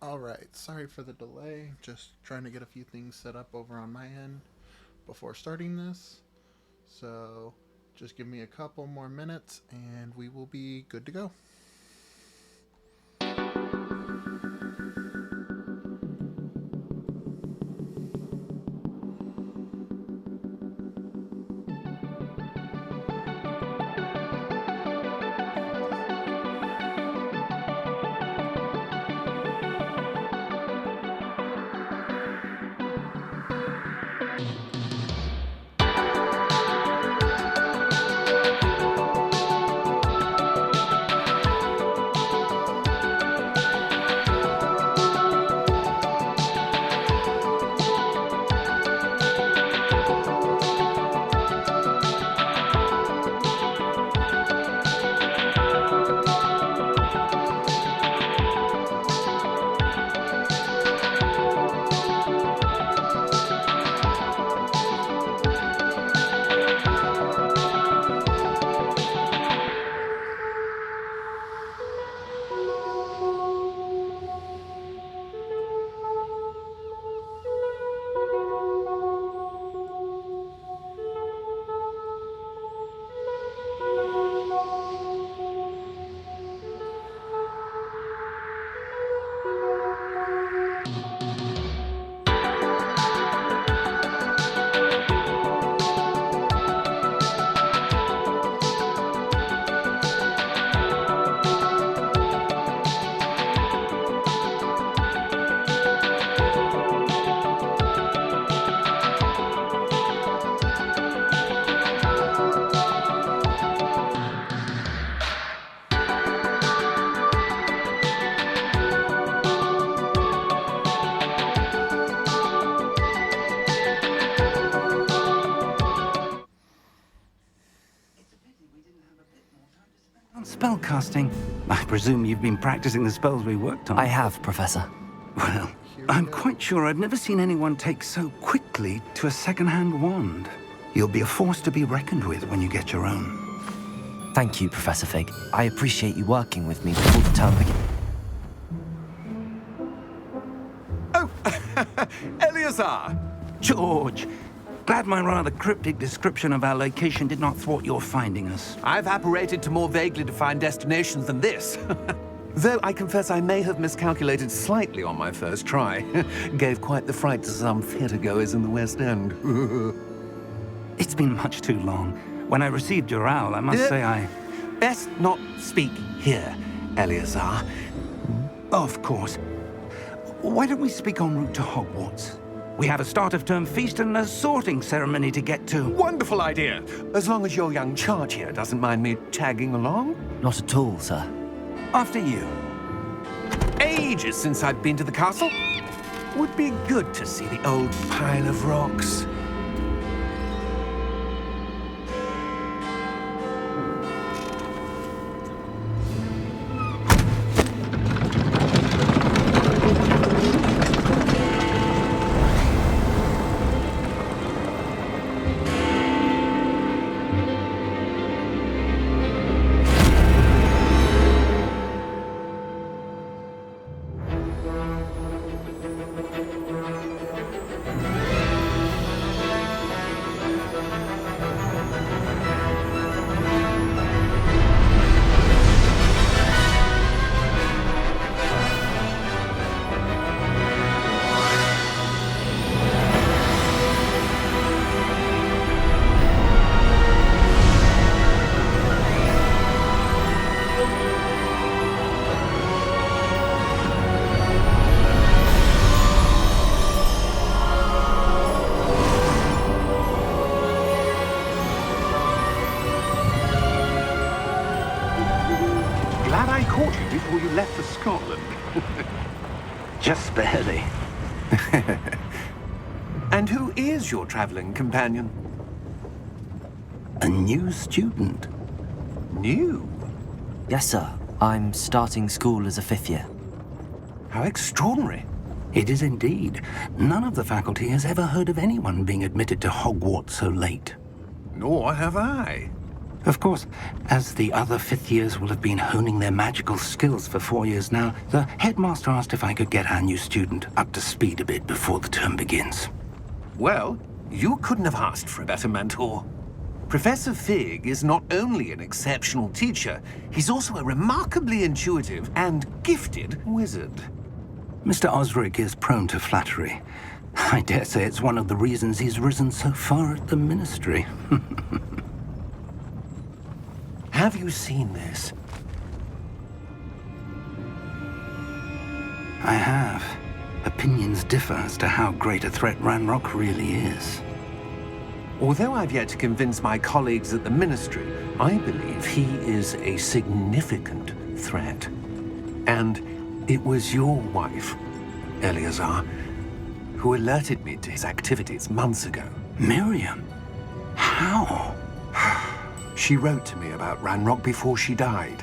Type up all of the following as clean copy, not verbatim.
Alright, sorry for the delay. Just trying to get a few things set up over on my end before starting this. So just give me a couple more minutes and we will be good to go. Spellcasting. I presume you've been practicing the spells we worked on. I have, Professor. Well, Here we I'm go. quite sure I've never seen anyone take so quickly to a second-hand wand. You'll be a force to be reckoned with when you get your own. Thank you, Professor Fig. I appreciate you working with me before the term begins. Oh, Eleazar! George, glad my rather cryptic description of our location did not thwart your finding us. I've apparated to more vaguely defined destinations than this. Though I confess I may have miscalculated slightly on my first try. Gave quite the fright to some theatregoers in the West End. It's been much too long. When I received your owl, I must say I... Best not speak here, Eleazar. Of course. Why don't we speak en route to Hogwarts? We have a start-of-term feast and a sorting ceremony to get to. Wonderful idea! As long as your young charge here doesn't mind me tagging along. Not at all, sir. After you. Ages since I've been to the castle. Would be good to see the old pile of rocks. Glad I caught you before you left for Scotland. Just barely. And who is your traveling companion? A new student. New? Yes, sir. I'm starting school as a 5th year. How extraordinary. It is indeed. None of the faculty has ever heard of anyone being admitted to Hogwarts so late. Nor have I. Of course, as the other 5th years will have been honing their magical skills for 4 years now, the headmaster asked if I could get our new student up to speed a bit before the term begins. Well, you couldn't have asked for a better mentor. Professor Fig is not only an exceptional teacher, he's also a remarkably intuitive and gifted wizard. Mr. Osric is prone to flattery. I dare say it's one of the reasons he's risen so far at the ministry. Have you seen this? I have. Opinions differ as to how great a threat Ranrock really is. Although I've yet to convince my colleagues at the Ministry, I believe he is a significant threat. And it was your wife, Eleazar, who alerted me to his activities months ago. Miriam? How? She wrote to me about Ranrock before she died,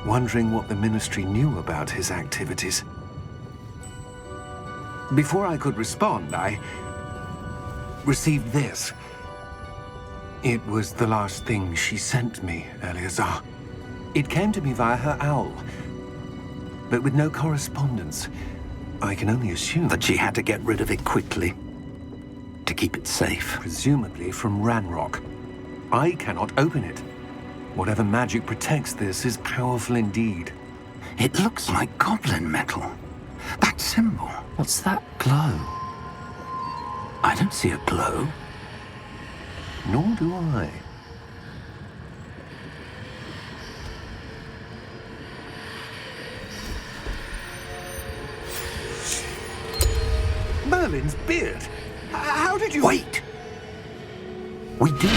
wondering what the Ministry knew about his activities. Before I could respond, I received this. It was the last thing she sent me, Eleazar. It came to me via her owl, but with no correspondence. I can only assume That she had to get rid of it quickly to keep it safe. presumably from Ranrock. I cannot open it. Whatever magic protects this is powerful indeed. It looks like goblin metal. That symbol. What's that glow? I don't see a glow. Nor do I. Merlin's beard. How did you... Wait! We do.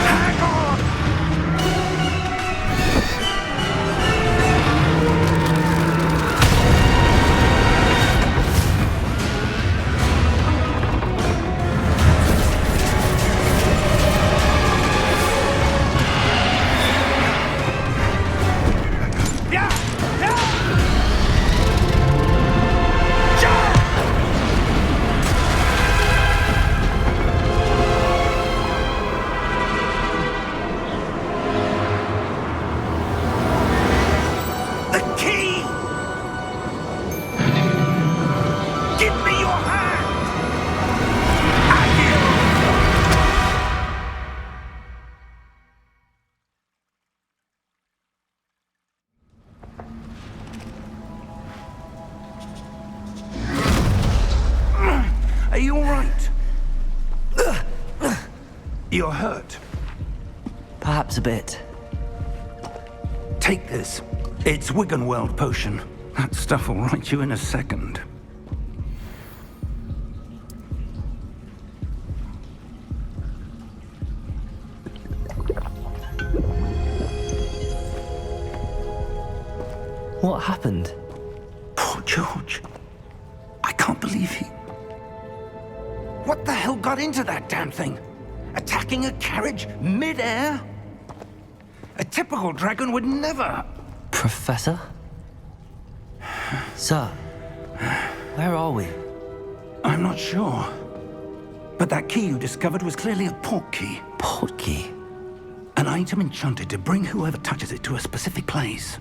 Hang on! You're hurt. Perhaps a bit. Take this. It's Wiggenweld potion. That stuff will right you in a second. What happened? Poor George. I can't believe he... What the hell got into that damn thing? Attacking a carriage mid-air? A typical dragon would never... Professor? Sir, where are we? I'm not sure. But that key you discovered was clearly a port key. Port key? An item enchanted to bring whoever touches it to a specific place.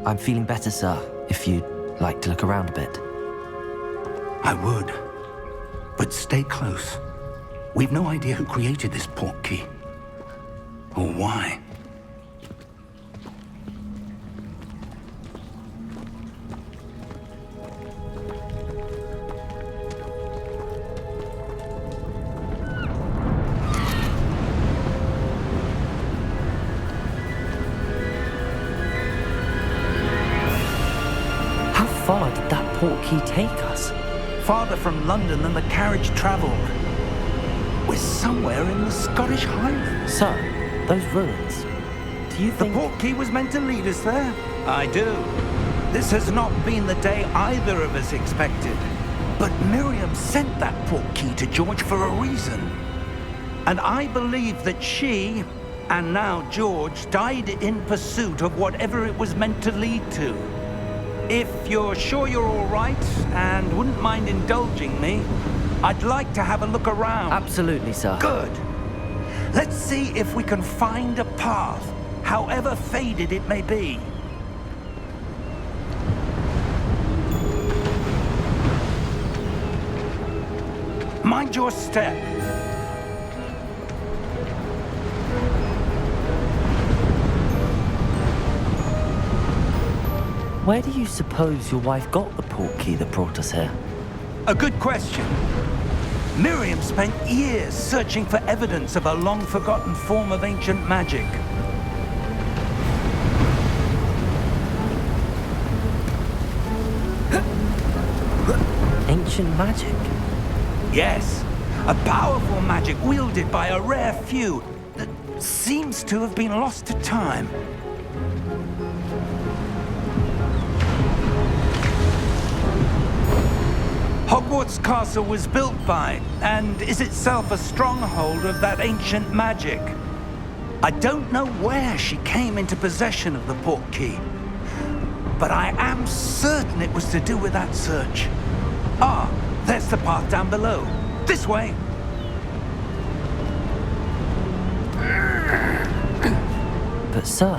I'm feeling better, sir, if you'd like to look around a bit. I would. But stay close. We've no idea who created this port key. Or why. How far did that port key take us? Farther from London than the carriage travelled. We're somewhere in the Scottish Highlands. Sir, those ruins. Do you The think... port key was meant to lead us there? I do. This has not been the day either of us expected. But Miriam sent that port key to George for a reason. And I believe that she, and now George, died in pursuit of whatever it was meant to lead to. If you're sure you're all right, and wouldn't mind indulging me, I'd like to have a look around. Absolutely, sir. Good. Let's see if we can find a path, however faded it may be. Mind your step. Where do you suppose your wife got the port key that brought us here? A good question. Miriam spent years searching for evidence of a long-forgotten form of ancient magic. Ancient magic? Yes, a powerful magic wielded by a rare few that seems to have been lost to time. Hogwarts Castle was built by, and is itself a stronghold of that ancient magic. I don't know where she came into possession of the port key, but I am certain it was to do with that search. Ah, there's the path down below. This way. But sir,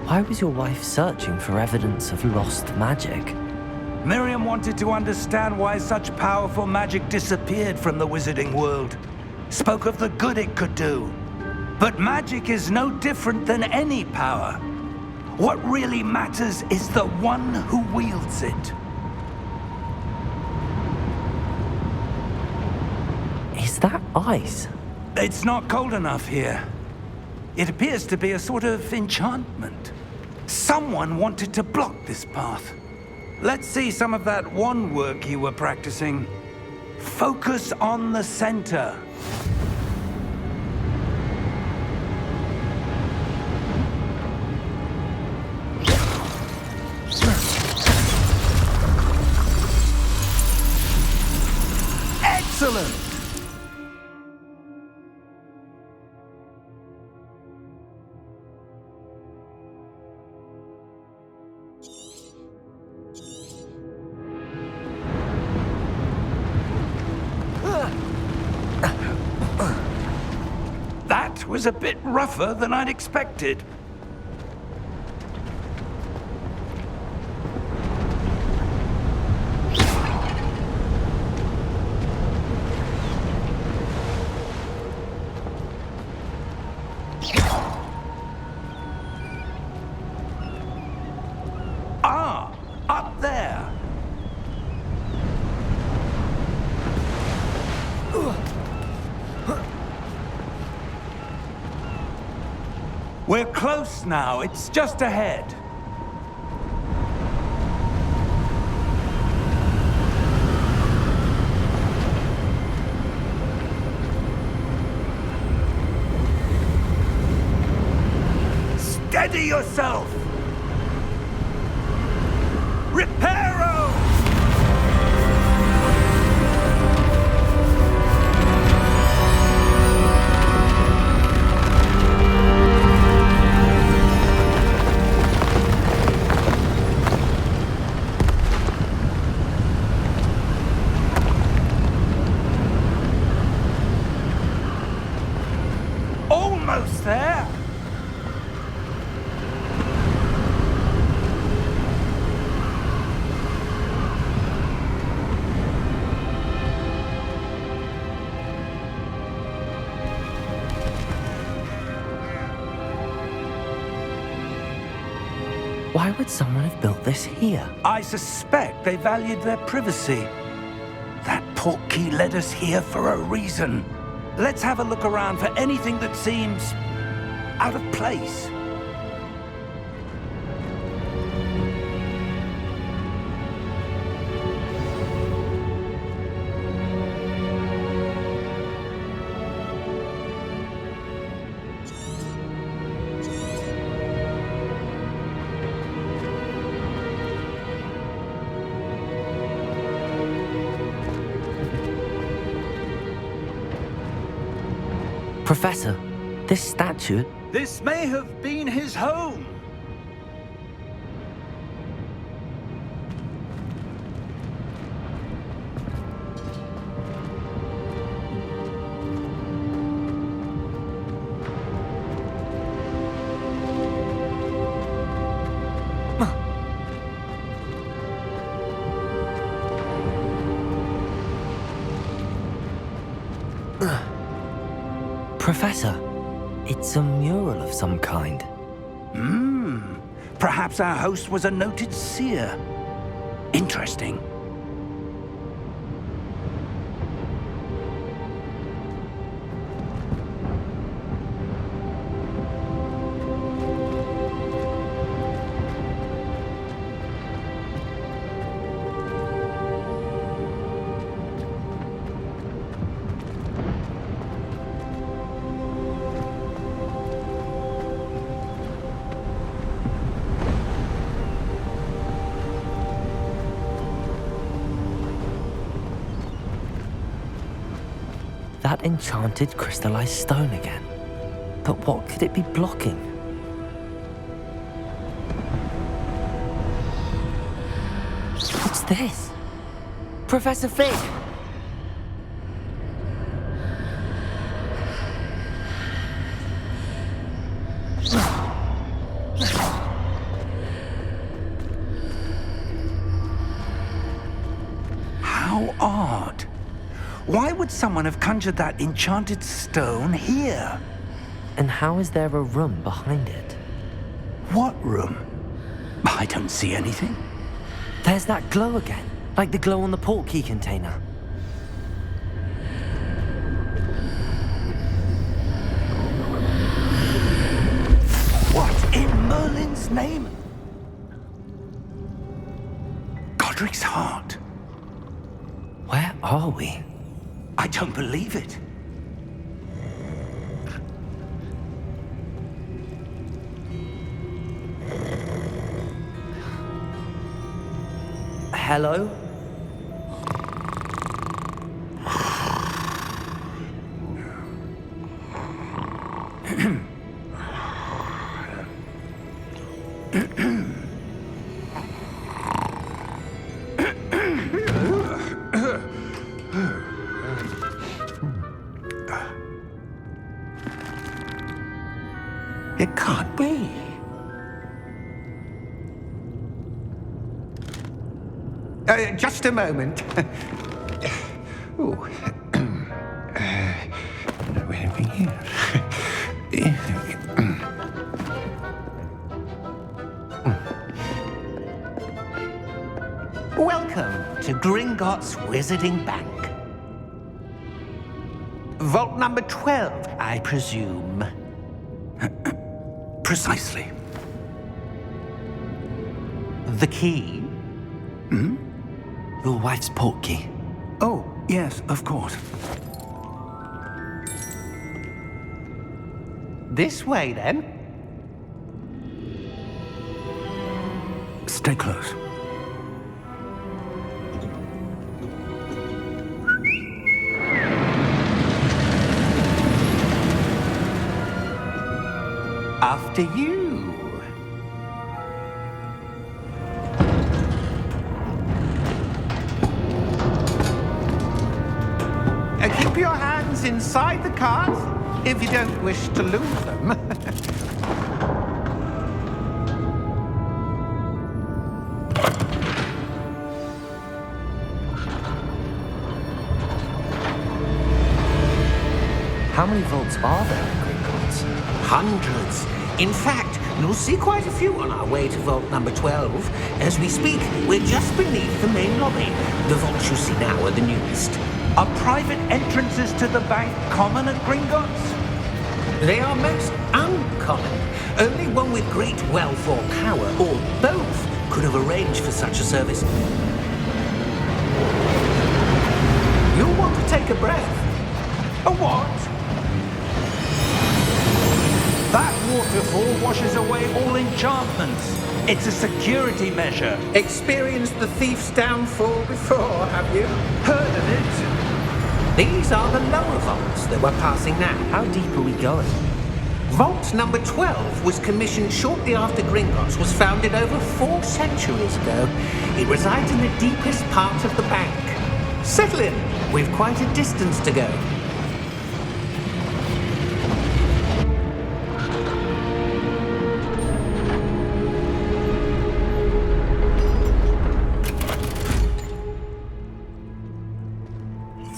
why was your wife searching for evidence of lost magic? Miriam wanted to understand why such powerful magic disappeared from the wizarding world. Spoke of the good it could do. But magic is no different than any power. What really matters is the one who wields it. Is that ice? It's not cold enough here. It appears to be a sort of enchantment. Someone wanted to block this path. Let's see some of that wand work you were practicing. Focus on the center. Excellent! That was a bit rougher than I'd expected. Ah, up there. We're close now. It's just ahead. Steady yourself! Reparo! Almost there! Why would someone have built this here? I suspect they valued their privacy. That portkey led us here for a reason. Let's have a look around for anything that seems out of place. Professor, this statue... This may have been his home. Professor, it's a mural of some kind. Perhaps our host was a noted seer. Interesting. That enchanted crystallized stone again. But what could it be blocking? What's this? Professor Fig! How odd. Why would someone have conjured that enchanted stone here? And how is there a room behind it? What room? I don't see anything. There's that glow again, like the glow on the portkey container. What in Merlin's name? Godric's heart. Where are we? I don't believe it. Hello? It can't be. Just a moment. Oh. Where are we here? Welcome to Gringotts Wizarding Bank. Vault number 12, I presume. Precisely. The key? Your wife's portkey. Oh, yes, of course. This way, then. Stay close. After you. Keep your hands inside the cart if you don't wish to lose them. How many vaults are there in Gringotts? Hundreds. In fact, you'll see quite a few on our way to vault number 12. As we speak, we're just beneath the main lobby. The vaults you see now are the newest. Are private entrances to the bank common at Gringotts? They are most uncommon. Only one with great wealth or power, or both, could have arranged for such a service. You'll want to take a breath. A what? That waterfall washes away all enchantments. It's a security measure. Experienced the thief's downfall before, have you? Heard of it? These are the lower vaults that we're passing now. How deep are we going? Vault number 12 was commissioned shortly after Gringotts was founded over 4 centuries ago. It resides in the deepest part of the bank. Settle in. We've quite a distance to go.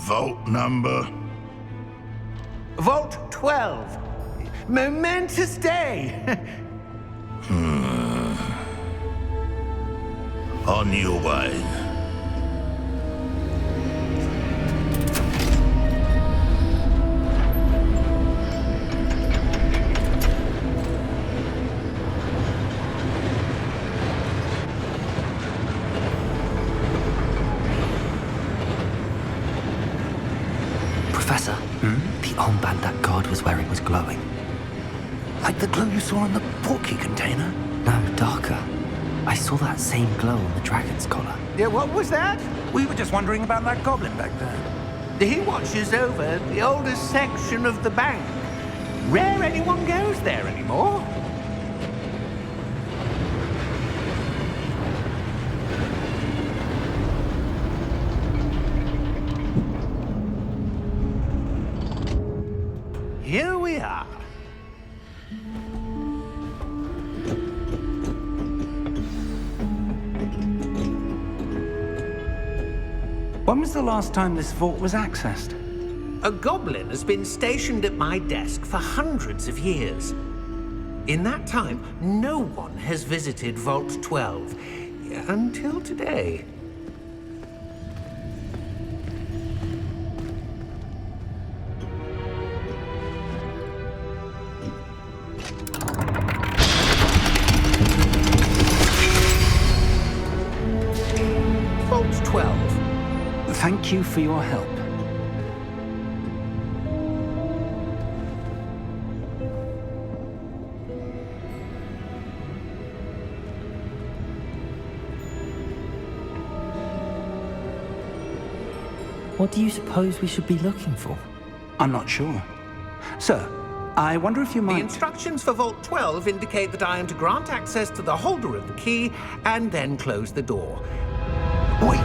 Vault number? Vault 12. Momentous day. On your way. Professor, the armband that guard was wearing was glowing. Like the glow you saw in the portkey container? No, darker. I saw that same glow on the dragon's collar. Yeah, what was that? We were just wondering about that goblin back there. He watches over the oldest section of the bank. Rare anyone goes there anymore. Here we are. When was the last time this vault was accessed? A goblin has been stationed at my desk for hundreds of years. In that time, no one has visited Vault 12 until today. Vault 12. Thank you for your help. What do you suppose we should be looking for? I'm not sure. Sir, I wonder if you The might... instructions for Vault 12 indicate that I am to grant access to the holder of the key and then close the door. Wait!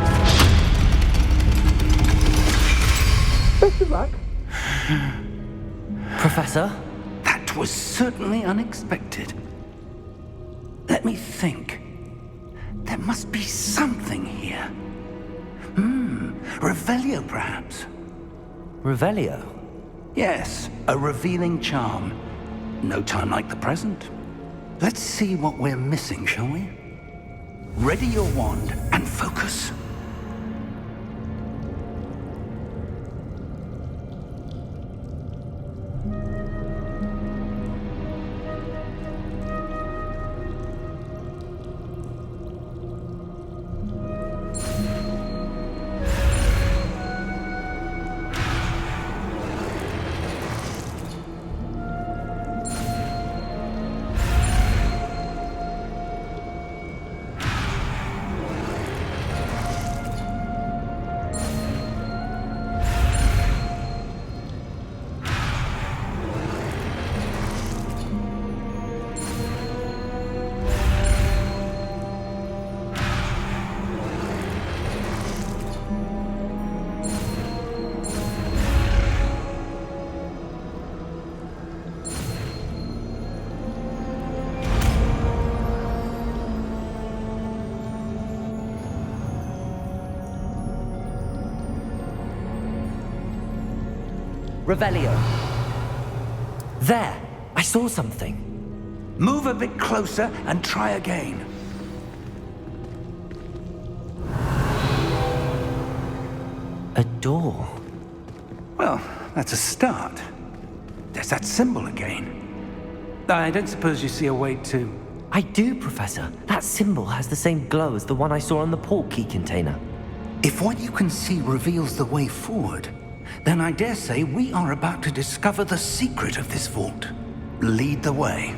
Best of luck. Professor? That was certainly unexpected. Let me think. There must be something here. Revelio, perhaps? Revelio? Yes, a revealing charm. No time like the present. Let's see what we're missing, shall we? Ready your wand and focus. Revelio. There! I saw something. Move a bit closer and try again. A door. Well, that's a start. There's that symbol again. I don't suppose you see a way to... I do, Professor. That symbol has the same glow as the one I saw on the portkey container. If what you can see reveals the way forward, then I dare say we are about to discover the secret of this vault. Lead the way.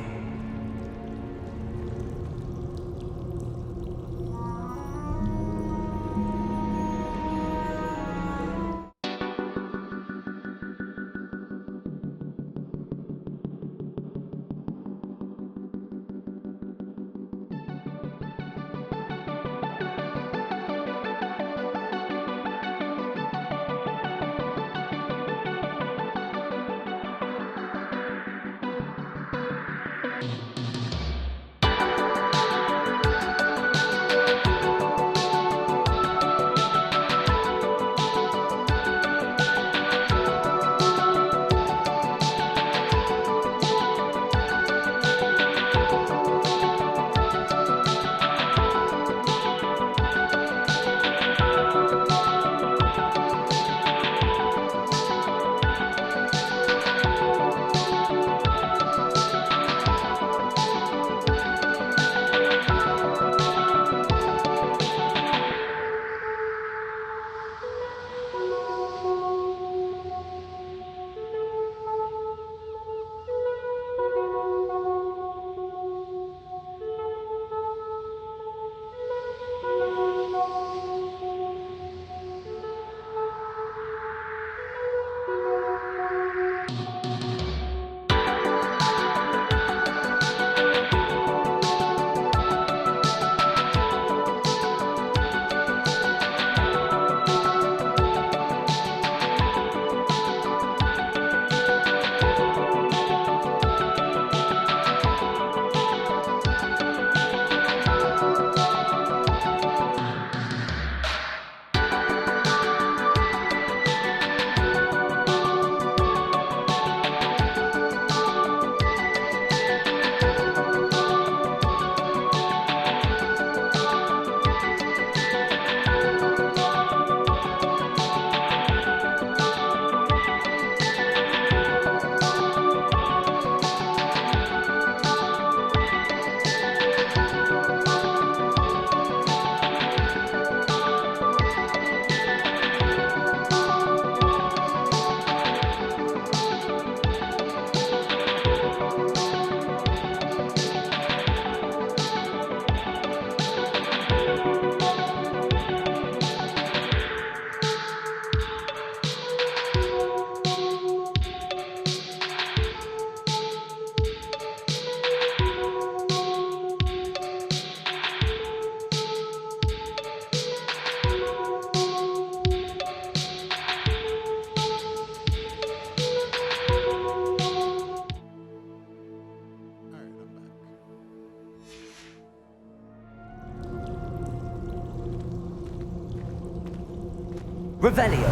Revelio.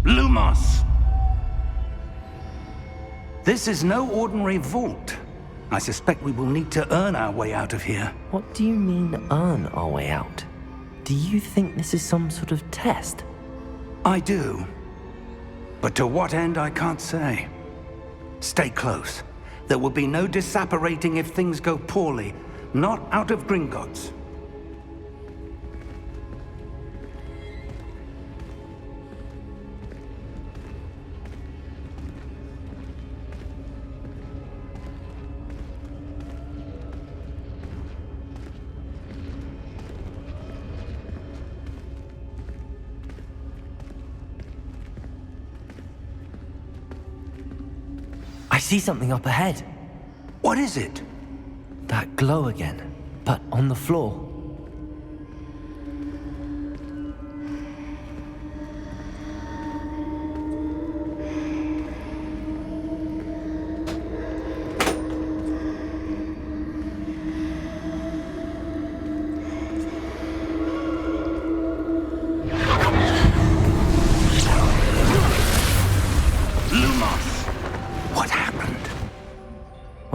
Lumos! This is no ordinary vault. I suspect we will need to earn our way out of here. What do you mean, earn our way out? Do you think this is some sort of test? I do. But to what end, I can't say. Stay close. There will be no disapparating if things go poorly. Not out of Gringotts. I see something up ahead. What is it? That glow again, but on the floor.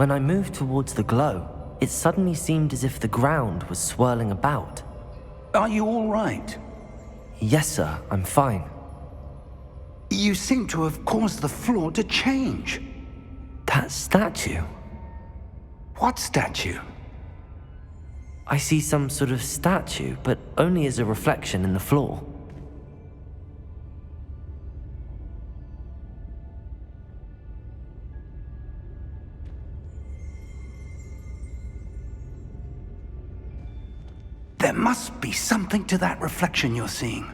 When I moved towards the glow, it suddenly seemed as if the ground was swirling about. Are you all right? Yes, sir, I'm fine. You seem to have caused the floor to change. That statue? What statue? I see some sort of statue, but only as a reflection in the floor. There must be something to that reflection you're seeing.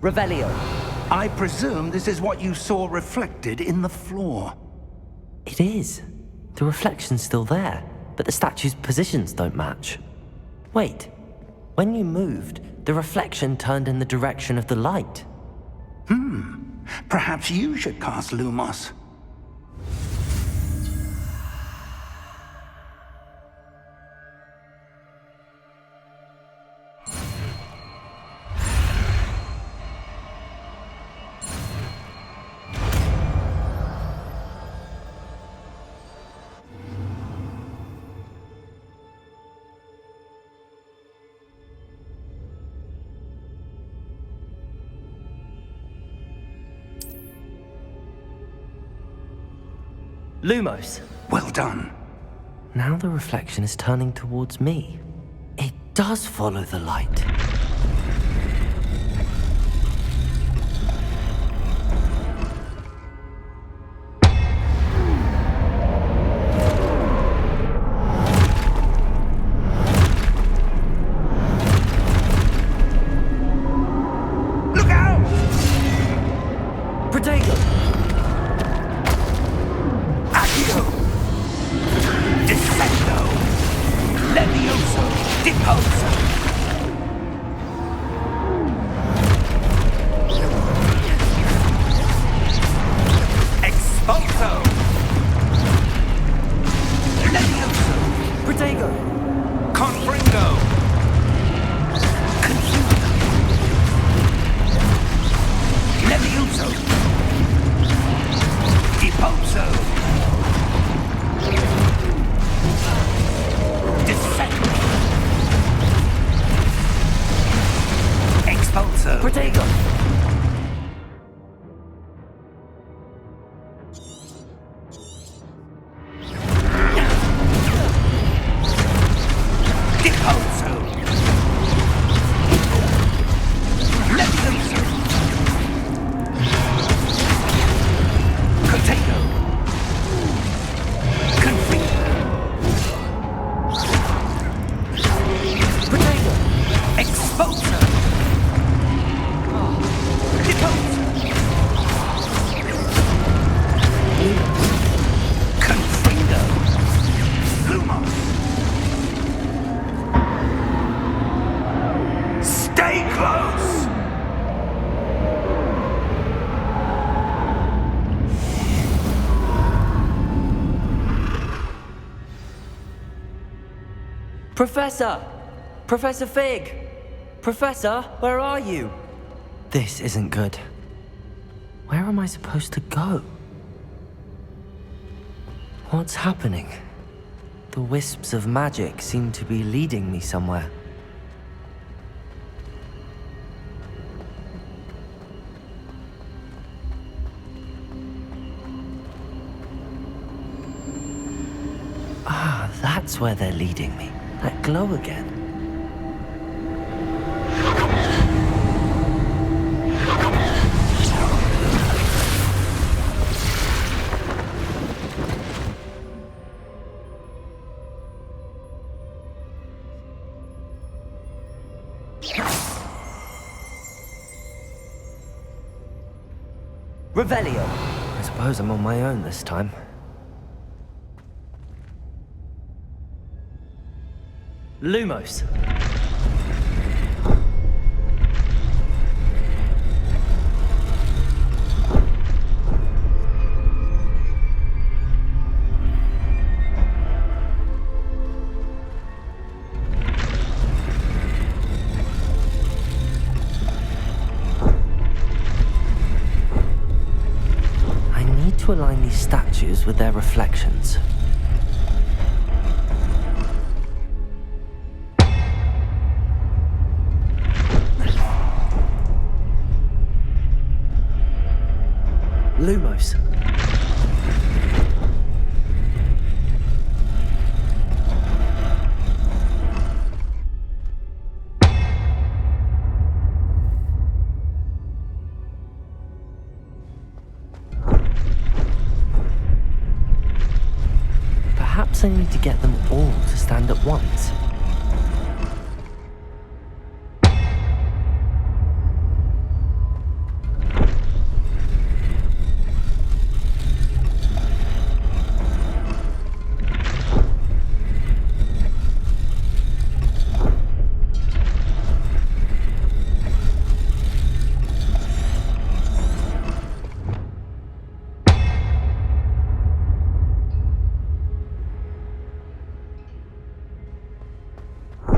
Revelio. I presume this is what you saw reflected in the floor. It is. The reflection's still there, but the statue's positions don't match. Wait. When you moved, the reflection turned in the direction of the light. Perhaps you should cast Lumos. Lumos. Well done. Now the reflection is turning towards me. It does follow the light. Look out! Protego! Accio! Descendo! Levioso! Deposo! Expulso! Levioso! Protego! Confringo! Confuso! Levioso! Deposo! Descendo! Expulso! Protego! Deposo! Levioso! Protego! Confringo! Protego! Expulso! Deposo! Confringo! Lumos! Stay close! Professor! Professor Fig! Professor, where are you? This isn't good. Where am I supposed to go? What's happening? The wisps of magic seem to be leading me somewhere. Ah, that's where they're leading me. That glow again. Revelio. I suppose I'm on my own this time. Lumos. to align these statues with their reflections. Lumos. Perhaps I need to get them all to stand at once.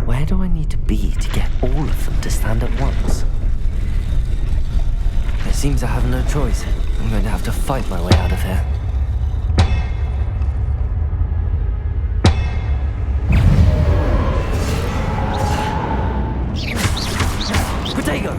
Where do I need to be to get all of them to stand at once? It seems I have no choice. I'm going to have to fight my way out of here. Protego!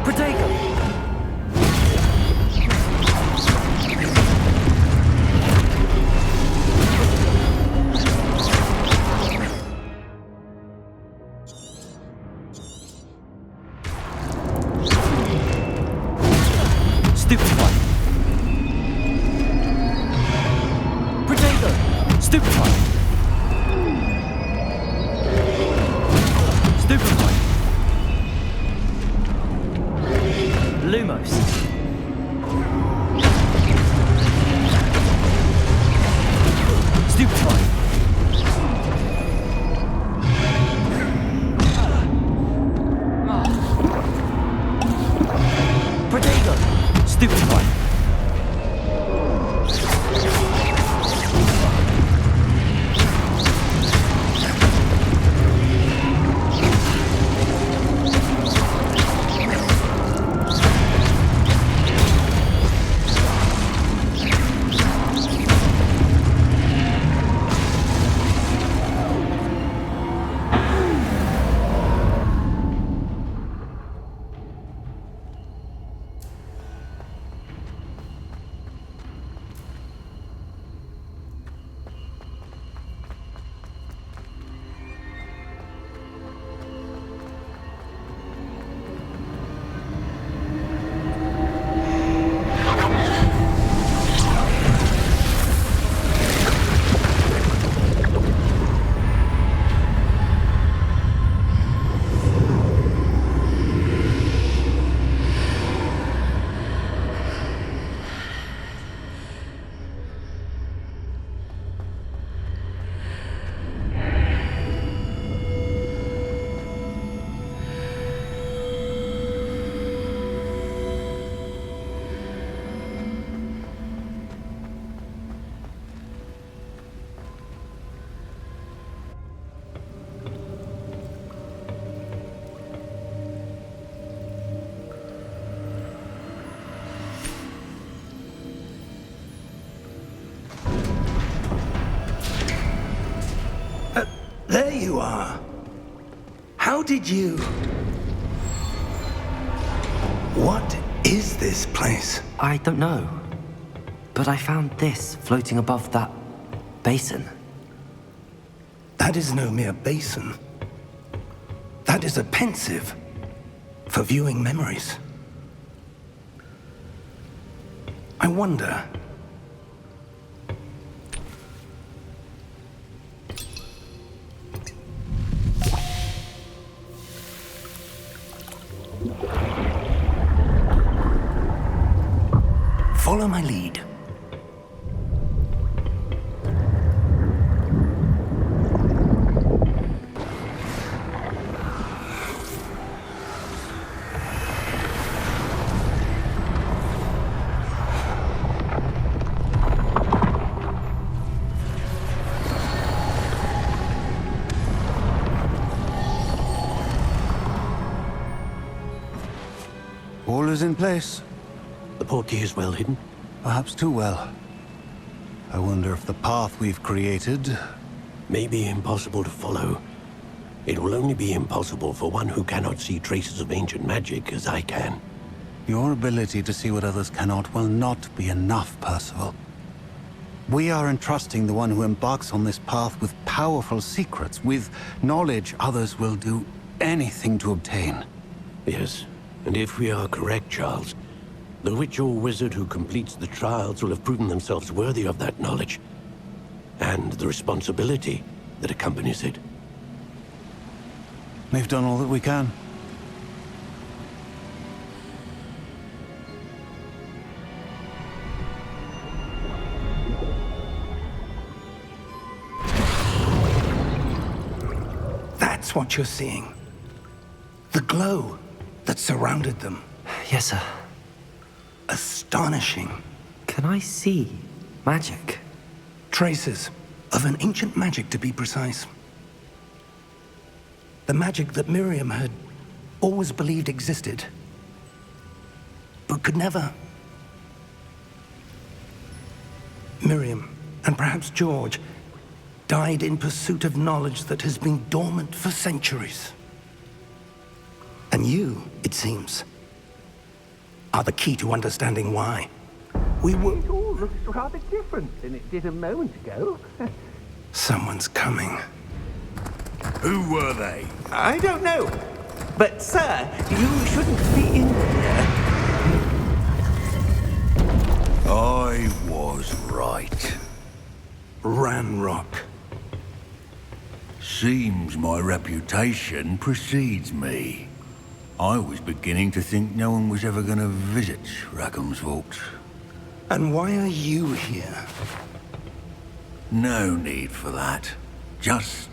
Protego! There you are. How did you... What is this place? I don't know. But I found this floating above that basin. That is no mere basin. That is a pensive for viewing memories. I wonder... Follow my lead. All is in place. The portkey is well hidden. Perhaps too well. I wonder if the path we've created... May be impossible to follow. It will only be impossible for one who cannot see traces of ancient magic as I can. Your ability to see what others cannot will not be enough, Percival. We are entrusting the one who embarks on this path with powerful secrets, with knowledge others will do anything to obtain. Yes, and if we are correct, Charles, the witch or wizard who completes the trials will have proven themselves worthy of that knowledge, and the responsibility that accompanies it. We've done all that we can. That's what you're seeing. The glow that surrounded them. Yes, sir. Astonishing. Can I see magic? Traces of an ancient magic, to be precise. The magic that Miriam had always believed existed, but could never. Miriam, and perhaps George, died in pursuit of knowledge that has been dormant for centuries. And you, it seems, are the key to understanding why. We were... It all looks rather different than it did a moment ago. Someone's coming. Who were they? I don't know. But, sir, you shouldn't be in here. I was right. Ranrock. Seems my reputation precedes me. I was beginning to think no one was ever going to visit Rackham's vault. And why are you here? No need for that. Just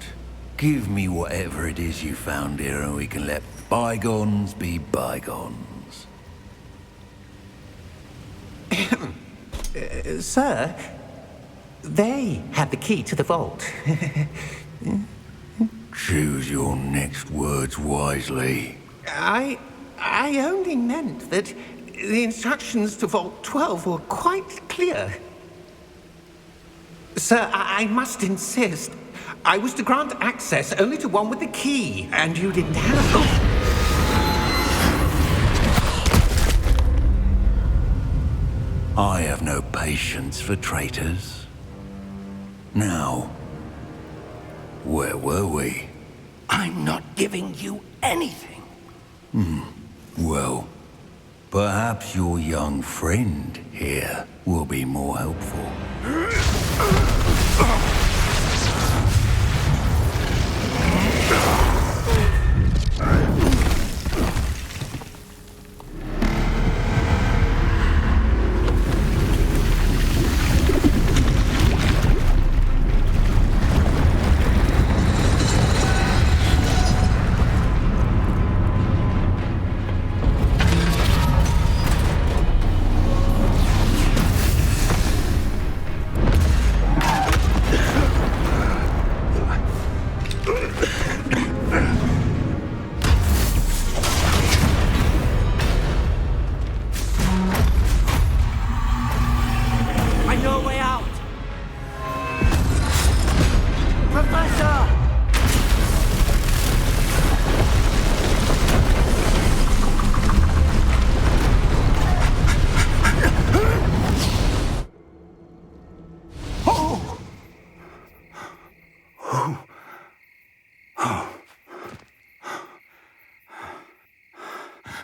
give me whatever it is you found here and we can let bygones be bygones. Sir, they have the key to the vault. Choose your next words wisely. I only meant that the instructions to Vault 12 were quite clear. Sir, I must insist. I was to grant access only to one with the key, and you didn't have... I have no patience for traitors. Now, where were we? I'm not giving you anything. Well, perhaps your young friend here will be more helpful.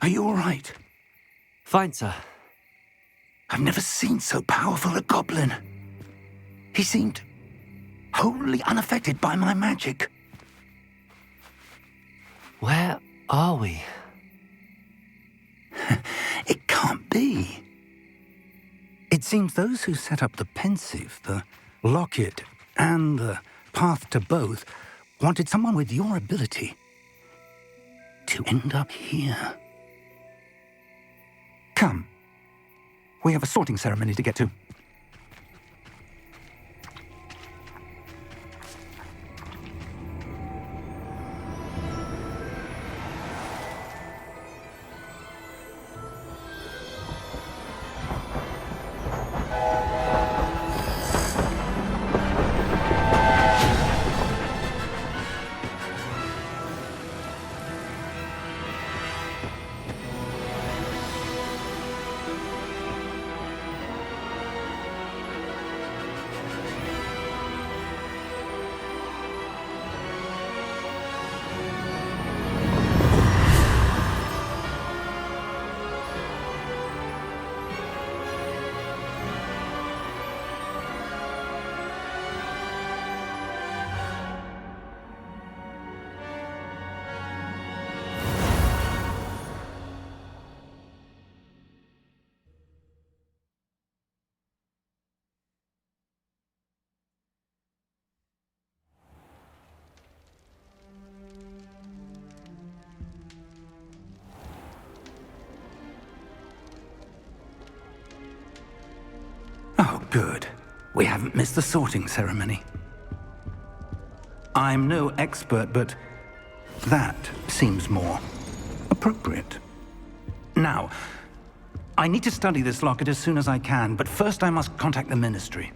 Are you all right? Fine, sir. I've never seen so powerful a goblin. He seemed wholly unaffected by my magic. Where are we? It can't be. It seems those who set up the pensive, the locket, and the path to both wanted someone with your ability to end up here. Come. We have a sorting ceremony to get to. Oh, good. We haven't missed the sorting ceremony. I'm no expert, but that seems more appropriate. Now, I need to study this locket as soon as I can, but first I must contact the Ministry.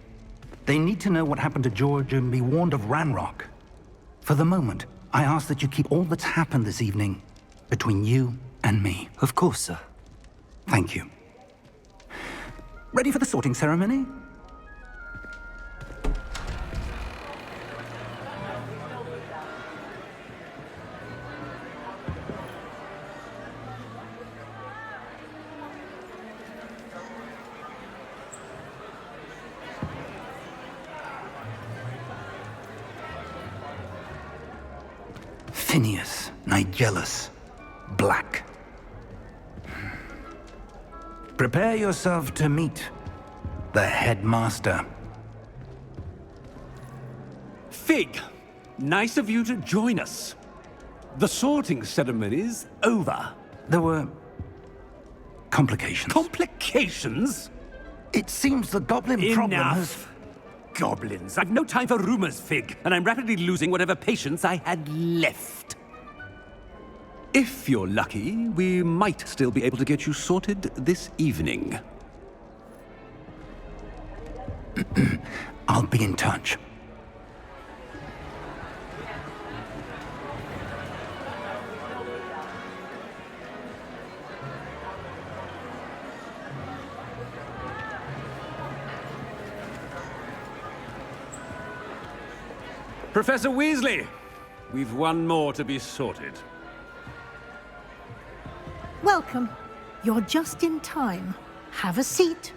They need to know what happened to George and be warned of Ranrock. For the moment, I ask that you keep all that's happened this evening between you and me. Of course, sir. Thank you. Ready for the sorting ceremony? Phineas, Nigellus, Black. Prepare yourself to meet the headmaster. Fig, nice of you to join us. The sorting ceremony's over. There were complications. Complications? It seems the goblin problem has... Enough. Goblins. I've no time for rumors, Fig, and I'm rapidly losing whatever patience I had left. If you're lucky, we might still be able to get you sorted this evening. I'll be in touch. Professor Weasley, we've one more to be sorted. Welcome. You're just in time. Have a seat.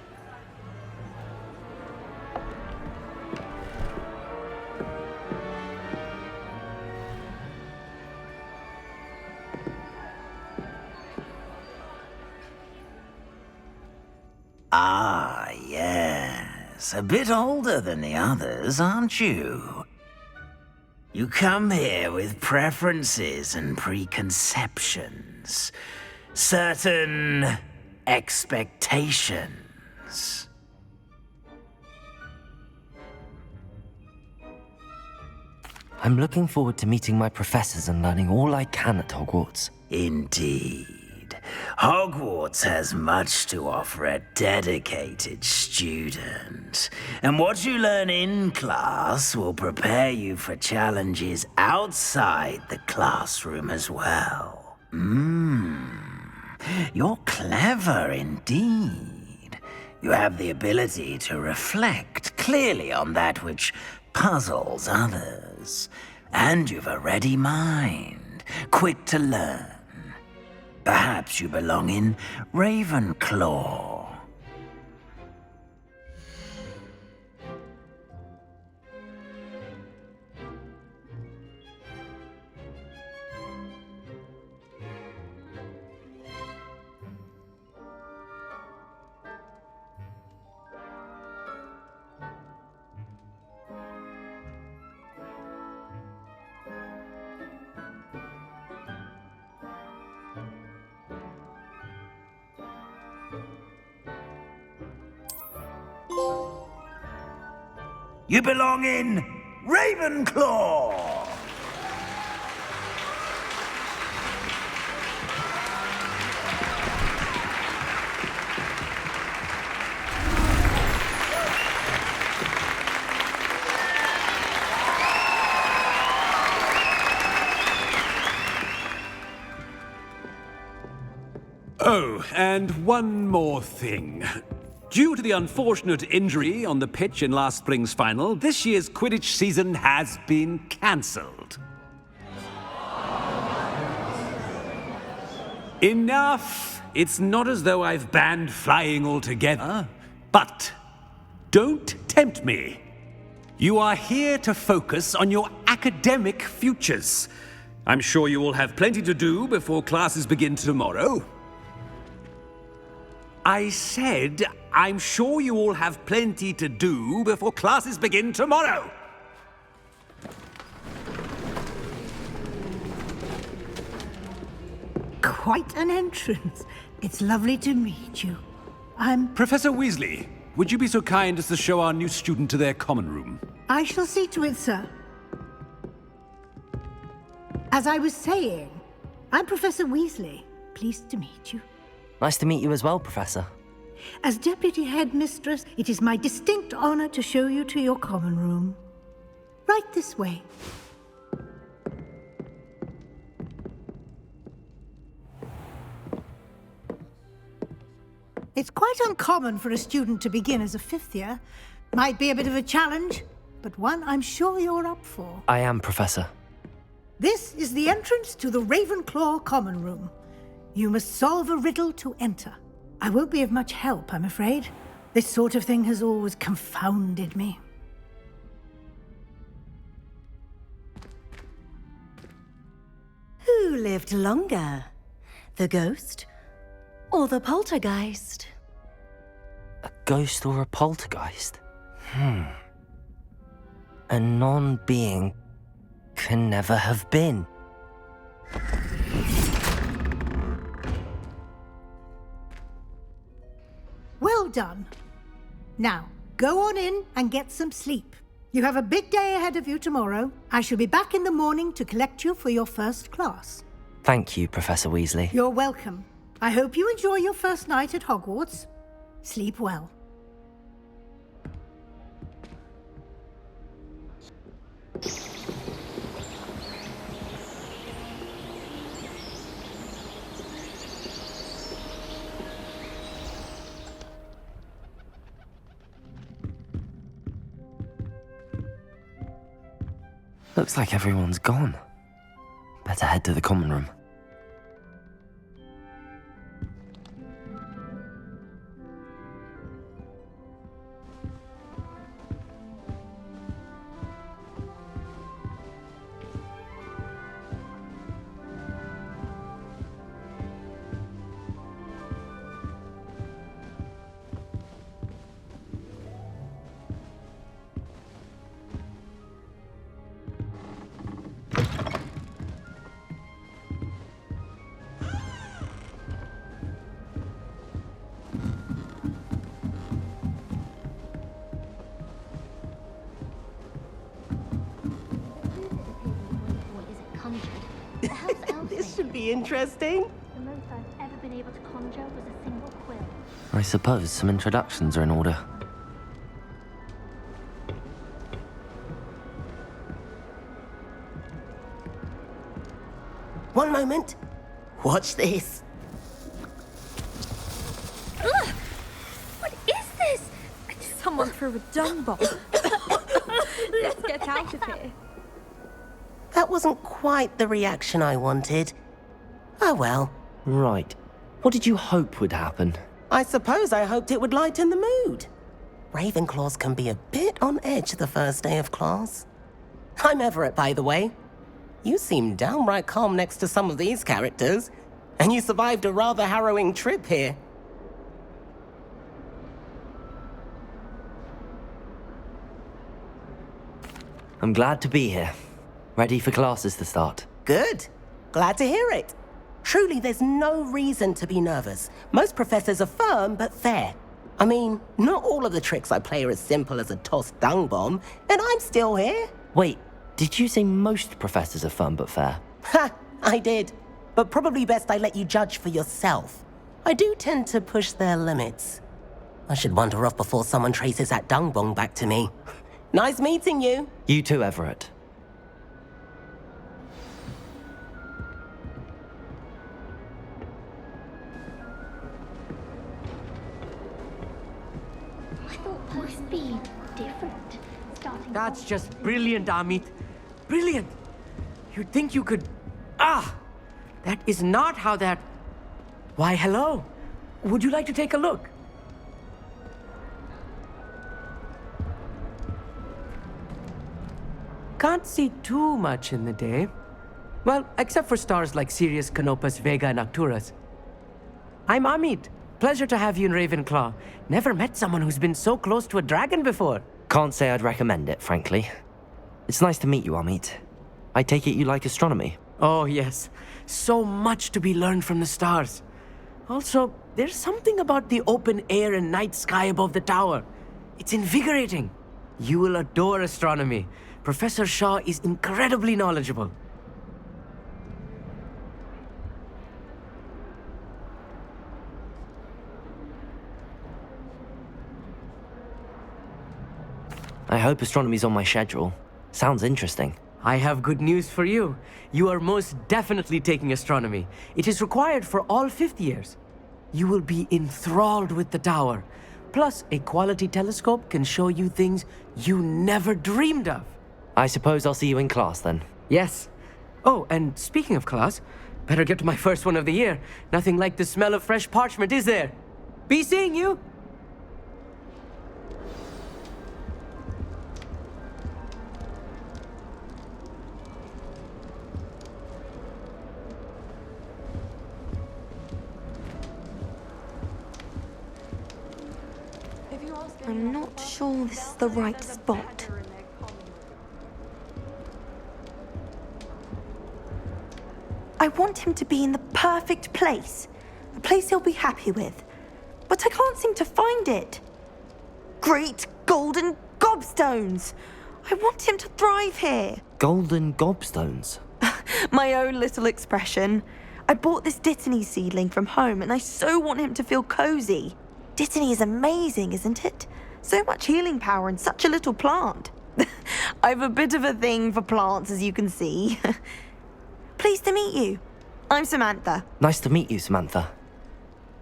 Ah, yes. A bit older than the others, aren't you? You come here with preferences and preconceptions. Certain expectations. I'm looking forward to meeting my professors and learning all I can at Hogwarts. Indeed. Hogwarts has much to offer a dedicated student. And what you learn in class will prepare you for challenges outside the classroom as well. You're clever indeed. You have the ability to reflect clearly on that which puzzles others. And you've a ready mind, quick to learn. Perhaps you belong in Ravenclaw. You belong in Ravenclaw! Oh, and one more thing. Due to the unfortunate injury on the pitch in last spring's final, this year's Quidditch season has been cancelled. Enough! It's not as though I've banned flying altogether. But don't tempt me. You are here to focus on your academic futures. I'm sure you will have plenty to do before classes begin tomorrow. I said, I'm sure you all have plenty to do before classes begin tomorrow. Quite an entrance. It's lovely to meet you. Professor Weasley, would you be so kind as to show our new student to their common room? I shall see to it, sir. As I was saying, I'm Professor Weasley. Pleased to meet you. Nice to meet you as well, Professor. As Deputy Headmistress, it is my distinct honor to show you to your common room. Right this way. It's quite uncommon for a student to begin as a fifth year. Might be a bit of a challenge, but one I'm sure you're up for. I am, Professor. This is the entrance to the Ravenclaw common room. You must solve a riddle to enter. I won't be of much help, I'm afraid. This sort of thing has always confounded me. Who lived longer? The ghost or the poltergeist? A ghost or a poltergeist? A non-being can never have been. Well done. Now, go on in and get some sleep. You have a big day ahead of you tomorrow. I shall be back in the morning to collect you for your first class. Thank you, Professor Weasley. You're welcome. I hope you enjoy your first night at Hogwarts. Sleep well. Looks like everyone's gone. Better head to the common room. This should be interesting. The most I've ever been able to conjure was a single quill. I suppose some introductions are in order. One moment. Watch this. Ugh! What is this? Someone threw a dung bomb. Let's get out of here. That wasn't quite the reaction I wanted. Oh well, Right. What did you hope would happen? I suppose I hoped it would lighten the mood. Ravenclaws can be a bit on edge the first day of class. I'm Everett, by the way. You seem downright calm next to some of these characters, and you survived a rather harrowing trip here. I'm glad to be here. Ready for classes to start. Good. Glad to hear it. Truly, there's no reason to be nervous. Most professors are firm but fair. I mean, not all of the tricks I play are as simple as a tossed dung bomb, and I'm still here. Wait, did you say most professors are fun but fair? Ha! I did. But probably best I let you judge for yourself. I do tend to push their limits. I should wander off before someone traces that dung bomb back to me. Nice meeting you. You too, Everett. Must be different. Starting. That's just brilliant, Amit. Brilliant. You'd think you could... Ah! That is not how that... Why, hello. Would you like to take a look? Can't see too much in the day. Well, except for stars like Sirius, Canopus, Vega, and Arcturus. I'm Amit. Pleasure to have you in Ravenclaw. Never met someone who's been so close to a dragon before. Can't say I'd recommend it, frankly. It's nice to meet you, Amit. I take it you like astronomy? Oh, yes. So much to be learned from the stars. Also, there's something about the open air and night sky above the tower. It's invigorating. You will adore astronomy. Professor Shaw is incredibly knowledgeable. I hope astronomy's on my schedule. Sounds interesting. I have good news for you. You are most definitely taking astronomy. It is required for all fifth years. You will be enthralled with the tower. Plus, a quality telescope can show you things you never dreamed of. I suppose I'll see you in class then. Yes. Oh, and speaking of class, better get to my first one of the year. Nothing like the smell of fresh parchment, is there? Be seeing you! I'm not sure this is the right spot. I want him to be in the perfect place. A place he'll be happy with. But I can't seem to find it. Great golden gobstones! I want him to thrive here. Golden gobstones? My own little expression. I bought this Dittany seedling from home and I so want him to feel cozy. Dittany is amazing, isn't it? So much healing power in such a little plant. I've a bit of a thing for plants, as you can see. Pleased to meet you. I'm Samantha. Nice to meet you, Samantha.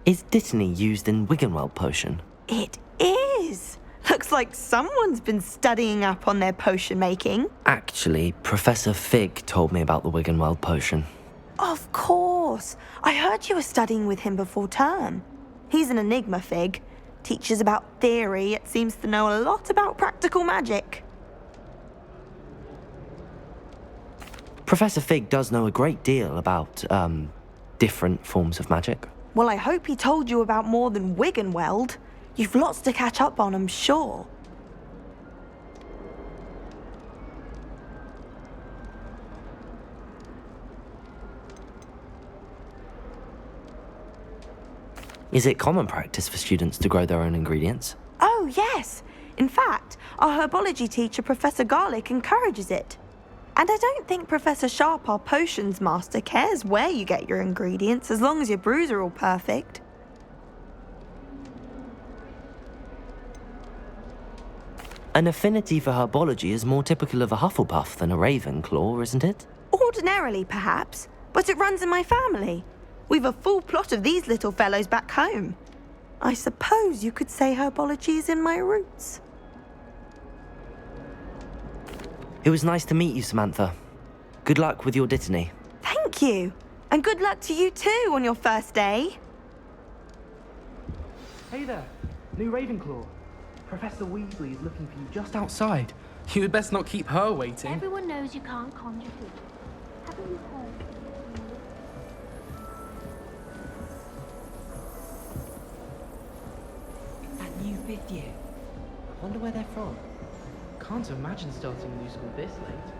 Is Dittany used in Wiggenweld potion? It is. Looks like someone's been studying up on their potion making. Actually, Professor Fig told me about the Wiggenweld potion. Of course. I heard you were studying with him before term. He's an enigma, Fig. Teaches about theory, yet seems to know a lot about practical magic. Professor Fig does know a great deal about, different forms of magic. Well, I hope he told you about more than Wiggenweld. You've lots to catch up on, I'm sure. Is it common practice for students to grow their own ingredients? Oh, yes. In fact, our herbology teacher, Professor Garlick, encourages it. And I don't think Professor Sharp, our potions master, cares where you get your ingredients, as long as your brews are all perfect. An affinity for herbology is more typical of a Hufflepuff than a Ravenclaw, isn't it? Ordinarily, perhaps, but it runs in my family. We've a full plot of these little fellows back home. I suppose you could say herbology is in my roots. It was nice to meet you, Samantha. Good luck with your Dittany. Thank you. And good luck to you too on your first day. Hey there, new Ravenclaw. Professor Weasley is looking for you just outside. You'd best not keep her waiting. Everyone knows you can't conjure food. Haven't you heard? That new 5th year. I wonder where they're from. Can't imagine starting a new school this late.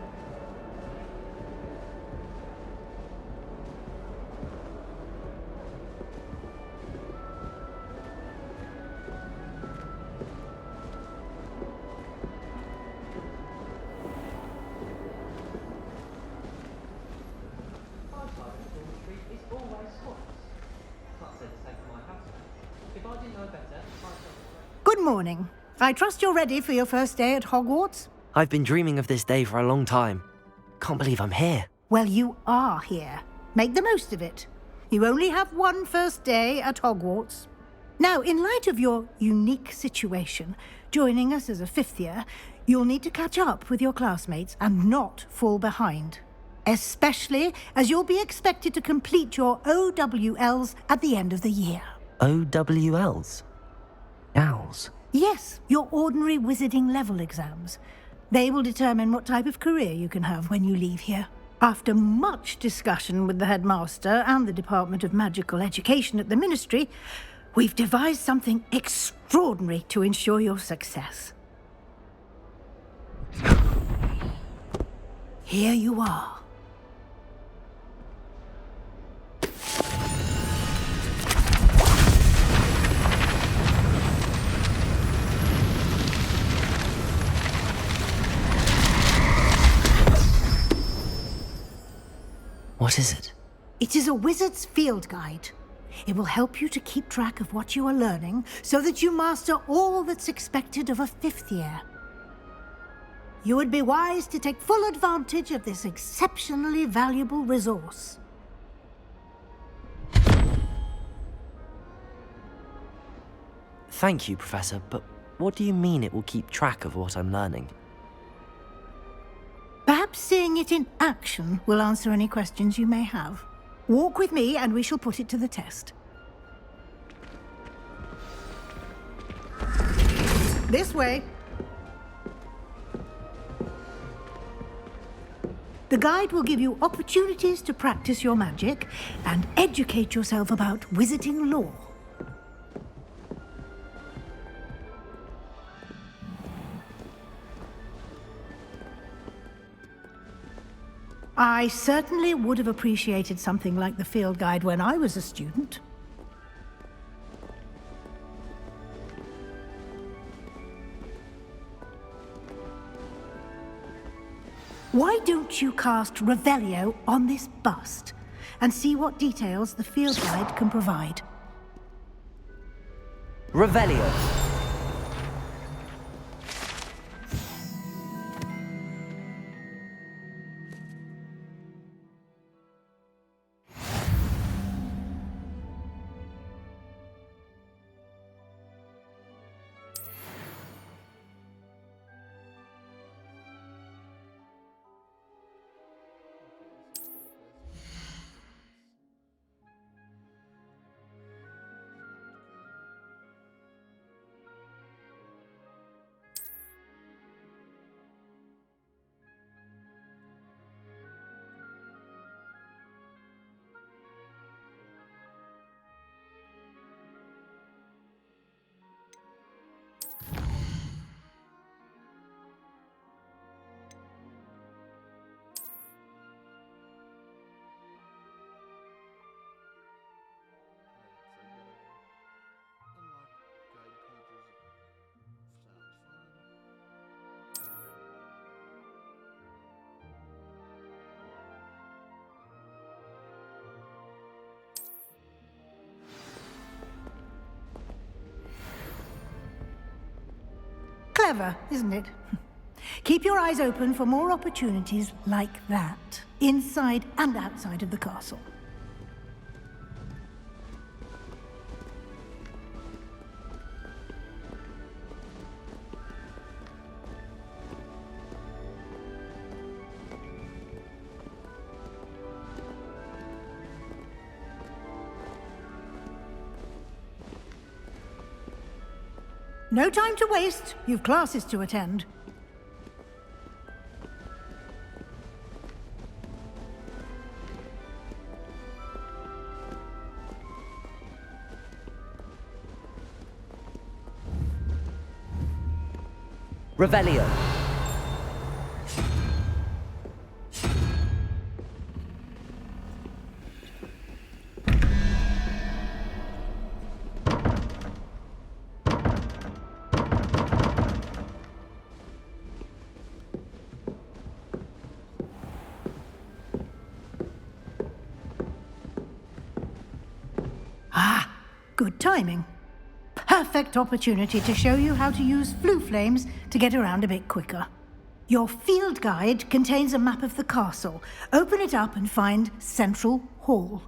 Good morning. I trust you're ready for your first day at Hogwarts? I've been dreaming of this day for a long time. Can't believe I'm here. Well, you are here. Make the most of it. You only have one first day at Hogwarts. Now, in light of your unique situation, joining us as a 5th year, you'll need to catch up with your classmates and not fall behind. Especially as you'll be expected to complete your OWLs at the end of the year. OWLs? Owls? Yes, your ordinary wizarding level exams. They will determine what type of career you can have when you leave here. After much discussion with the headmaster and the Department of Magical Education at the Ministry, we've devised something extraordinary to ensure your success. Here you are. What is it? It is a wizard's field guide. It will help you to keep track of what you are learning so that you master all that's expected of a 5th year. You would be wise to take full advantage of this exceptionally valuable resource. Thank you, Professor, but what do you mean it will keep track of what I'm learning? Perhaps seeing it in action will answer any questions you may have. Walk with me and we shall put it to the test. This way. The guide will give you opportunities to practice your magic and educate yourself about wizarding lore. I certainly would have appreciated something like the field guide when I was a student. Why don't you cast Revelio on this bust and see what details the field guide can provide? Revelio. Clever, isn't it? Keep your eyes open for more opportunities like that, inside and outside of the castle. No time to waste. You've classes to attend. Revelio. Ah, good timing. Perfect opportunity to show you how to use flue flames to get around a bit quicker. Your field guide contains a map of the castle. Open it up and find Central Hall.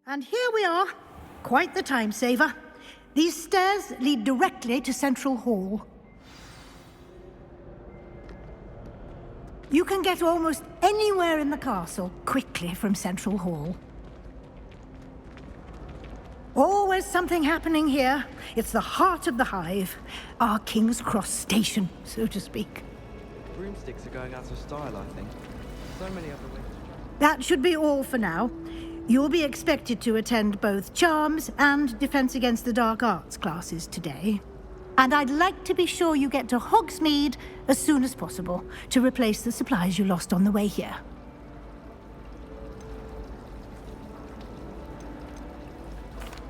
And here we are. Quite the time saver. These stairs lead directly to Central Hall. You can get almost anywhere in the castle quickly from Central Hall. Always something happening here. It's the heart of the hive. Our King's Cross station, so to speak. Broomsticks are going out of style, I think. So many other ways. That should be all for now. You'll be expected to attend both Charms and Defense Against the Dark Arts classes today. And I'd like to be sure you get to Hogsmeade as soon as possible to replace the supplies you lost on the way here.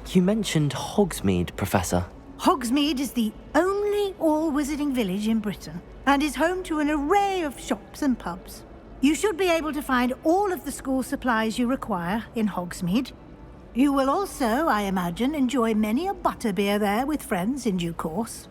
You mentioned Hogsmeade, Professor. Hogsmeade is the only all-wizarding village in Britain and is home to an array of shops and pubs. You should be able to find all of the school supplies you require in Hogsmeade. You will also, I imagine, enjoy many a butterbeer there with friends in due course.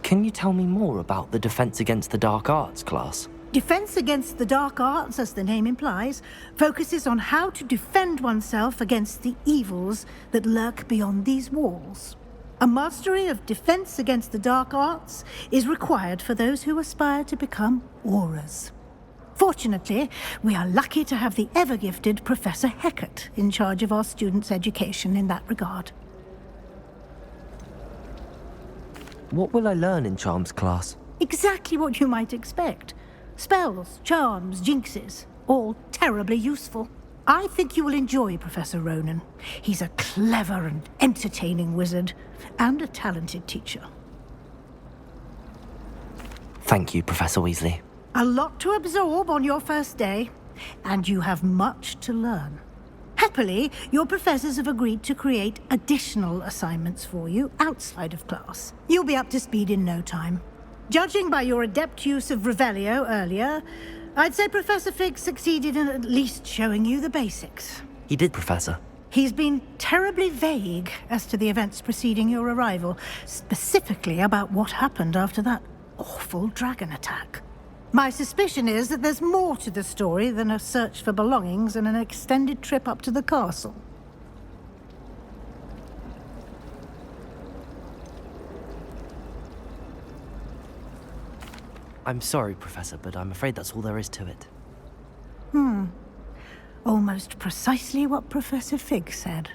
Can you tell me more about the Defense Against the Dark Arts class? Defense Against the Dark Arts, as the name implies, focuses on how to defend oneself against the evils that lurk beyond these walls. A mastery of Defense Against the Dark Arts is required for those who aspire to become Aurors. Fortunately, we are lucky to have the ever-gifted Professor Hecat in charge of our students' education in that regard. What will I learn in Charms class? Exactly what you might expect. Spells, charms, jinxes, all terribly useful. I think you will enjoy Professor Ronen. He's a clever and entertaining wizard, and a talented teacher. Thank you, Professor Weasley. A lot to absorb on your first day, and you have much to learn. Happily, your professors have agreed to create additional assignments for you outside of class. You'll be up to speed in no time. Judging by your adept use of Revelio earlier, I'd say Professor Fig succeeded in at least showing you the basics. He did, Professor. He's been terribly vague as to the events preceding your arrival, specifically about what happened after that awful dragon attack. My suspicion is that there's more to the story than a search for belongings and an extended trip up to the castle. I'm sorry, Professor, but I'm afraid that's all there is to it. Almost precisely what Professor Fig said.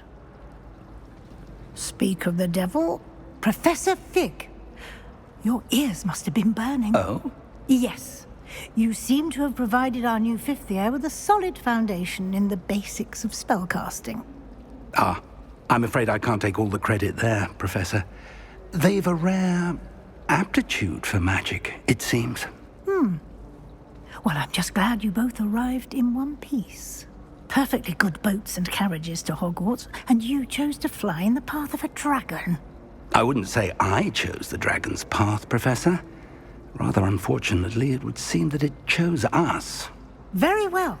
Speak of the devil, Professor Fig. Your ears must have been burning. Oh? Yes. You seem to have provided our new fifth year with a solid foundation in the basics of spellcasting. Ah, I'm afraid I can't take all the credit there, Professor. They've a rare aptitude for magic, it seems. Well, I'm just glad you both arrived in one piece. Perfectly good boats and carriages to Hogwarts, and you chose to fly in the path of a dragon. I wouldn't say I chose the dragon's path, Professor. Rather unfortunately, it would seem that it chose us. Very well.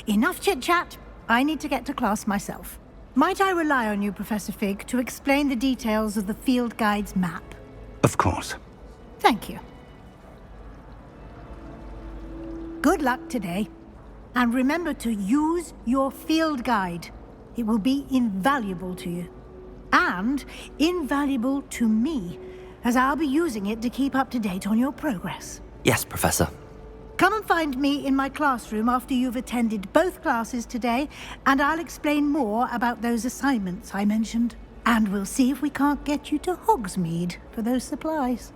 Enough chit-chat. I need to get to class myself. Might I rely on you, Professor Fig, to explain the details of the field guide's map? Of course. Thank you. Good luck today. And remember to use your field guide. It will be invaluable to you. And invaluable to me, as I'll be using it to keep up to date on your progress. Yes, Professor. Come and find me in my classroom after you've attended both classes today, and I'll explain more about those assignments I mentioned. And we'll see if we can't get you to Hogsmeade for those supplies.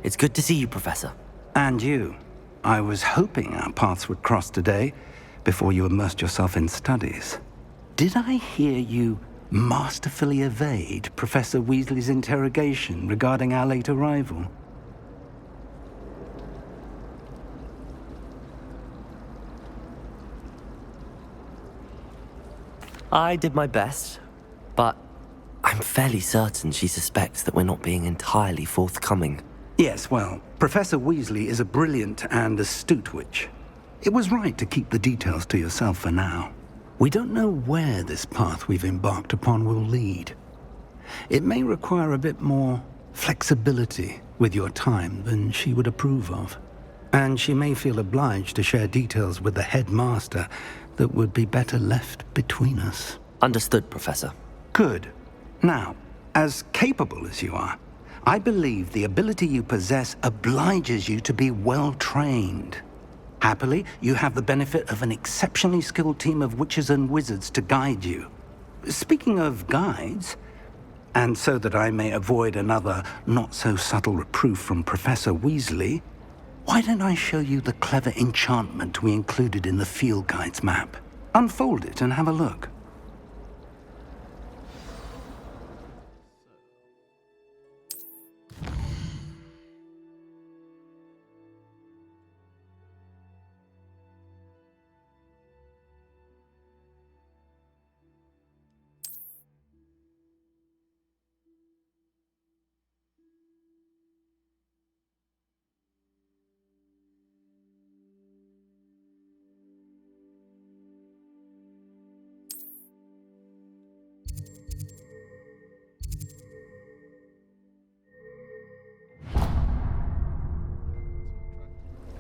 It's good to see you, Professor. And you. I was hoping our paths would cross today, before you immersed yourself in studies. Did I hear you masterfully evade Professor Weasley's interrogation regarding our late arrival? I did my best, but I'm fairly certain she suspects that we're not being entirely forthcoming. Yes, well, Professor Weasley is a brilliant and astute witch. It was right to keep the details to yourself for now. We don't know where this path we've embarked upon will lead. It may require a bit more flexibility with your time than she would approve of. And she may feel obliged to share details with the headmaster that would be better left between us. Understood, Professor. Good. Now, as capable as you are, I believe the ability you possess obliges you to be well-trained. Happily, you have the benefit of an exceptionally skilled team of witches and wizards to guide you. Speaking of guides, and so that I may avoid another not-so-subtle reproof from Professor Weasley, why don't I show you the clever enchantment we included in the field guide's map? Unfold it and have a look.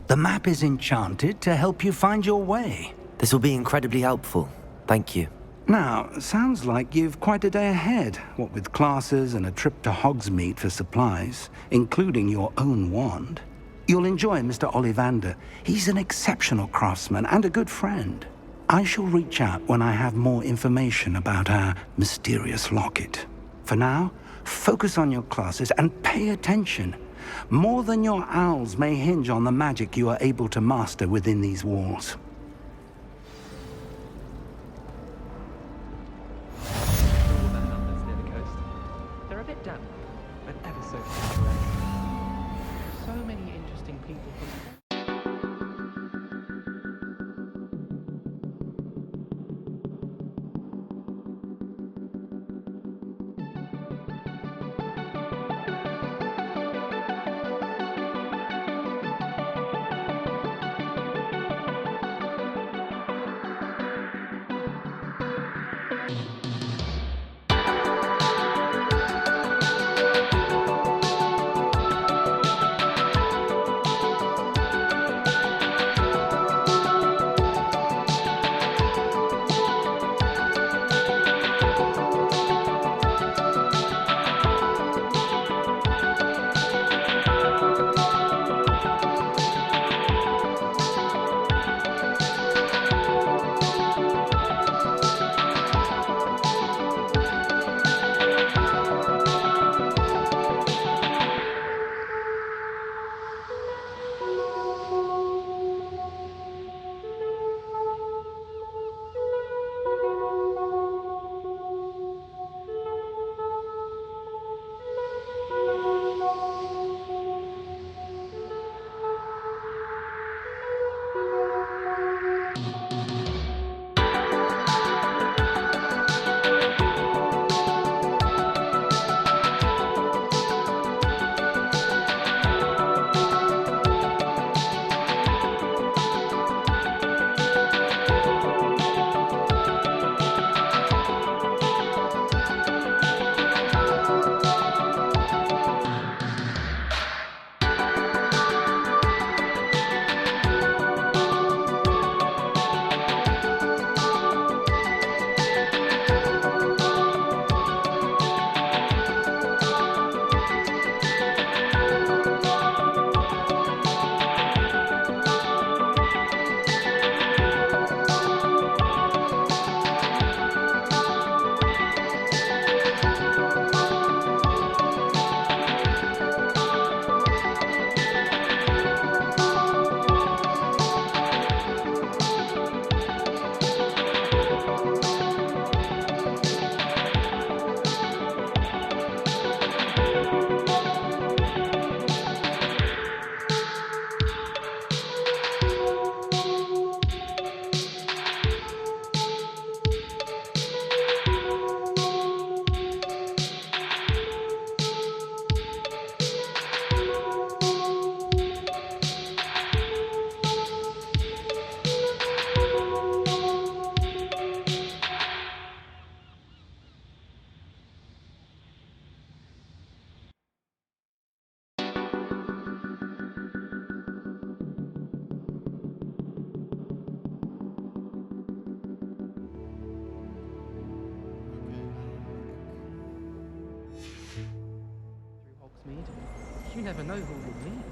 The map is enchanted to help you find your way. This will be incredibly helpful. Thank you. Now, sounds like you've quite a day ahead, what with classes and a trip to Hogsmeade for supplies, including your own wand. You'll enjoy Mr. Olivander. He's an exceptional craftsman and a good friend. I shall reach out when I have more information about our mysterious locket. For now, focus on your classes and pay attention. More than your owls may hinge on the magic you are able to master within these walls. They're a bit damp, but ever so picturesque. So many interesting people from... You never know who we'll meet.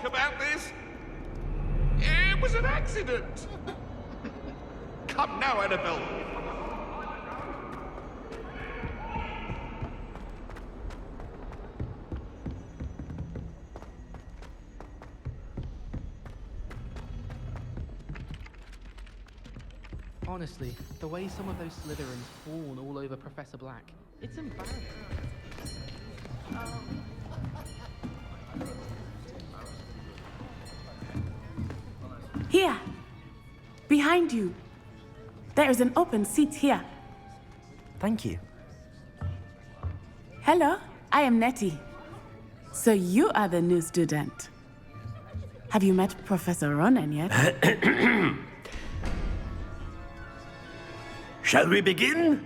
About this? It was an accident. Come now, Annabelle. Honestly, the way some of those Slytherins fawn all over Professor Black, it's embarrassing. Here! Behind you! There is an open seat here. Thank you. Hello, I am Natty. So you are the new student. Have you met Professor Ronen yet? Shall we begin?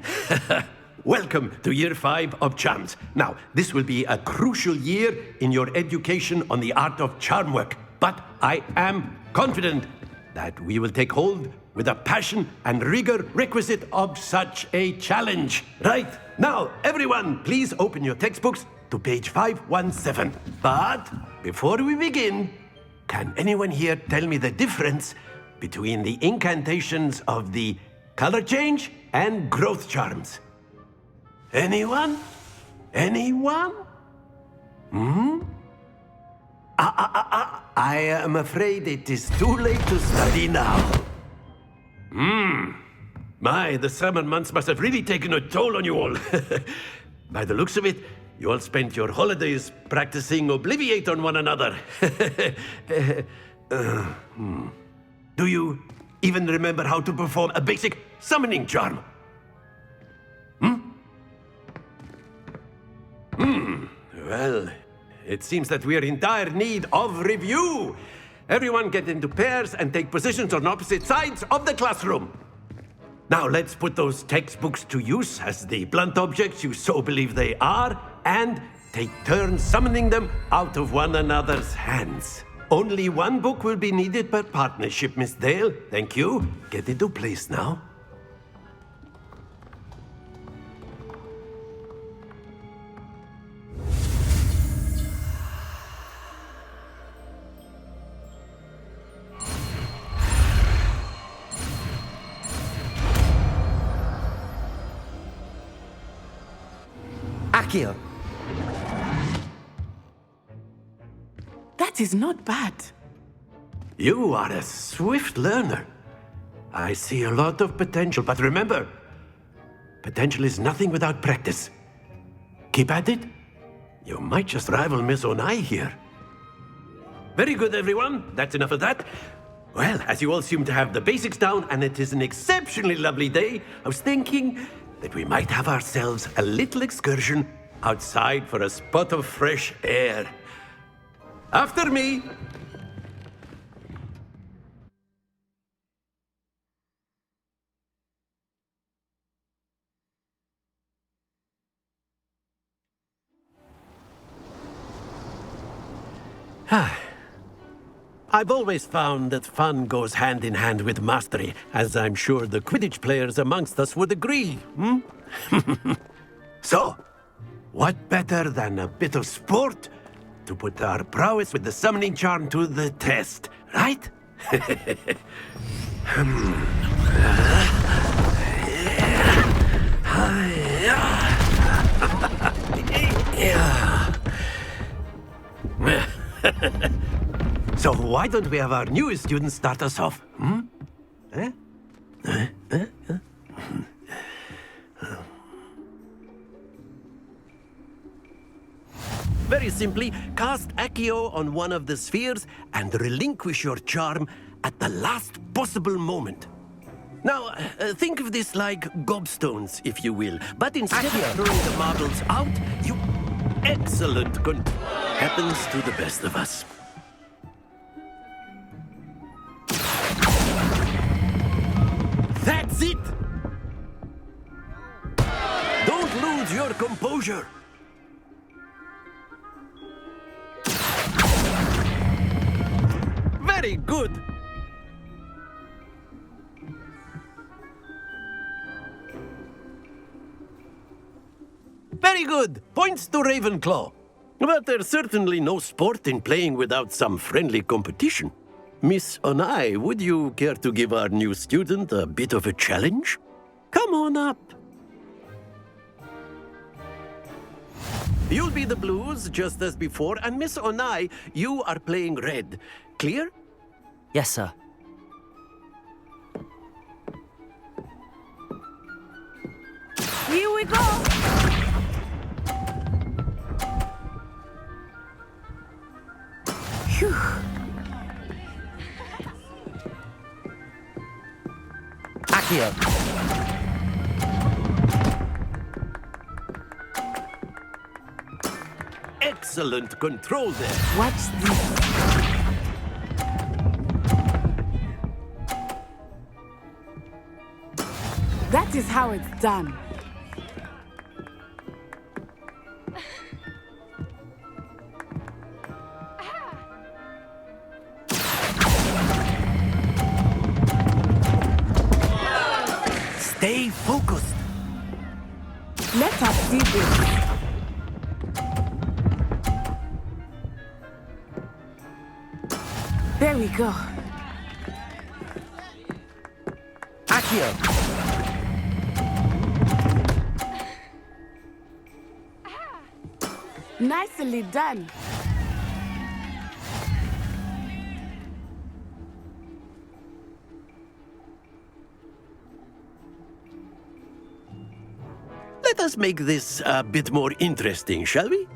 Welcome to Year 5 of Charms. Now, this will be a crucial year in your education on the art of charm work. But I am confident that we will take hold with the passion and rigor requisite of such a challenge. Right, now, everyone, please open your textbooks to page 517. But before we begin, can anyone here tell me the difference between the incantations of the color change and growth charms? Anyone? Anyone? I am afraid it is too late to study now. My, the summer months must have really taken a toll on you all. By the looks of it, you all spent your holidays practicing Obliviate on one another. Do you even remember how to perform a basic summoning charm? Well, it seems that we are in dire need of review. Everyone get into pairs and take positions on opposite sides of the classroom. Now let's put those textbooks to use as the blunt objects you so believe they are, and take turns summoning them out of one another's hands. Only one book will be needed per partnership, Miss Dale. Thank you. Get into place now. Accio. That is not bad. You are a swift learner. I see a lot of potential, but remember, potential is nothing without practice. Keep at it. You might just rival Miss Onai here. Very good, everyone. That's enough of that. Well, as you all seem to have the basics down, and it is an exceptionally lovely day, I was thinking that we might have ourselves a little excursion outside for a spot of fresh air. After me! I've always found that fun goes hand in hand with mastery, as I'm sure the Quidditch players amongst us would agree, So, what better than a bit of sport to put our prowess with the summoning charm to the test, right? So why don't we have our newest student start us off? Very simply, cast Accio on one of the spheres and relinquish your charm at the last possible moment. Now, think of this like gobstones, if you will. But instead of throwing the marbles out, you... Excellent. Happens to the best of us. That's it! Don't lose your composure. Very good. Very good. Points to Ravenclaw. But there's certainly no sport in playing without some friendly competition. Miss Onai, would you care to give our new student a bit of a challenge? Come on up. You'll be the blues, just as before, and Miss Onai, you are playing red. Clear? Yes, sir. Here we go! Phew. Accio. Excellent control there. Watch this. That is how it's done. Stay focused. Let us see this. There we go. Accio. Nicely done. Let us make this a bit more interesting, shall we?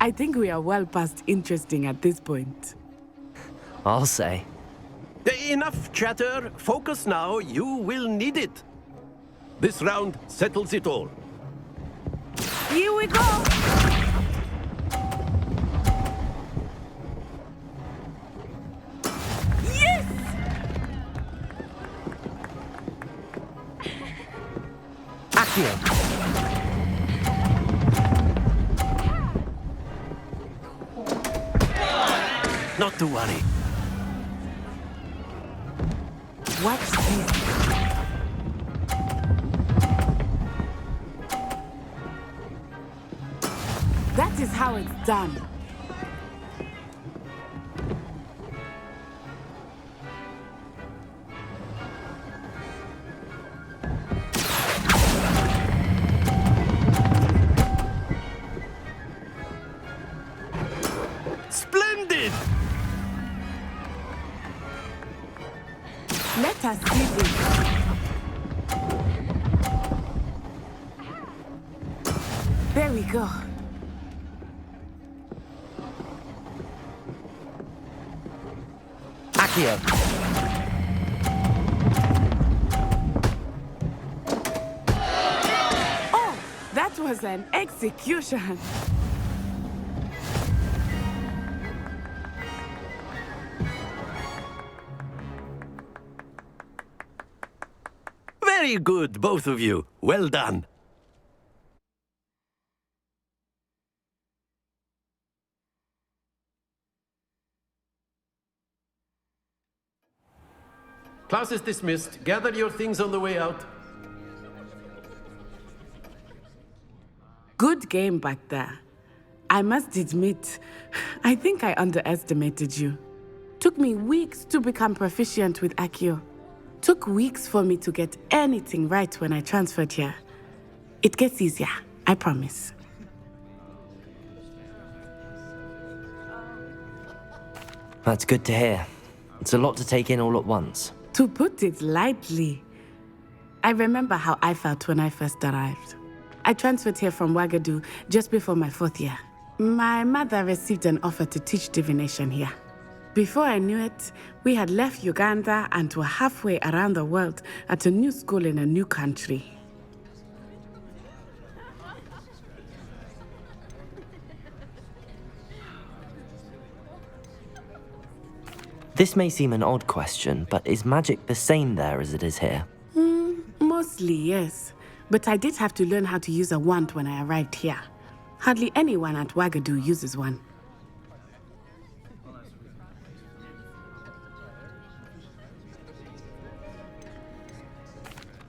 I think we are well past interesting at this point. I'll say. Enough chatter. Focus now. You will need it. This round settles it all. Here we go! Yes! Accio. Not to worry. Watch this. That is how it's done. Splendid! Let us see this. There we go. Accio. Oh, that was an execution. Very good, both of you. Well done. Class is dismissed. Gather your things on the way out. Good game back there. I must admit, I think I underestimated you. Took me weeks to become proficient with Accio. Took weeks for me to get anything right when I transferred here. It gets easier, I promise. That's good to hear. It's a lot to take in all at once. To put it lightly, I remember how I felt when I first arrived. I transferred here from Wagadu just before my 4th year. My mother received an offer to teach divination here. Before I knew it, we had left Uganda and were halfway around the world at a new school in a new country. This may seem an odd question, but is magic the same there as it is here? Mostly, yes. But I did have to learn how to use a wand when I arrived here. Hardly anyone at Wagadu uses one.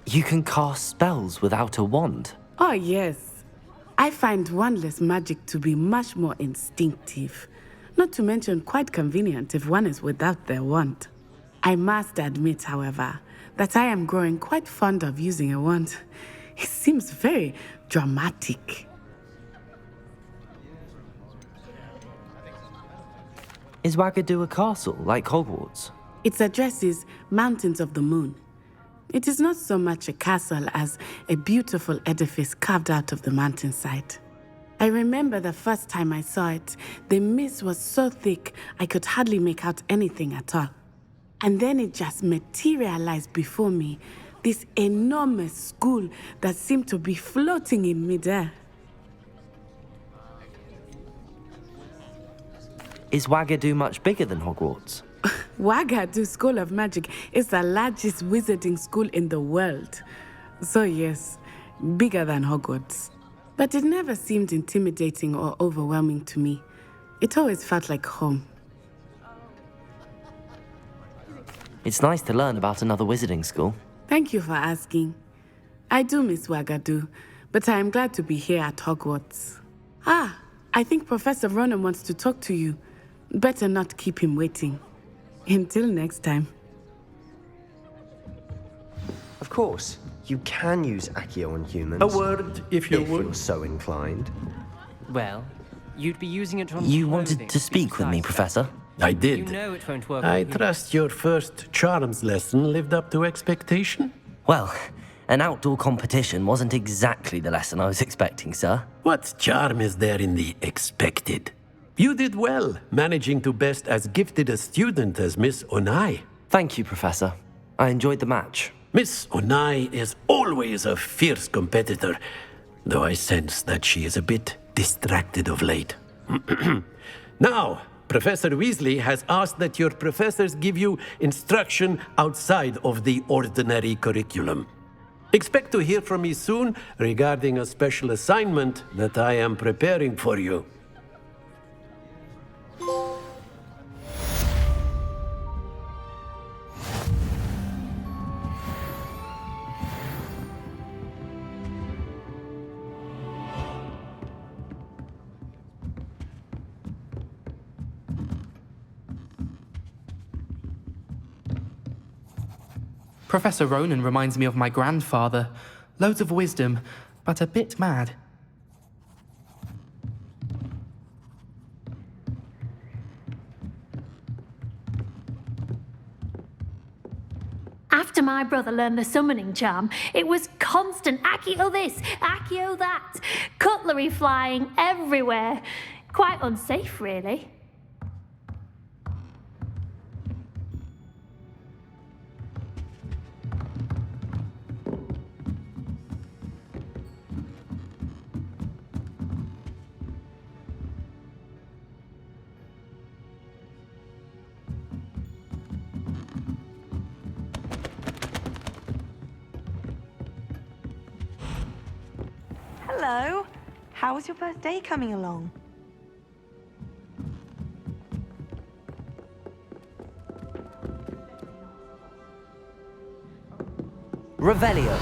You can cast spells without a wand? Oh, yes. I find wandless magic to be much more instinctive. Not to mention quite convenient if one is without their wand. I must admit, however, that I am growing quite fond of using a wand. It seems very dramatic. Is Wagadu a castle, like Hogwarts? Its address is Mountains of the Moon. It is not so much a castle as a beautiful edifice carved out of the mountainside. I remember the first time I saw it, the mist was so thick I could hardly make out anything at all. And then it just materialized before me, this enormous school that seemed to be floating in midair. Is Wagadu much bigger than Hogwarts? Wagadu School of Magic is the largest wizarding school in the world. So yes, bigger than Hogwarts. But it never seemed intimidating or overwhelming to me. It always felt like home. It's nice to learn about another wizarding school. Thank you for asking. I do miss Wagadu, but I am glad to be here at Hogwarts. Ah, I think Professor Ronen wants to talk to you. Better not keep him waiting. Until next time. Of course, you can use Accio on humans. A word, if you would. You're so inclined. Well, you'd be using it on You wanted to speak with me, Professor? I did. You know it won't work. I trust your first charms lesson lived up to expectation? Well, an outdoor competition wasn't exactly the lesson I was expecting, sir. What charm is there in the expected? You did well, managing to best as gifted a student as Miss Onai. Thank you, Professor. I enjoyed the match. Miss Onai is always a fierce competitor, though I sense that she is a bit distracted of late. Now, Professor Weasley has asked that your professors give you instruction outside of the ordinary curriculum. Expect to hear from me soon regarding a special assignment that I am preparing for you. Professor Ronen reminds me of my grandfather. Loads of wisdom, but a bit mad. After my brother learned the summoning charm, it was constant Accio this, Accio that, cutlery flying everywhere. Quite unsafe, really. Hello. How is your birthday coming along? Revelio.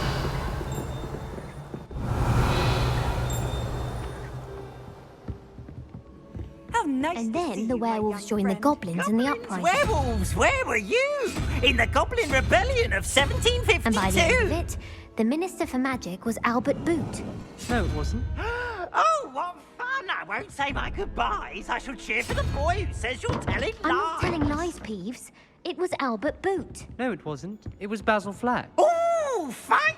How nice. And then the werewolves joined the goblins in the uprising. Werewolves, where were you? In the Goblin Rebellion of 1752. And by the end of it, the Minister for Magic was Albert Boot. No, it wasn't. Oh, what fun! I won't say my goodbyes. I shall cheer for the boy who says you're telling lies. I'm not telling lies, Peeves. It was Albert Boot. No, it wasn't. It was Basil Flack. Ooh, fight!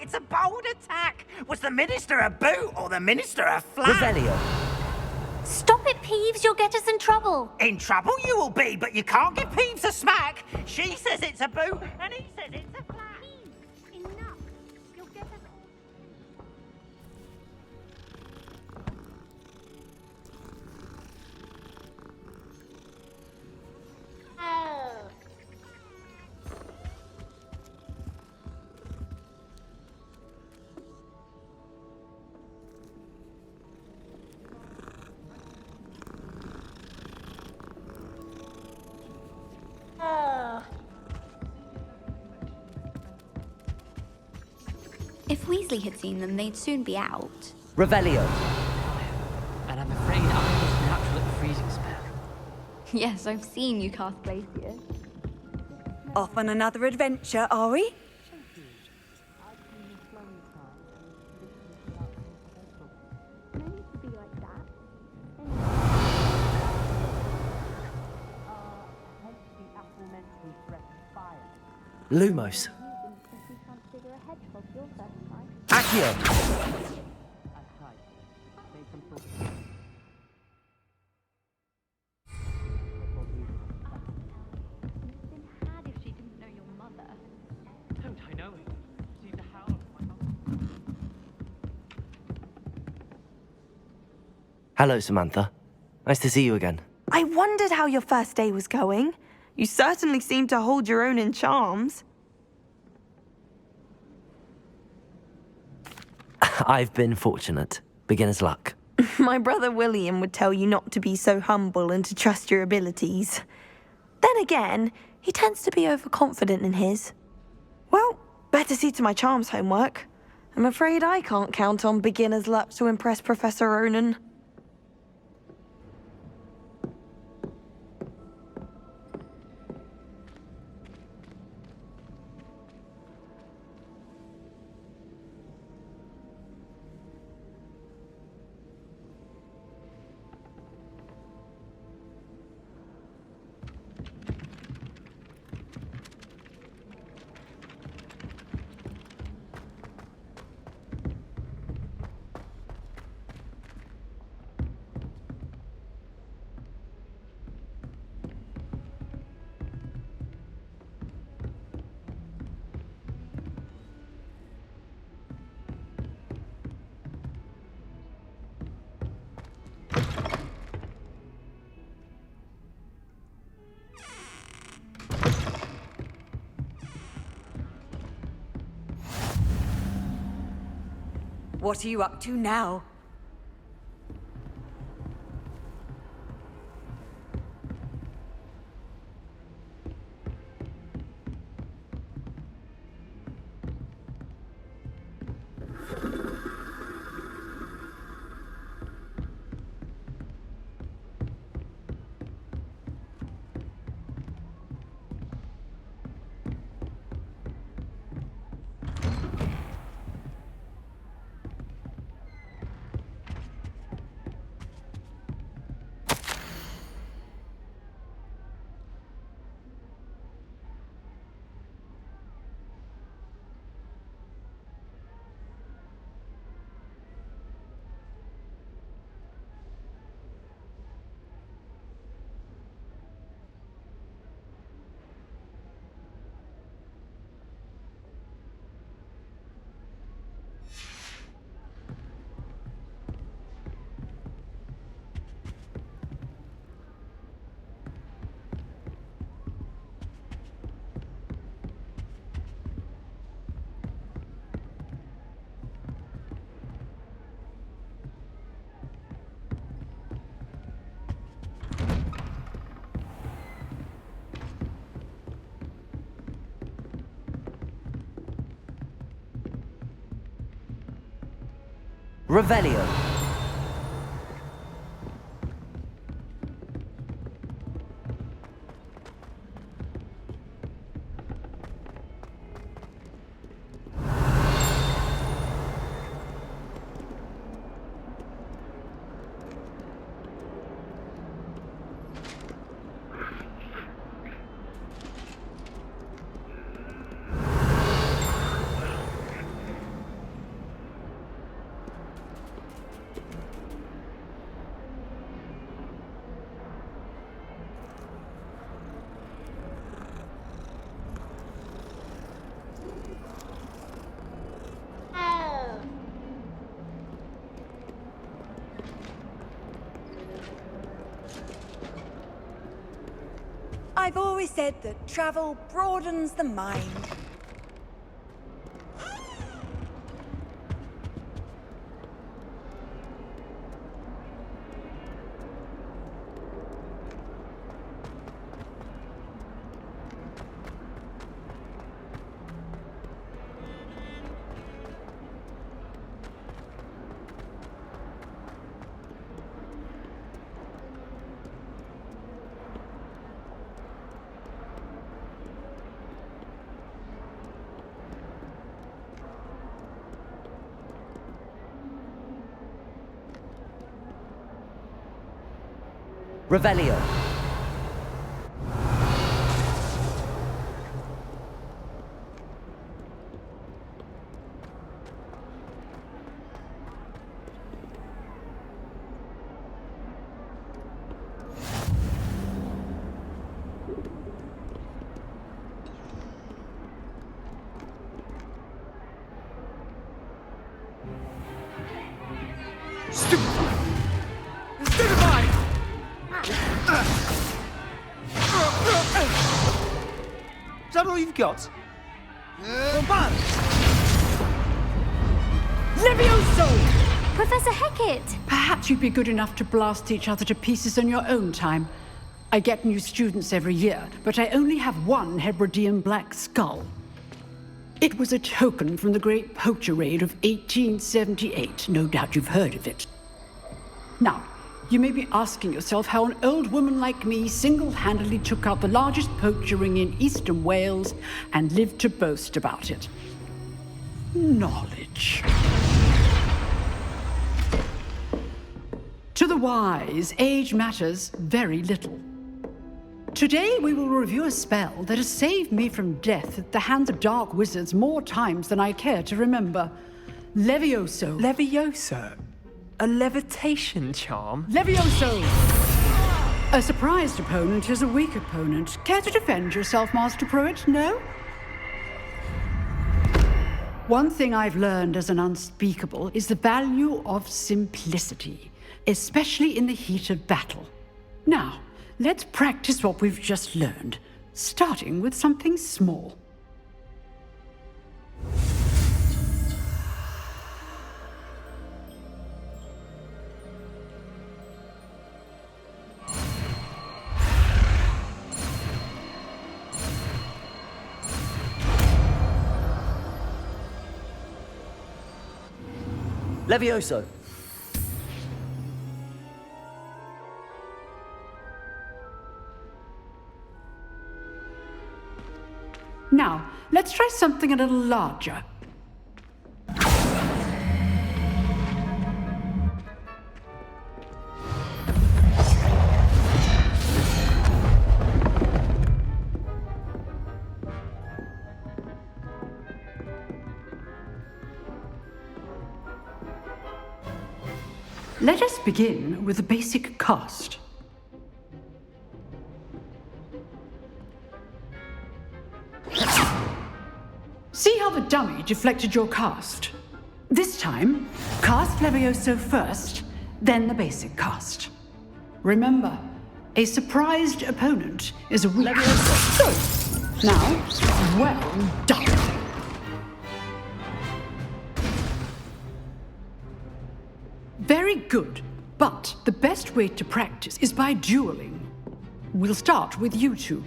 It's a bold attack! Was the Minister a boot or the Minister a flag? Revelio. Stop it, Peeves. You'll get us in trouble. In trouble you will be, but you can't give Peeves a smack. She says it's a boot, and he says it's a flag. Peeves, enough. You'll get us... Oh. If Weasley had seen them, they'd soon be out. Revelio. And I'm afraid I was natural at the freezing spell. Yes, I've seen you cast Glacier. Off on another adventure, are we? Lumos. Accio. Don't I know it? See the howl of my mother. Hello, Samantha. Nice to see you again. I wondered how your first day was going. You certainly seem to hold your own in charms. I've been fortunate. Beginner's luck. My brother William would tell you not to be so humble and to trust your abilities. Then again, he tends to be overconfident in his. Well, better see to my charms homework. I'm afraid I can't count on beginner's luck to impress Professor Ronen. What are you up to now? Revelio. I've always said that travel broadens the mind. Revelio. Is that all you've got? Levioso! Professor Hecat! Perhaps you'd be good enough to blast each other to pieces on your own time. I get new students every year, but I only have one Hebridean black skull. It was a token from the Great Poacher Raid of 1878. No doubt you've heard of it. Now, you may be asking yourself how an old woman like me single-handedly took out the largest poacher ring in eastern Wales and lived to boast about it. Knowledge. To the wise, age matters very little. Today we will review a spell that has saved me from death at the hands of dark wizards more times than I care to remember. Levioso. Levioso? A levitation charm? Levioso! A surprised opponent is a weak opponent. Care to defend yourself, Master Pruitt? No? One thing I've learned as an unspeakable is the value of simplicity, especially in the heat of battle. Now, let's practice what we've just learned, starting with something small. Levioso. Now, let's try something a little larger. Let us begin with the basic cast. See how the dummy deflected your cast? This time, cast Levioso first, then the basic cast. Remember, a surprised opponent is a weak... Levioso. Good. Now, well done. Very good, but the best way to practice is by dueling. We'll start with you two.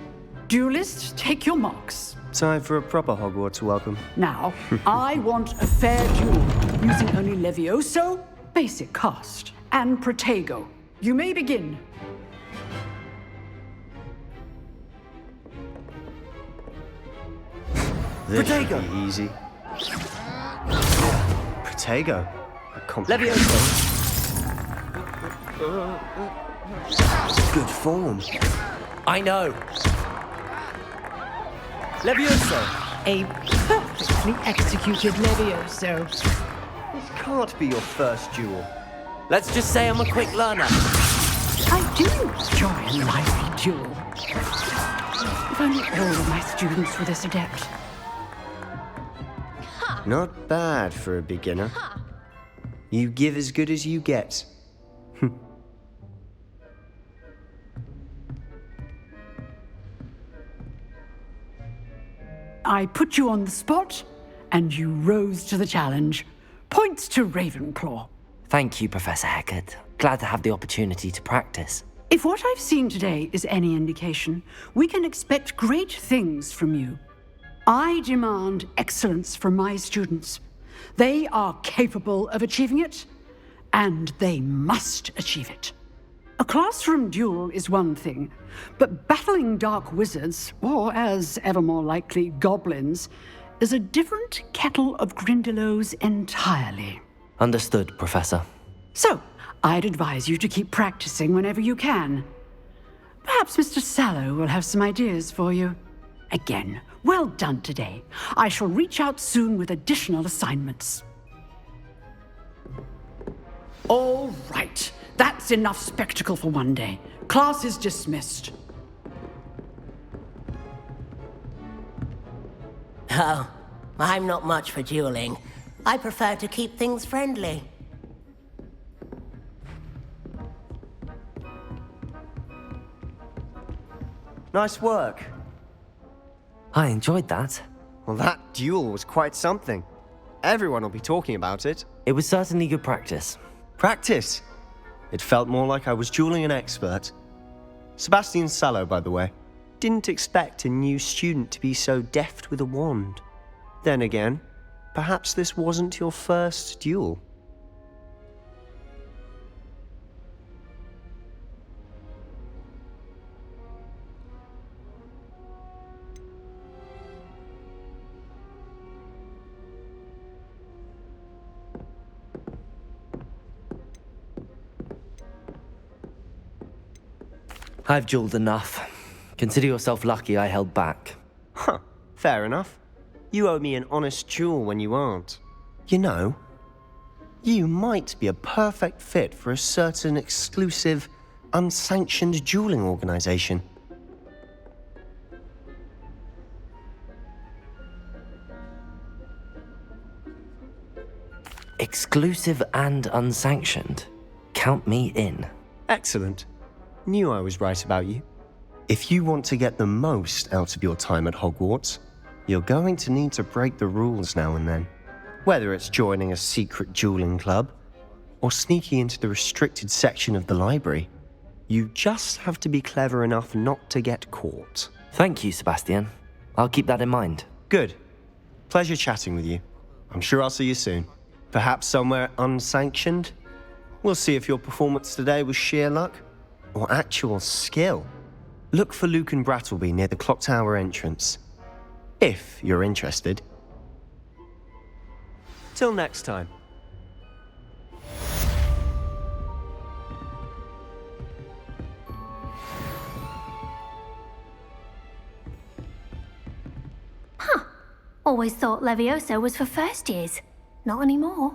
Duelists, take your marks. Time for a proper Hogwarts welcome. Now, I want a fair duel, using only Levioso, basic cast, and Protego. You may begin. This should Protego. be easy. Protego. Levioso. Good form. I know. Levioso. A perfectly executed Levioso. This can't be your first duel. Let's just say I'm a quick learner. I do enjoy a lively duel. If only all of my students were this adept. Not bad for a beginner. You give as good as you get. I put you on the spot, and you rose to the challenge. Points to Ravenclaw. Thank you, Professor Hecat. Glad to have the opportunity to practice. If what I've seen today is any indication, we can expect great things from you. I demand excellence from my students. They are capable of achieving it, and they must achieve it. A classroom duel is one thing, but battling dark wizards, or as ever more likely, goblins, is a different kettle of Grindylows entirely. Understood, Professor. So, I'd advise you to keep practicing whenever you can. Perhaps Mr. Sallow will have some ideas for you. Again, well done today. I shall reach out soon with additional assignments. All right. That's enough spectacle for one day. Class is dismissed. Oh, I'm not much for dueling. I prefer to keep things friendly. Nice work. I enjoyed that. Well, that duel was quite something. Everyone will be talking about it. It was certainly good practice. Practice? It felt more like I was dueling an expert. Sebastian Sallow, by the way. Didn't expect a new student to be so deft with a wand. Then again, perhaps this wasn't your first duel. I've dueled enough. Consider yourself lucky I held back. Huh, fair enough. You owe me an honest duel when you aren't. You know, you might be a perfect fit for a certain exclusive, unsanctioned dueling organization. Exclusive and unsanctioned. Count me in. Excellent. Knew I was right about you. If you want to get the most out of your time at Hogwarts, you're going to need to break the rules now and then. Whether it's joining a secret dueling club, or sneaking into the restricted section of the library, you just have to be clever enough not to get caught. Thank you, Sebastian. I'll keep that in mind. Good. Pleasure chatting with you. I'm sure I'll see you soon. Perhaps somewhere unsanctioned? We'll see if your performance today was sheer luck or actual skill. Look for Luke and Brattleby near the clock tower entrance, if you're interested. Till next time. Huh. Always thought Levioso was for first years. Not anymore.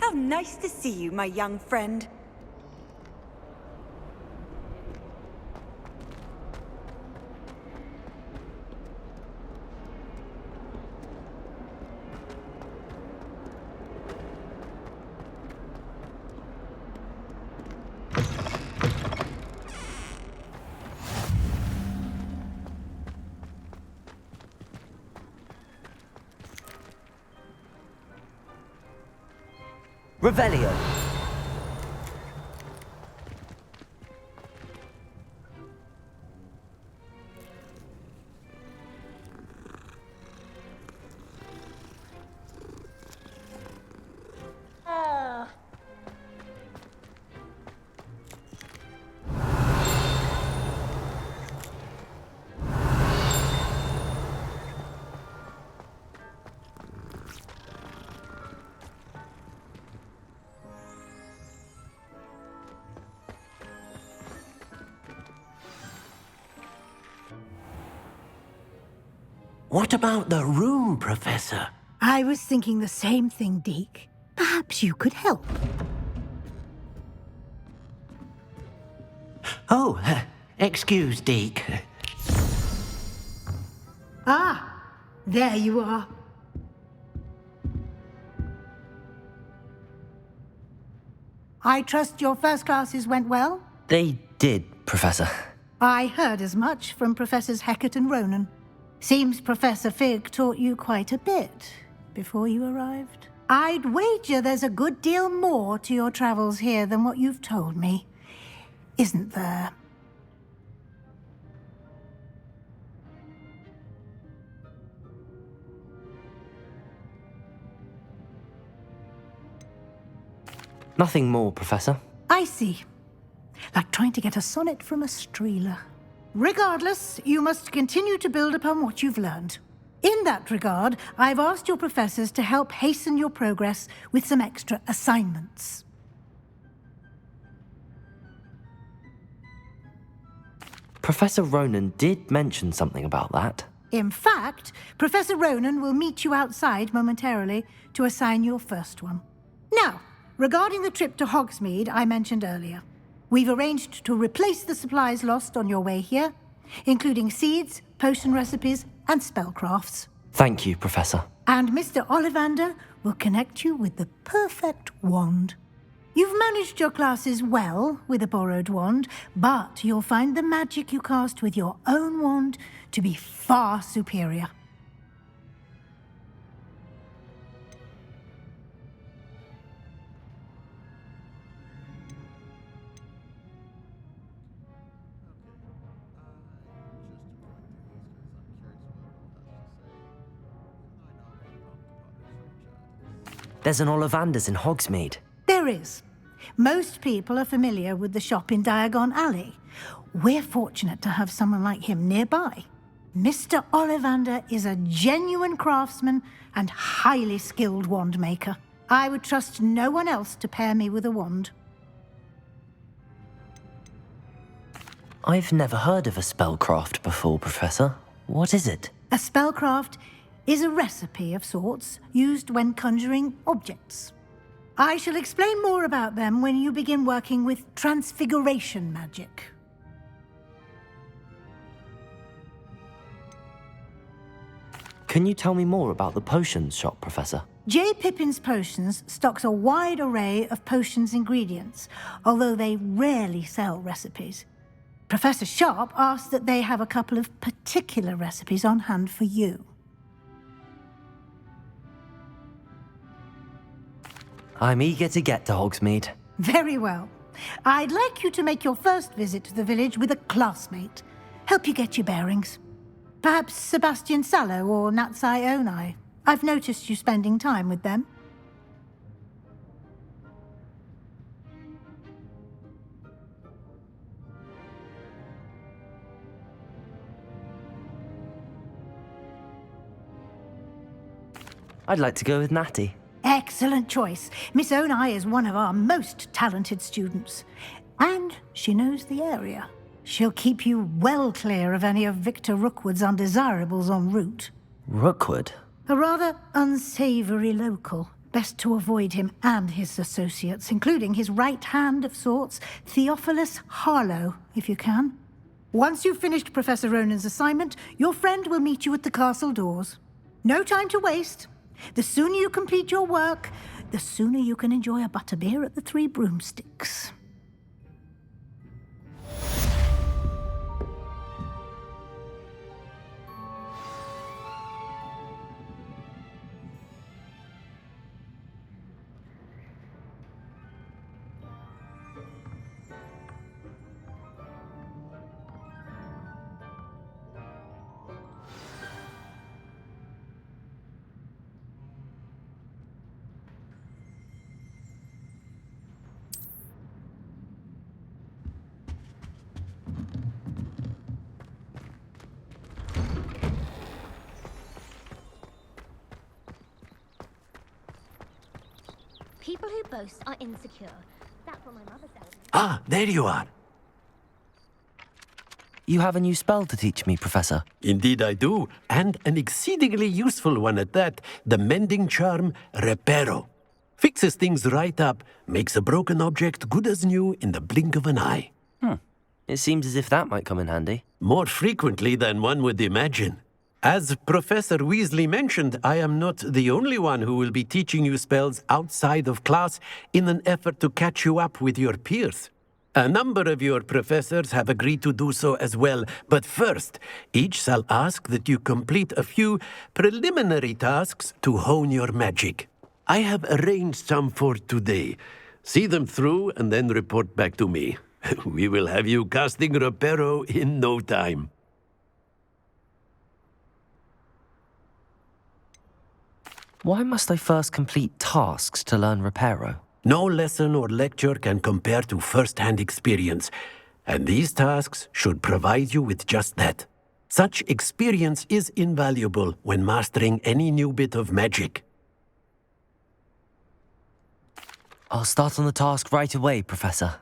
How nice to see you, my young friend. Revelio. What about the room, Professor? I was thinking the same thing, Deke. Perhaps you could help. Oh, excuse, Deke. Ah, there you are. I trust your first classes went well? They did, Professor. I heard as much from Professors Hecat and Ronen. Seems Professor Fig taught you quite a bit before you arrived. I'd wager there's a good deal more to your travels here than what you've told me. Isn't there? Nothing more, Professor. I see. Like trying to get a sonnet from a streeler. Regardless, you must continue to build upon what you've learned. In that regard, I've asked your professors to help hasten your progress with some extra assignments. Professor Ronen did mention something about that. In fact, Professor Ronen will meet you outside momentarily to assign your first one. Now, regarding the trip to Hogsmeade I mentioned earlier, we've arranged to replace the supplies lost on your way here, including seeds, potion recipes, and spellcrafts. Thank you, Professor. And Mr. Ollivander will connect you with the perfect wand. You've managed your classes well with a borrowed wand, but you'll find the magic you cast with your own wand to be far superior. There's an Olivanders in Hogsmeade. There is. Most people are familiar with the shop in Diagon Alley. We're fortunate to have someone like him nearby. Mr. Ollivander is a genuine craftsman and highly skilled wand maker. I would trust no one else to pair me with a wand. I've never heard of a spellcraft before, Professor. What is it? A spellcraft is a recipe of sorts used when conjuring objects. I shall explain more about them when you begin working with transfiguration magic. Can you tell me more about the potions shop, Professor? J. Pippin's Potions stocks a wide array of potions ingredients, although they rarely sell recipes. Professor Sharp asked that they have a couple of particular recipes on hand for you. I'm eager to get to Hogsmeade. Very well. I'd like you to make your first visit to the village with a classmate. Help you get your bearings. Perhaps Sebastian Sallow or Natsai Onai. I've noticed you spending time with them. I'd like to go with Natty. Excellent choice. Miss Onai is one of our most talented students. And she knows the area. She'll keep you well clear of any of Victor Rookwood's undesirables en route. Rookwood? A rather unsavory local. Best to avoid him and his associates, including his right hand of sorts, Theophilus Harlow, if you can. Once you've finished Professor Ronen's assignment, your friend will meet you at the castle doors. No time to waste. The sooner you complete your work, the sooner you can enjoy a butterbeer at the Three Broomsticks. People who boast are insecure. That's what my mother said. Ah, there you are. you have a new spell to teach me, Professor. Indeed I do, and an exceedingly useful one at that, the mending charm Reparo. Fixes things right up, makes a broken object good as new in the blink of an eye. It seems as if that might come in handy. More frequently than one would imagine. As Professor Weasley mentioned, I am not the only one who will be teaching you spells outside of class in an effort to catch you up with your peers. A number of your professors have agreed to do so as well, but first, each shall ask that you complete a few preliminary tasks to hone your magic. I have arranged some for today. See them through and then report back to me. We will have you casting Reparo in no time. Why must I first complete tasks to learn Reparo? No lesson or lecture can compare to first-hand experience, and these tasks should provide you with just that. Such experience is invaluable when mastering any new bit of magic. I'll start on the task right away, Professor.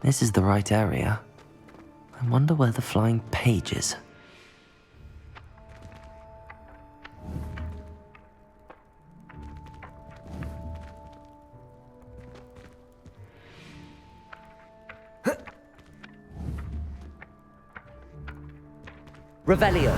This is the right area. I wonder where the flying page is. Revelio.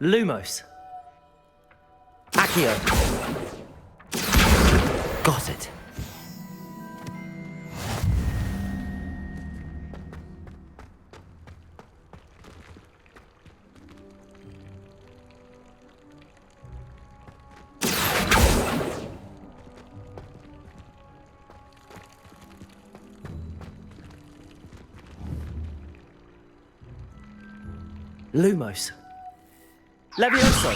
Lumos. Accio. Got it. Lumos. Levioso!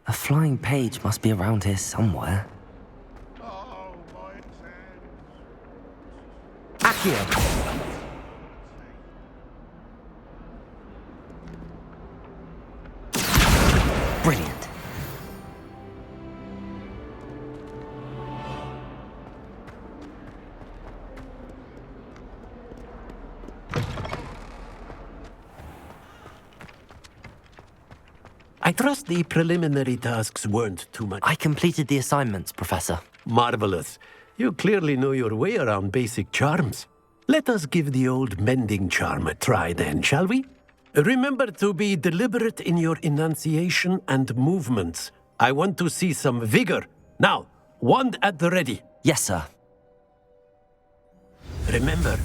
A flying page must be around here somewhere. Accio! Brilliant. I trust the preliminary tasks weren't too much. I completed the assignments, Professor. Marvelous. You clearly know your way around basic charms. Let us give the old mending charm a try then, shall we? Remember to be deliberate in your enunciation and movements. I want to see some vigor. Now, wand at the ready. Yes, sir. Remember,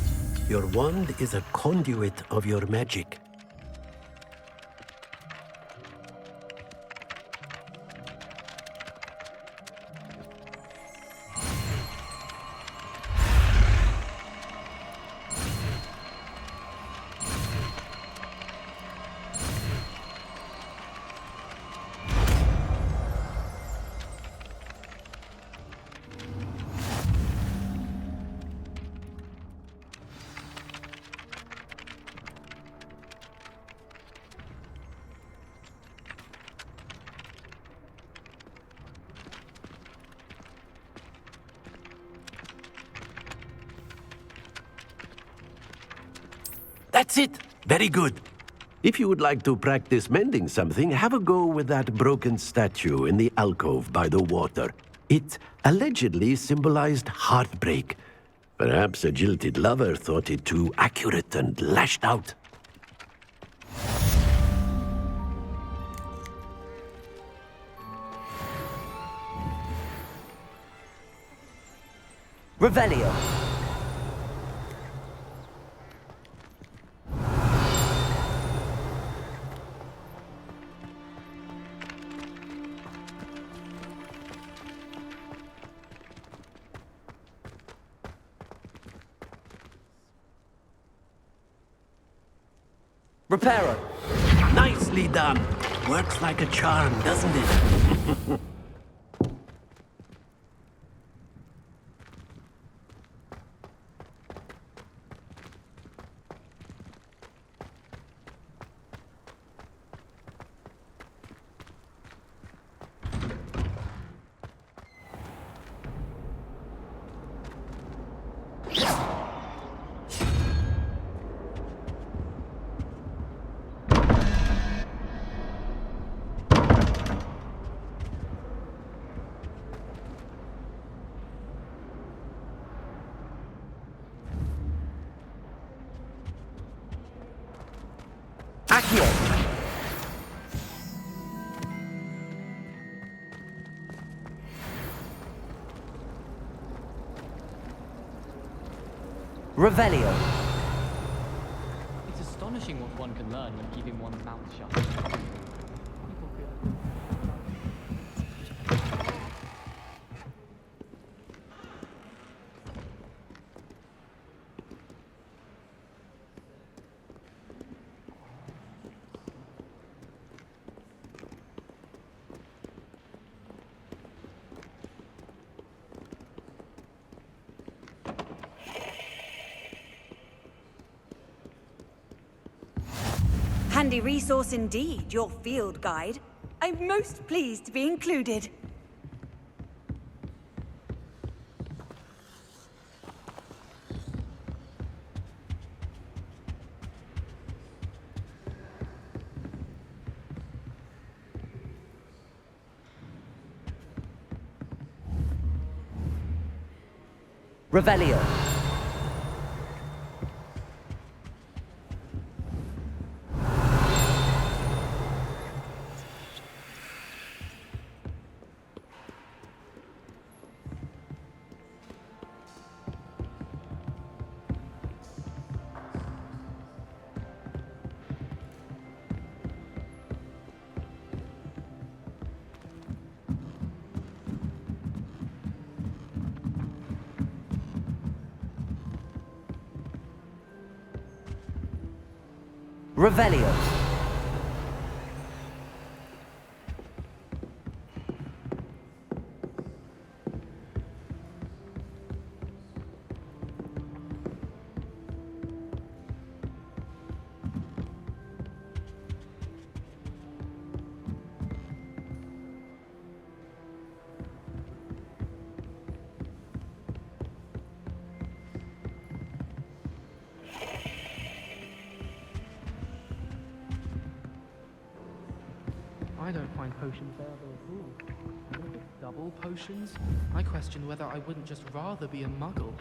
your wand is a conduit of your magic. That's it. Very good. If you would like to practice mending something, have a go with that broken statue in the alcove by the water. It allegedly symbolized heartbreak. Perhaps a jilted lover thought it too accurate and lashed out. Revelio. Reparo. Nicely done. Works like a charm, doesn't it? Accio. Revelio. It's astonishing what one can learn when keeping one's mouth shut. Handy resource indeed, your field guide. I'm most pleased to be included. Revelio. Revelio. I don't find potions bearable at all. And if it's double potions, I question whether I wouldn't just rather be a muggle.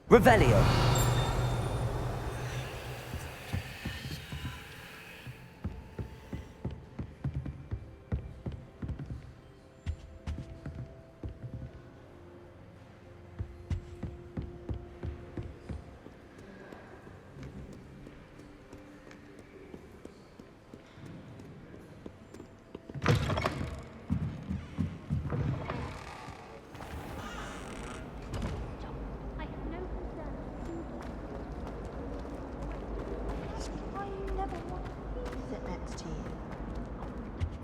Revelio.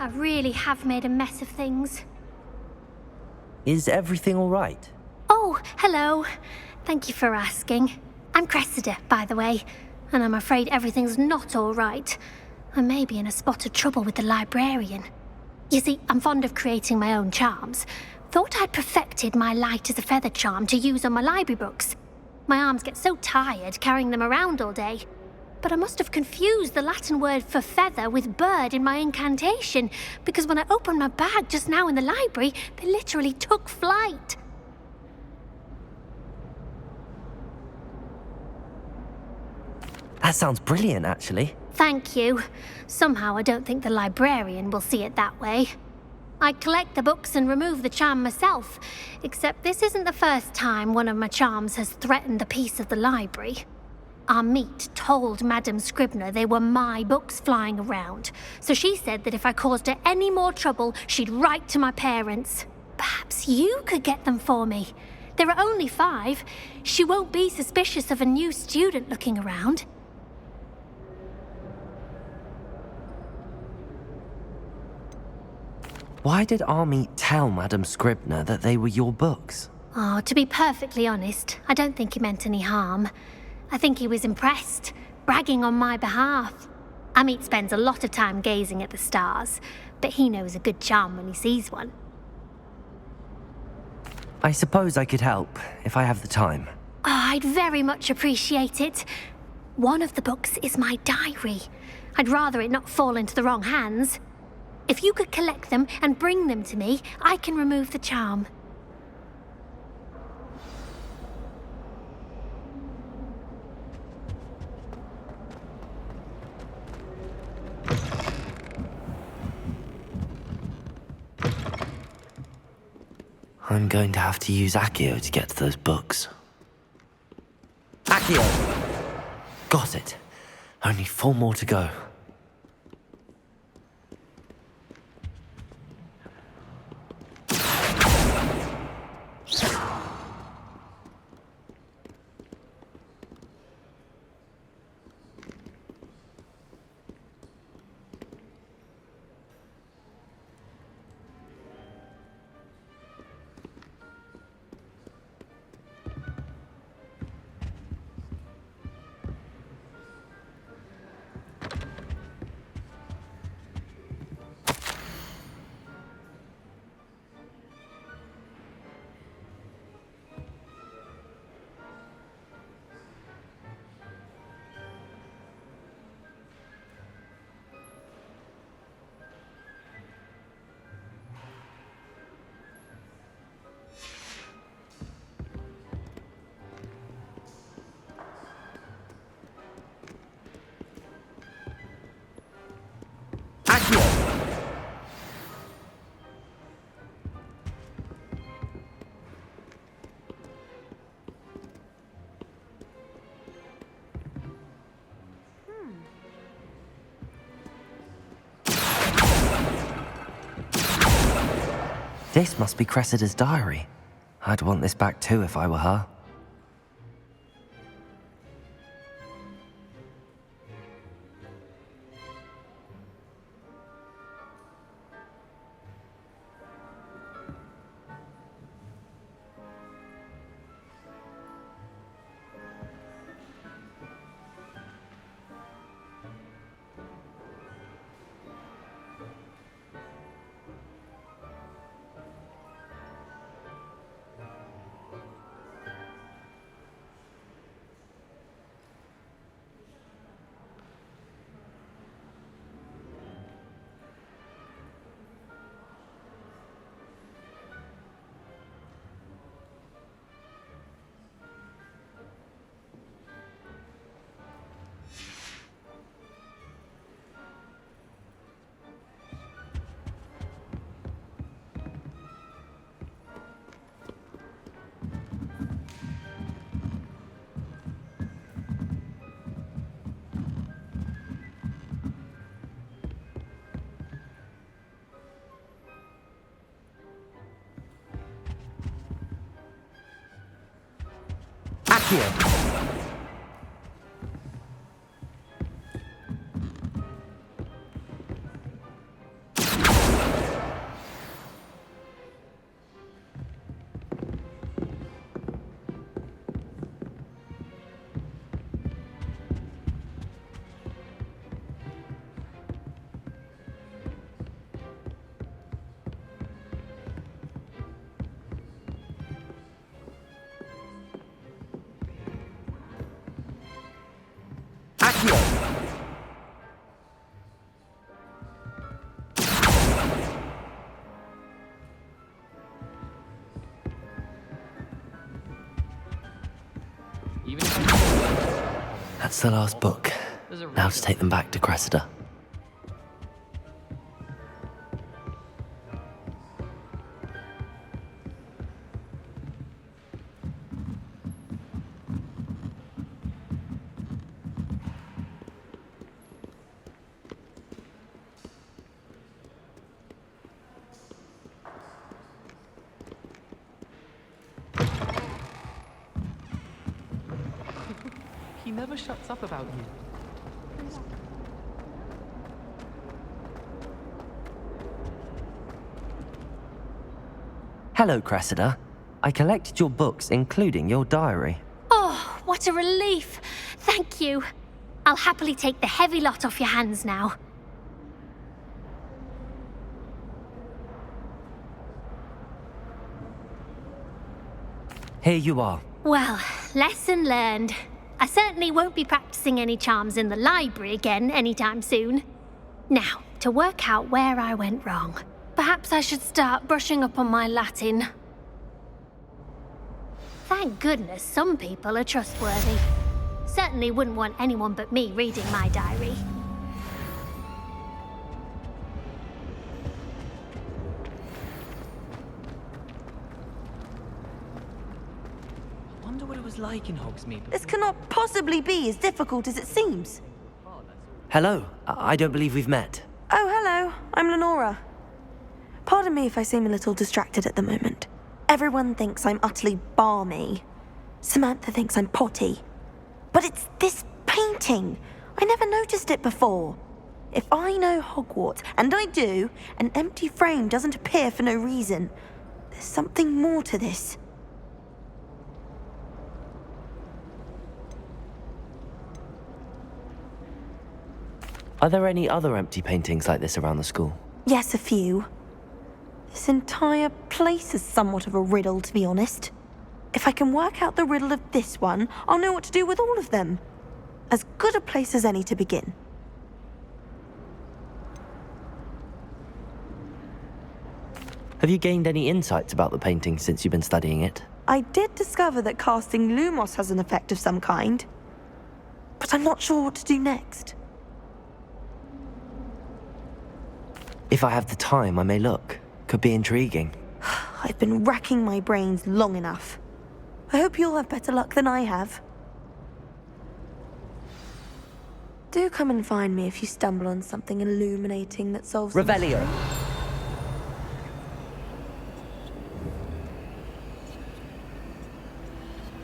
I really have made a mess of things. Is everything all right? Oh, hello. Thank you for asking. I'm Cressida, by the way, and I'm afraid everything's not all right. I may be in a spot of trouble with the librarian. You see, I'm fond of creating my own charms. Thought I'd perfected my light as a feather charm to use on my library books. My arms get so tired carrying them around all day. But I must have confused the Latin word for feather with bird in my incantation, because when I opened my bag just now in the library, they literally took flight. That sounds brilliant, actually. Thank you. Somehow I don't think the librarian will see it that way. I collect the books and remove the charm myself, except this isn't the first time one of my charms has threatened the peace of the library. Our meet told Madame Scribner they were my books flying around, so she said that if I caused her any more trouble, she'd write to my parents. Perhaps you could get them for me. There are only 5. She won't be suspicious of a new student looking around. Why did Army tell Madame Scribner that they were your books? Oh, to be perfectly honest, I don't think he meant any harm. I think he was impressed, bragging on my behalf. Amit spends a lot of time gazing at the stars, but he knows a good charm when he sees one. I suppose I could help, if I have the time. Oh, I'd very much appreciate it. One of the books is my diary. I'd rather it not fall into the wrong hands. If you could collect them and bring them to me, I can remove the charm. I'm going to have to use Accio to get to those books. Accio! Got it. Only 4 more to go. This must be Cressida's diary. I'd want this back too if I were her. Accio! That's the last book. Now to take them back to Cressida. He never shuts up about you. Hello, Cressida. I collected your books, including your diary. Oh, what a relief. Thank you. I'll happily take the heavy lot off your hands now. Here you are. Well, lesson learned. I certainly won't be practicing any charms in the library again anytime soon. Now, to work out where I went wrong. Perhaps I should start brushing up on my Latin. Thank goodness some people are trustworthy. Certainly wouldn't want anyone but me reading my diary. I wonder what it was like in Hogsmeade. This cannot possibly be as difficult as it seems. Hello. I don't believe we've met. Oh, hello. I'm Lenora. Pardon me if I seem a little distracted at the moment. Everyone thinks I'm utterly balmy. Samantha thinks I'm potty. But it's this painting. I never noticed it before. If I know Hogwarts, and I do, an empty frame doesn't appear for no reason. There's something more to this. Are there any other empty paintings like this around the school? Yes, a few. This entire place is somewhat of a riddle, to be honest. If I can work out the riddle of this one, I'll know what to do with all of them. As good a place as any to begin. Have you gained any insights about the painting since you've been studying it? I did discover that casting Lumos has an effect of some kind. But I'm not sure what to do next. If I have the time, I may look. Could be intriguing. I've been racking my brains long enough. I hope you'll have better luck than I have. Do come and find me if you stumble on something illuminating that solves... Revelio.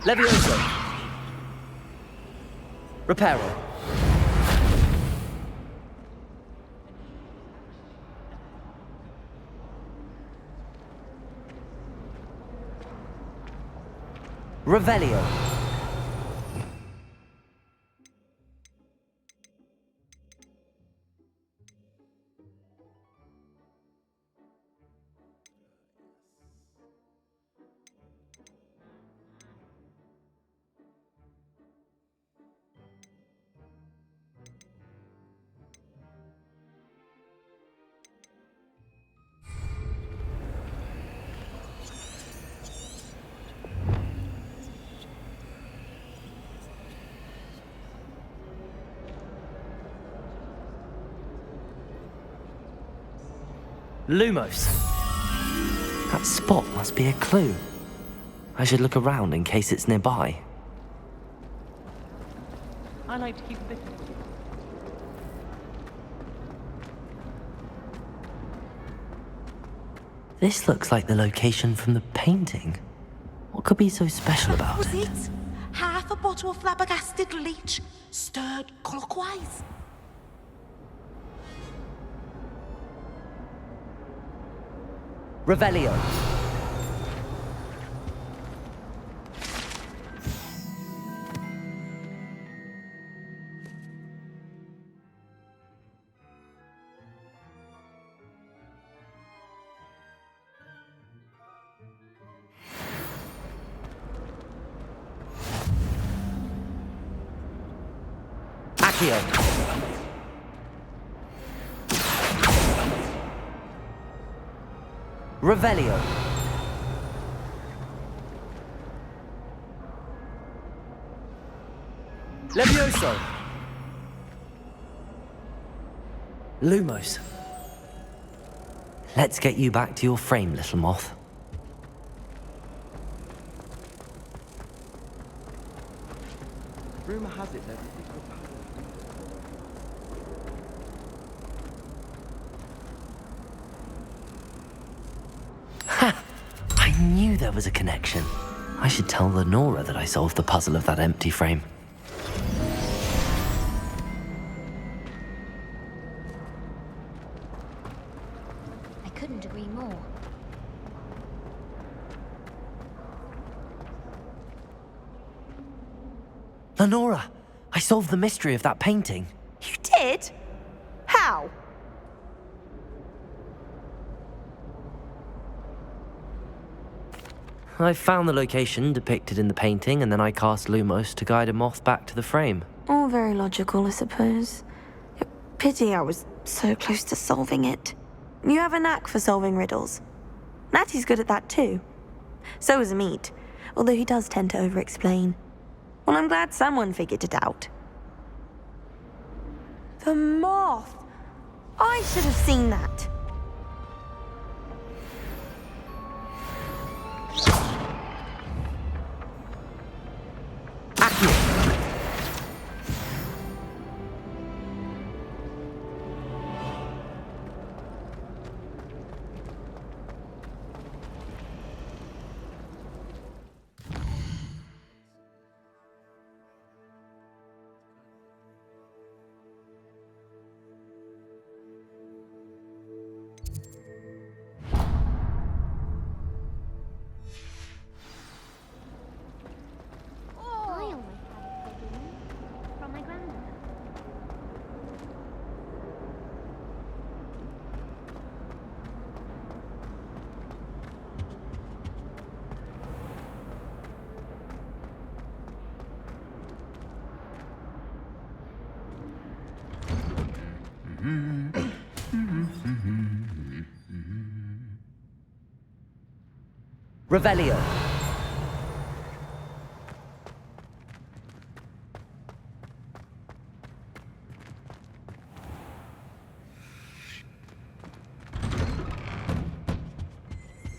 Levioso. Reparo. Revelio. Lumos. That spot must be a clue. I should look around in case it's nearby. I like to keep a bit. This looks like the location from the painting. What could be so special about Was it? it? half a bottle of flabbergasted leech, stirred clockwise. Revelio. Accio. Revelio. Levioso. Lumos. Let's get you back to your frame, little moth. Rumour has it that Ha! I knew there was a connection. I should tell Lenora that I solved the puzzle of that empty frame. I couldn't agree more. Lenora, I solved the mystery of that painting. You did? How? I found the location depicted in the painting, and then I cast Lumos to guide a moth back to the frame. All very logical, I suppose. Pity I was so close to solving it. You have a knack for solving riddles. Natty's good at that too. So is Meat, although he does tend to over-explain. Well, I'm glad someone figured it out. The moth! I should have seen that. Revelio.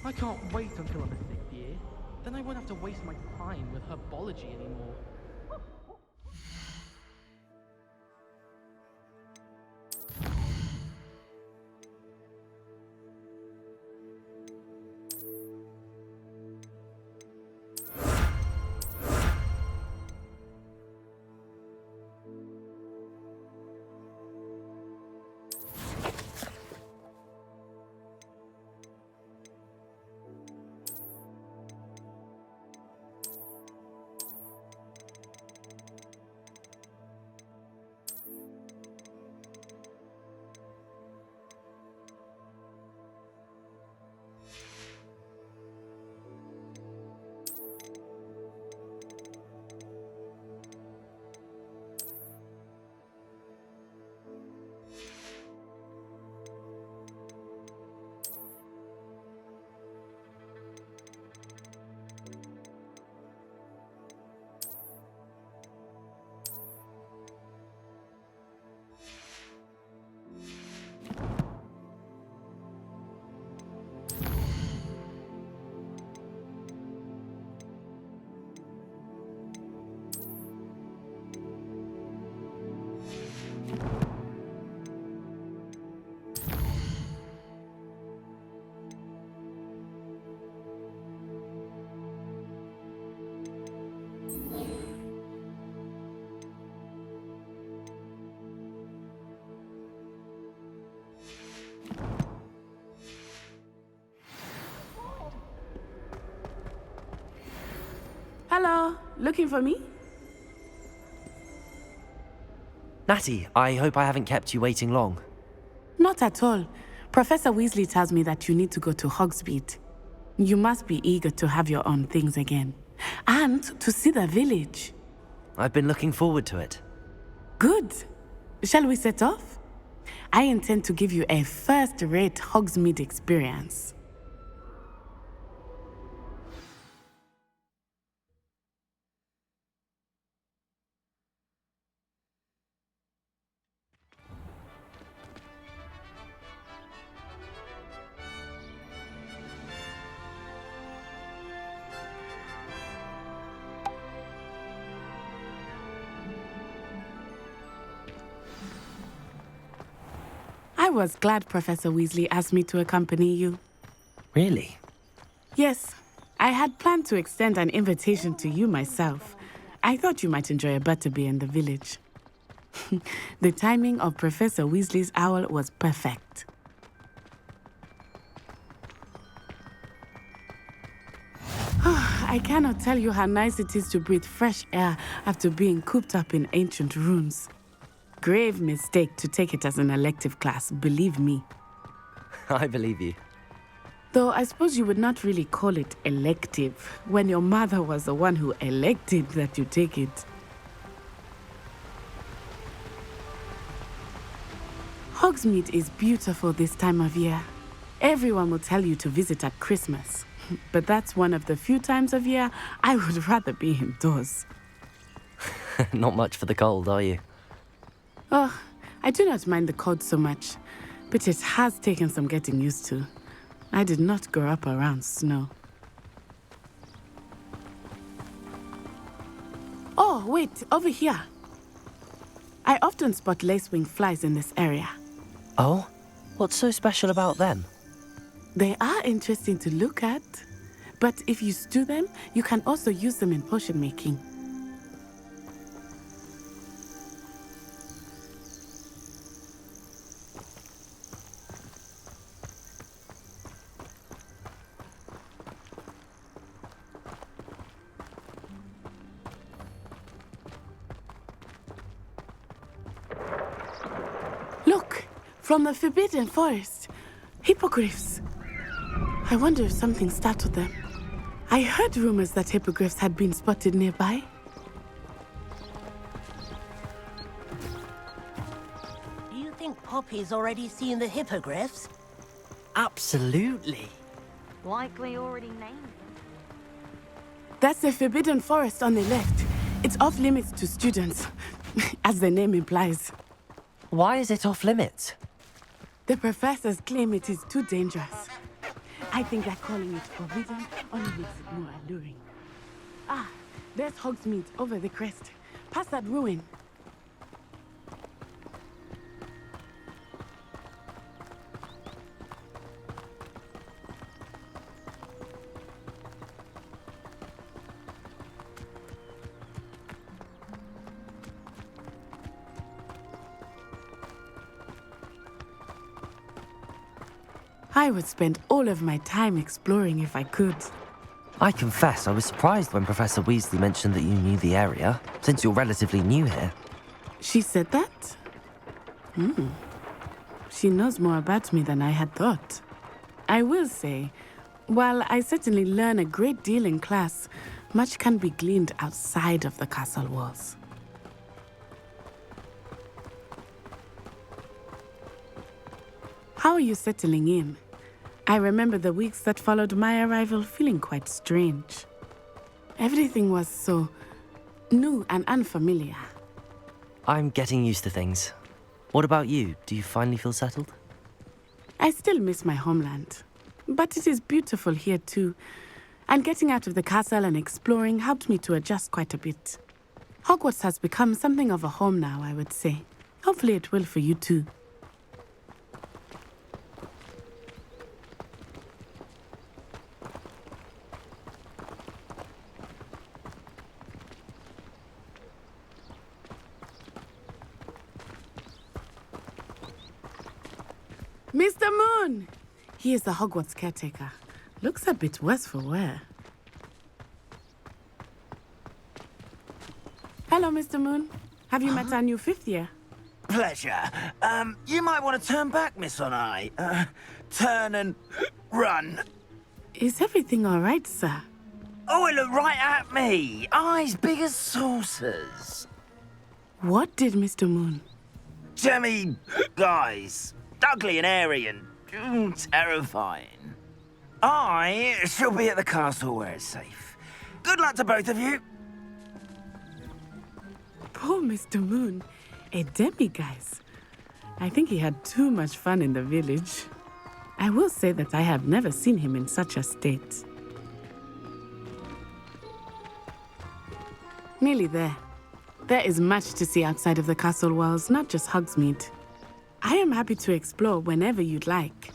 I can't wait until I'm a 6th year. Then I won't have to waste my time with herbology anymore. Hello, looking for me? Natty, I hope I haven't kept you waiting long. Not at all. Professor Weasley tells me that you need to go to Hogsmeade. You must be eager to have your own things again. And to see the village. I've been looking forward to it. Good. Shall we set off? I intend to give you a first-rate Hogsmeade experience. I was glad Professor Weasley asked me to accompany you. Really? Yes, I had planned to extend an invitation to you myself. I thought you might enjoy a butterbeer in the village. The timing of Professor Weasley's owl was perfect. I cannot tell you how nice it is to breathe fresh air after being cooped up in ancient rooms. Grave mistake to take it as an elective class, believe me. I believe you. Though I suppose you would not really call it elective when your mother was the one who elected that you take it. Hogsmeade is beautiful this time of year. Everyone will tell you to visit at Christmas, but that's one of the few times of year I would rather be indoors. Not much for the cold, are you? Oh, I do not mind the cold so much, but it has taken some getting used to. I did not grow up around snow. Oh, wait, over here. I often spot lacewing flies in this area. Oh? What's so special about them? They are interesting to look at, but if you stew them, you can also use them in potion making. Look, from the Forbidden Forest, hippogriffs. I wonder if something startled them. I heard rumors that hippogriffs had been spotted nearby. Do you think Poppy's already seen the hippogriffs? Absolutely. Likely already named them. That's the Forbidden Forest on the left. It's off limits to students, as the name implies. Why is it off limits? The professors claim it is too dangerous. I think that calling it forbidden only makes it more alluring. Ah, there's Hogsmeade over the crest. Past that ruin. I would spend all of my time exploring if I could. I confess I was surprised when Professor Weasley mentioned that you knew the area, since you're relatively new here. She said that? She knows more about me than I had thought. I will say, while I certainly learn a great deal in class, much can be gleaned outside of the castle walls. How are you settling in? I remember the weeks that followed my arrival feeling quite strange. Everything was so new and unfamiliar. I'm getting used to things. What about you? Do you finally feel settled? I still miss my homeland, but it is beautiful here too. And getting out of the castle and exploring helped me to adjust quite a bit. Hogwarts has become something of a home now, I would say. Hopefully it will for you too. Mr. Moon! He is the Hogwarts caretaker. Looks a bit worse for wear. Hello, Mr. Moon. Have you met our new 5th year? Pleasure. You might want to turn back, Miss Onai. Turn and run. Is everything all right, sir? Oh, it looked right at me. Eyes big as saucers. What did Mr. Moon? Jemmy guys. Ugly and airy and terrifying. I shall be at the castle where it's safe. Good luck to both of you. Poor Mr. Moon. A demiguise. I think he had too much fun in the village. I will say that I have never seen him in such a state. Nearly there. There is much to see outside of the castle walls, not just Hogsmeade. I am happy to explore whenever you'd like.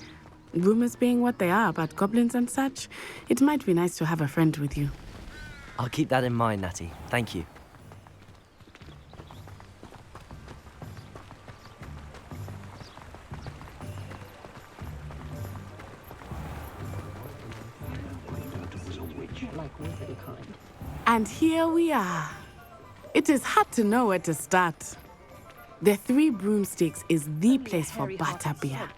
Rumors being what they are about goblins and such, it might be nice to have a friend with you. I'll keep that in mind, Natty. Thank you. And here we are. It is hard to know where to start. The Three Broomsticks is the place for butterbeer.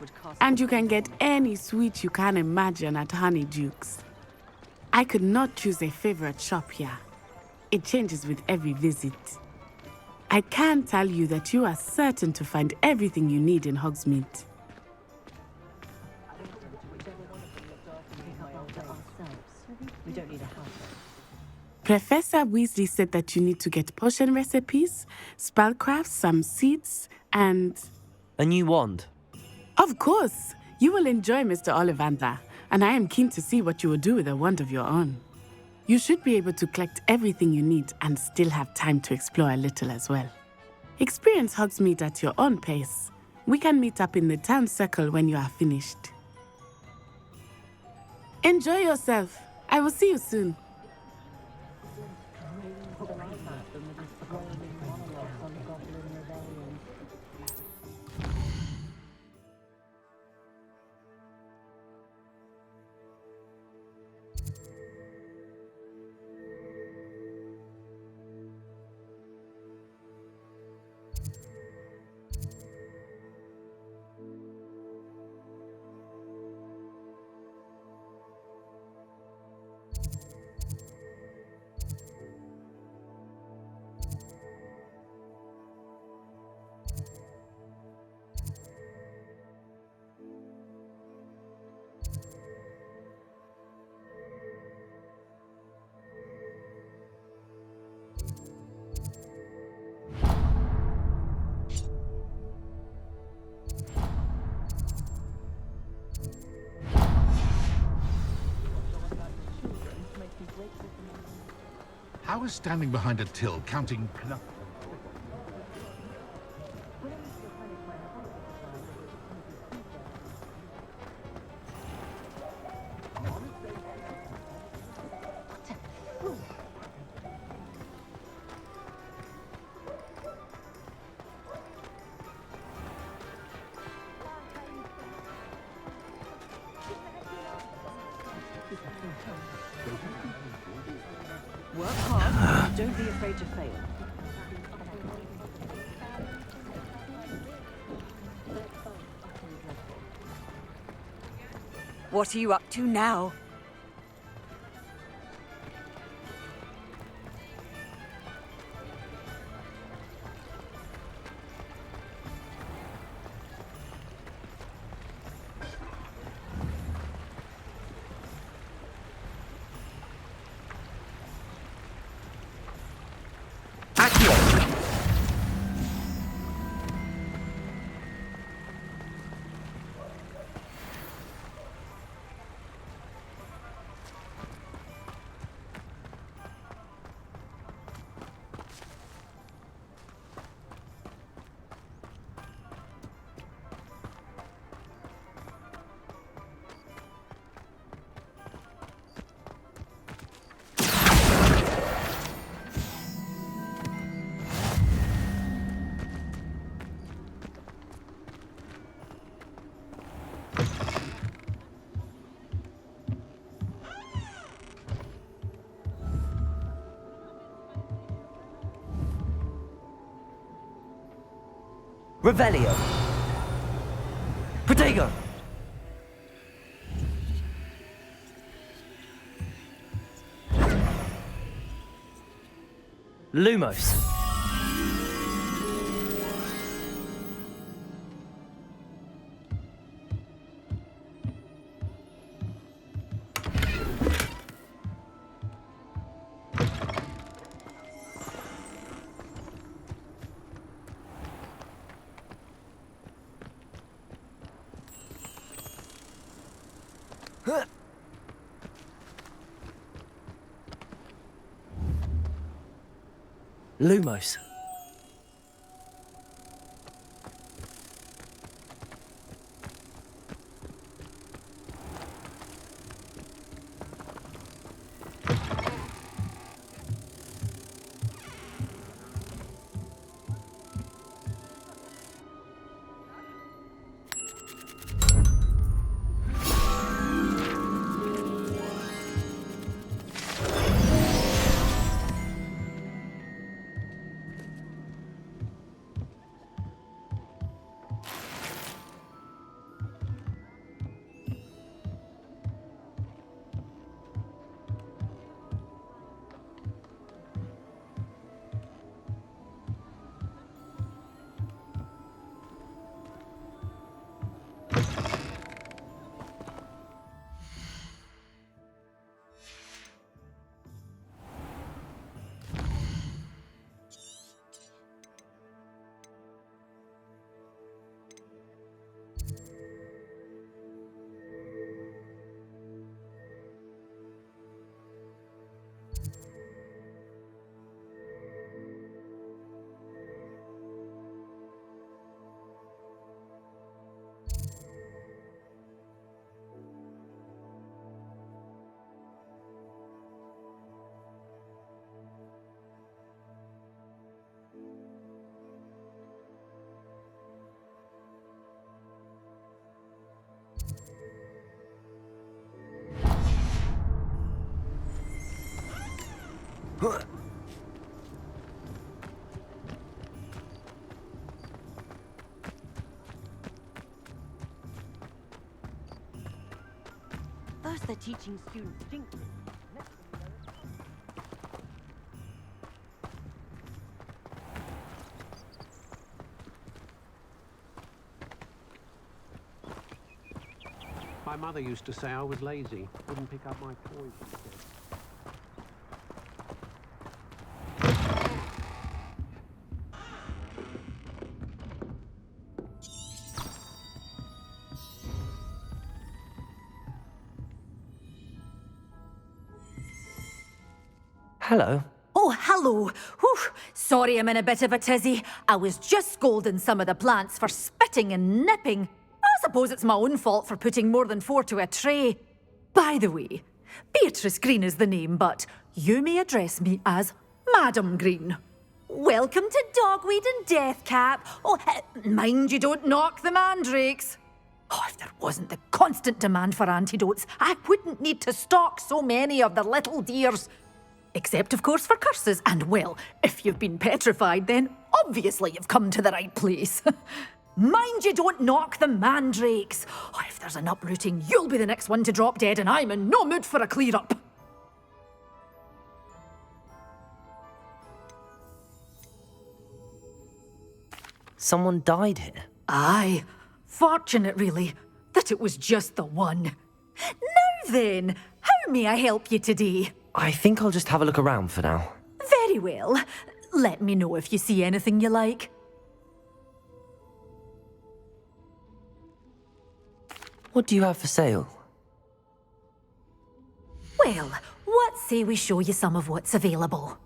And you can get any sweet you can imagine at Honeyduke's. I could not choose a favorite shop here. It changes with every visit. I can tell you that you are certain to find everything you need in Hogsmeade. We don't need a house. Professor Weasley said that you need to get potion recipes, spellcrafts, some seeds, and... A new wand. Of course! You will enjoy Mr. Ollivander, and I am keen to see what you will do with a wand of your own. You should be able to collect everything you need and still have time to explore a little as well. Experience Hogsmeade at your own pace. We can meet up in the town circle when you are finished. Enjoy yourself. I will see you soon. How is standing behind a till counting... Work hard, don't be afraid to fail. What are you up to now? Revelio. Protego. Lumos. Lumos. First they're teaching students Jinx. My mother used to say I was lazy, wouldn't pick up my toys instead. Hello. Oh, hello. Whew. Sorry I'm in a bit of a tizzy. I was just scolding some of the plants for spitting and nipping. I suppose it's my own fault for putting more than 4 to a tray. By the way, Beatrice Green is the name, but you may address me as Madam Green. Welcome to Dogweed and Deathcap. Oh, mind you don't knock the mandrakes. Oh, if there wasn't the constant demand for antidotes, I wouldn't need to stock so many of the little dears. Except, of course, for curses. And, well, if you've been petrified, then obviously you've come to the right place. Mind you don't knock the mandrakes. Oh, if there's an uprooting, you'll be the next one to drop dead, and I'm in no mood for a clear-up. Someone died here? Aye. Fortunate, really, that it was just the one. Now then, how may I help you today? I think I'll just have a look around for now. Very well. Let me know if you see anything you like. What do you have for sale? Well, what say we show you some of what's available?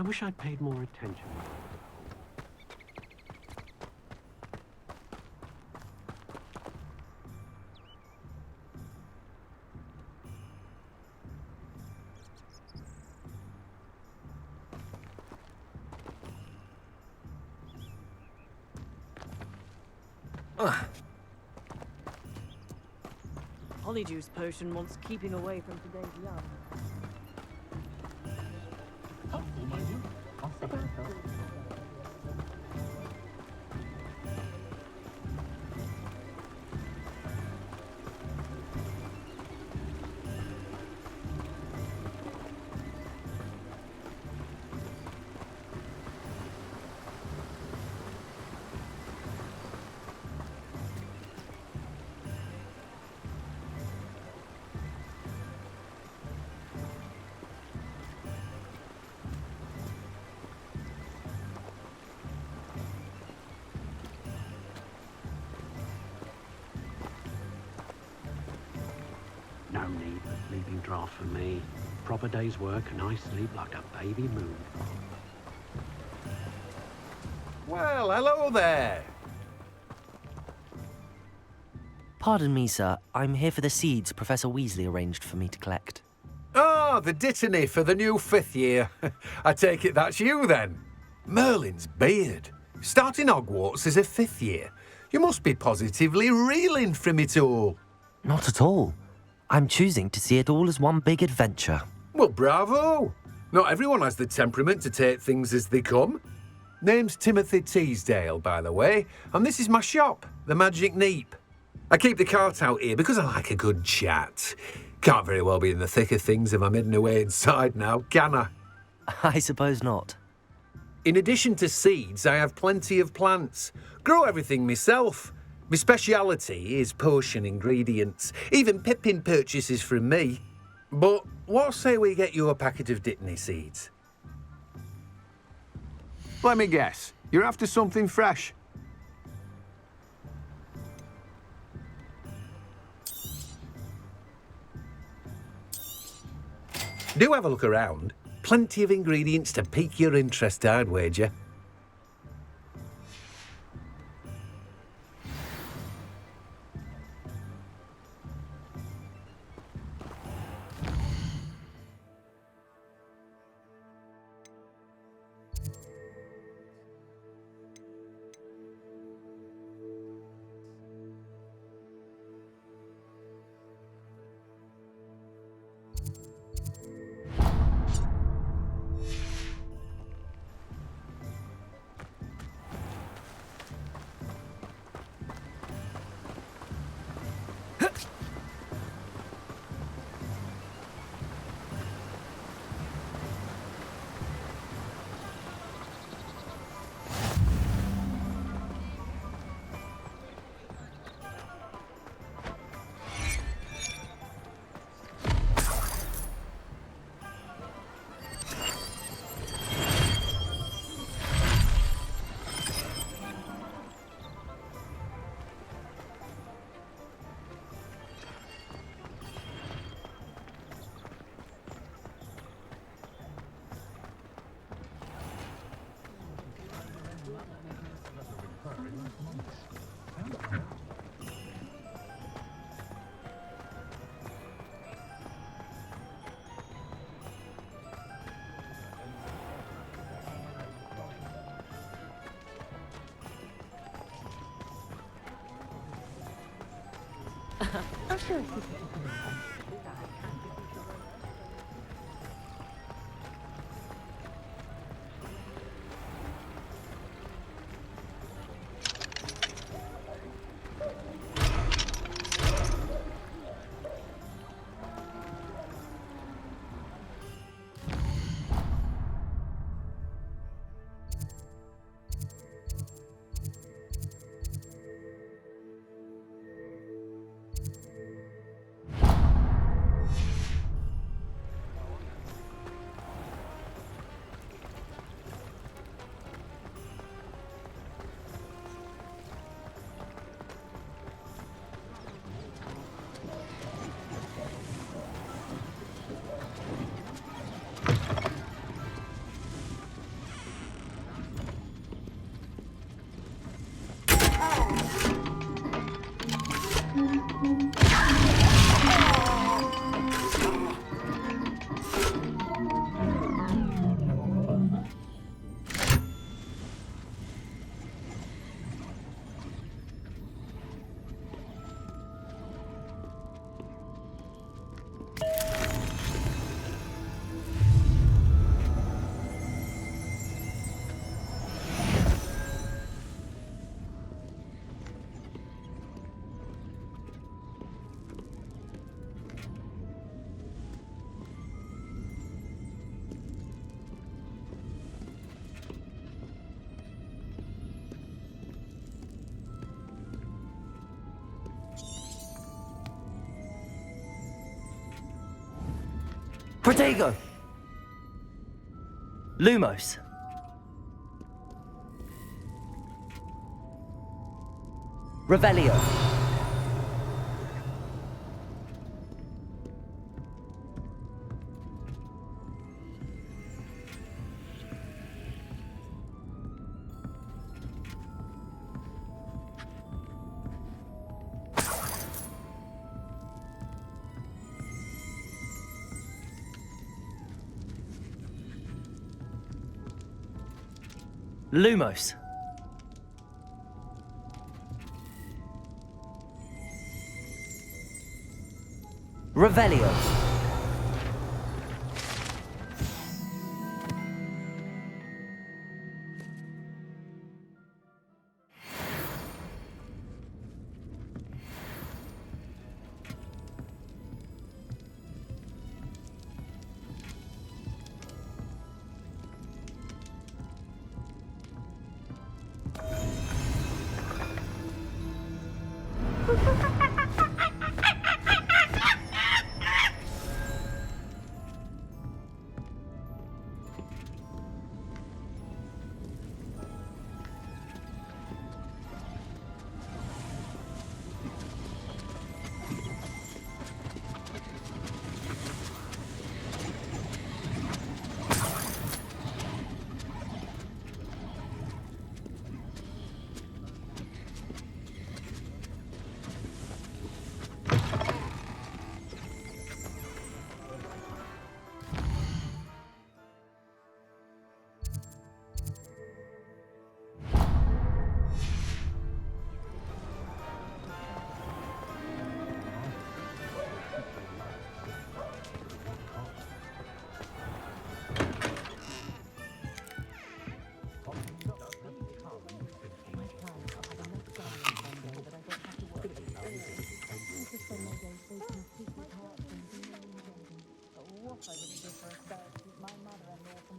I wish I'd paid more attention. Polyjuice potion wants keeping away from today's young. No need for sleeping draft for me. Proper day's work and I sleep like a baby moon. Well, hello there. Pardon me, sir. I'm here for the seeds Professor Weasley arranged for me to collect. Ah, the dittany for the new 5th year. I take it that's you, then. Merlin's beard. Starting Hogwarts as a 5th year. You must be positively reeling from it all. Not at all. I'm choosing to see it all as one big adventure. Well, bravo. Not everyone has the temperament to take things as they come. Name's Timothy Teasdale, by the way, and this is my shop, the Magic Neep. I keep the cart out here because I like a good chat. Can't very well be in the thick of things if I'm hidden away inside now, can I? I suppose not. In addition to seeds, I have plenty of plants. Grow everything myself. My speciality is potion ingredients. Even Pippin purchases from me. But what say we get you a packet of dittany seeds? Let me guess. You're after something fresh. Do have a look around. Plenty of ingredients to pique your interest, I'd wager. I'm sure. Protego! Lumos! Revelio! Lumos. Revelio.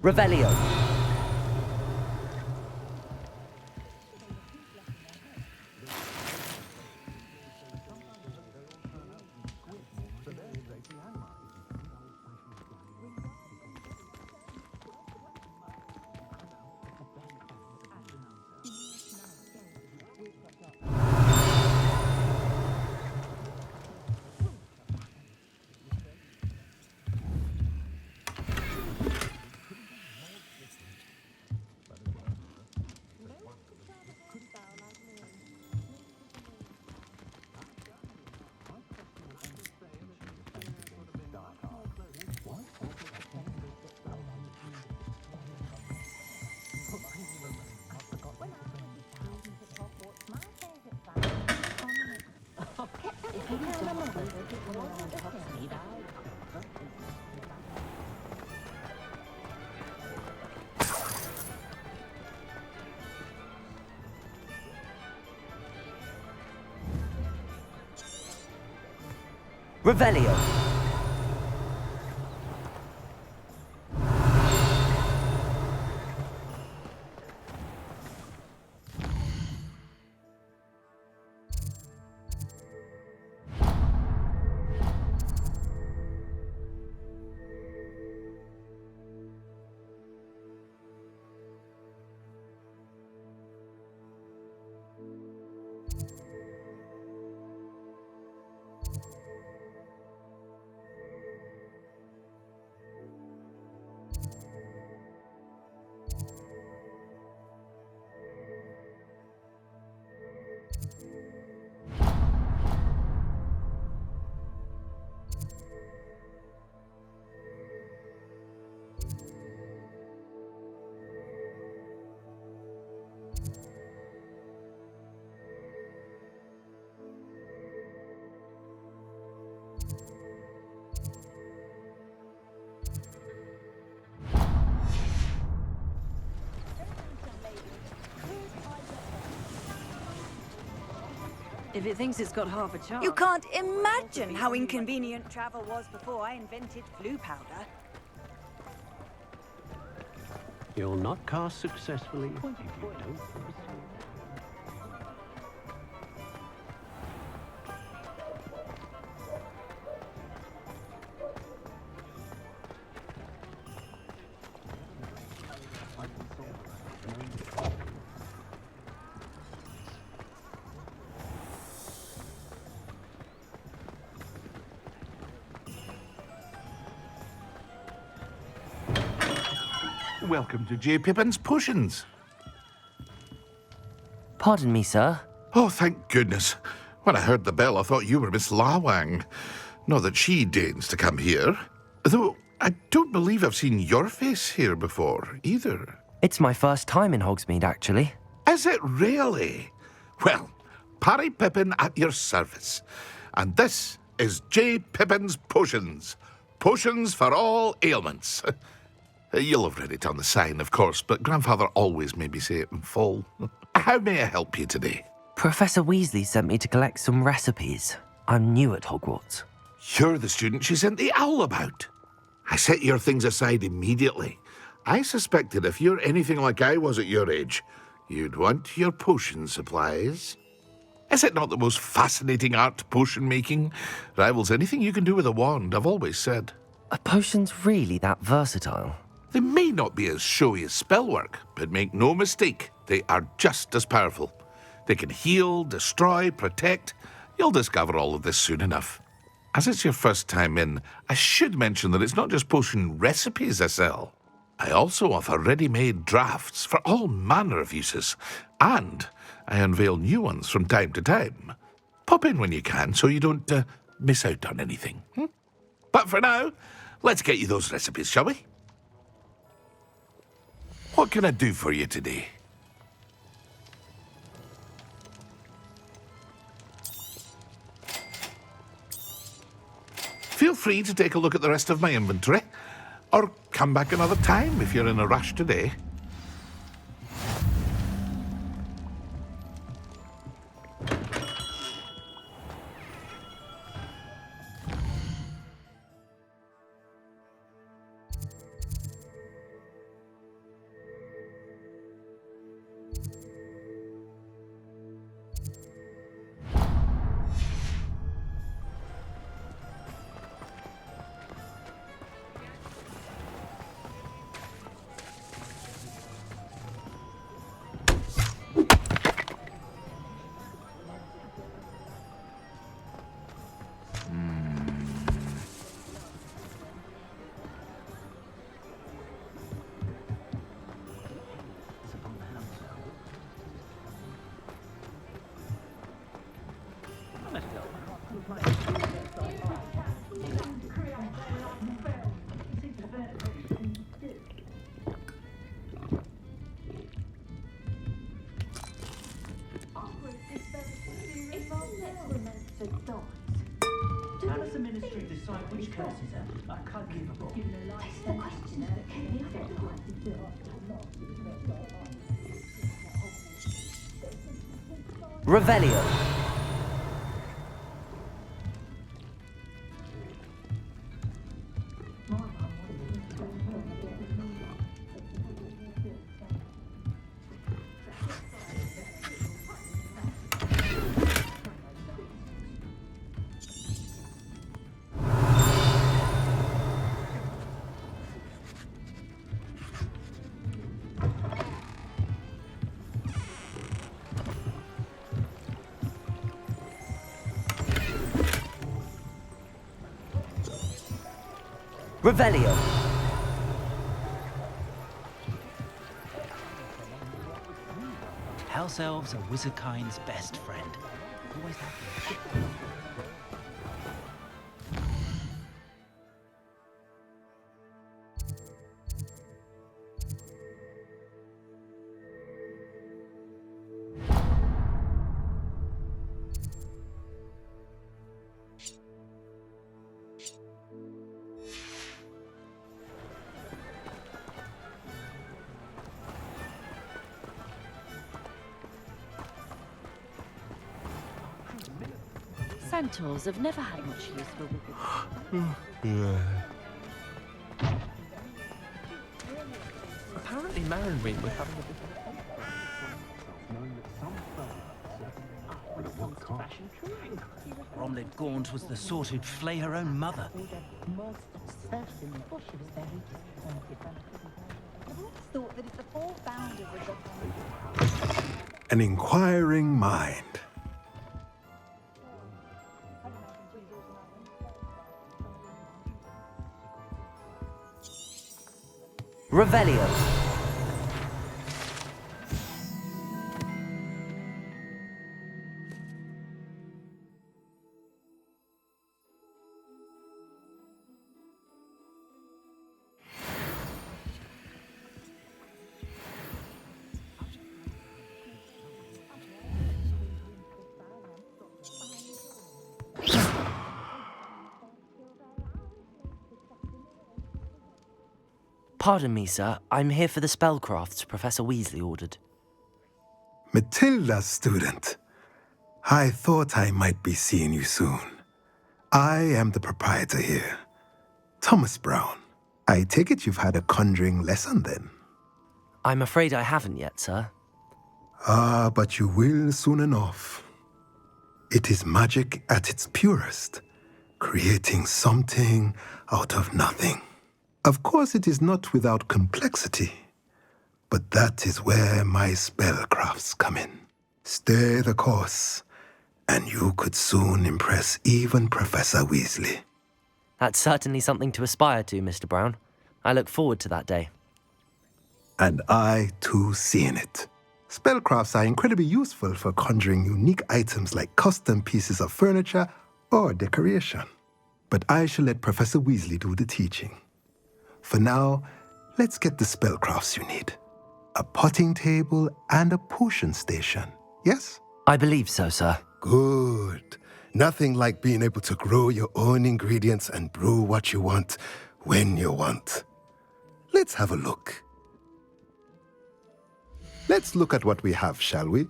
Revelio. Revelio. If it thinks it's got half a chance. You can't imagine how inconvenient travel was before I invented flu powder. You'll not cast successfully if you don't. Welcome to J. Pippin's Potions. Pardon me, sir. Oh, thank goodness. When I heard the bell, I thought you were Miss Lawang. Not that she deigns to come here. Though I don't believe I've seen your face here before, either. It's my first time in Hogsmeade, actually. Is it really? Well, Parry Pippin at your service. And this is J. Pippin's Potions. Potions for all ailments. You'll have read it on the sign, of course, but Grandfather always made me say it in full. How may I help you today? Professor Weasley sent me to collect some recipes. I'm new at Hogwarts. You're the student she sent the owl about. I set your things aside immediately. I suspected if you're anything like I was at your age, you'd want your potion supplies. Is it not the most fascinating art, potion making? Rivals anything you can do with a wand, I've always said. Are potions really that versatile? They may not be as showy as spellwork, but make no mistake, they are just as powerful. They can heal, destroy, protect. You'll discover all of this soon enough. As it's your first time in, I should mention that it's not just potion recipes I sell. I also offer ready-made drafts for all manner of uses, and I unveil new ones from time to time. Pop in when you can so you don't miss out on anything. But for now, let's get you those recipes, shall we? What can I do for you today? Feel free to take a look at the rest of my inventory, or come back another time if you're in a rush today. Revelio. Revelio. House elves are wizardkind's best friend. Always have been. Centaurs have never had much use for wicked. Apparently Marronwing was having a bit of Bromlett Gaunt was the sort who'd flay her own mother. Thought that if the four founders of the An inquiring mind. Revelio. Pardon me, sir. I'm here for the spellcrafts Professor Weasley ordered. Matilda's student. I thought I might be seeing you soon. I am the proprietor here, Thomas Brown. I take it you've had a conjuring lesson then? I'm afraid I haven't yet, sir. Ah, but you will soon enough. It is magic at its purest, creating something out of nothing. Of course, it is not without complexity, but that is where my spellcrafts come in. Stay the course, and you could soon impress even Professor Weasley. That's certainly something to aspire to, Mr. Brown. I look forward to that day. And I, too, see in it. Spellcrafts are incredibly useful for conjuring unique items like custom pieces of furniture or decoration. But I shall let Professor Weasley do the teaching. For now, let's get the spellcrafts you need. A potting table and a potion station, yes? I believe so, sir. Good. Nothing like being able to grow your own ingredients and brew what you want when you want. Let's have a look. Let's look at what we have, shall we?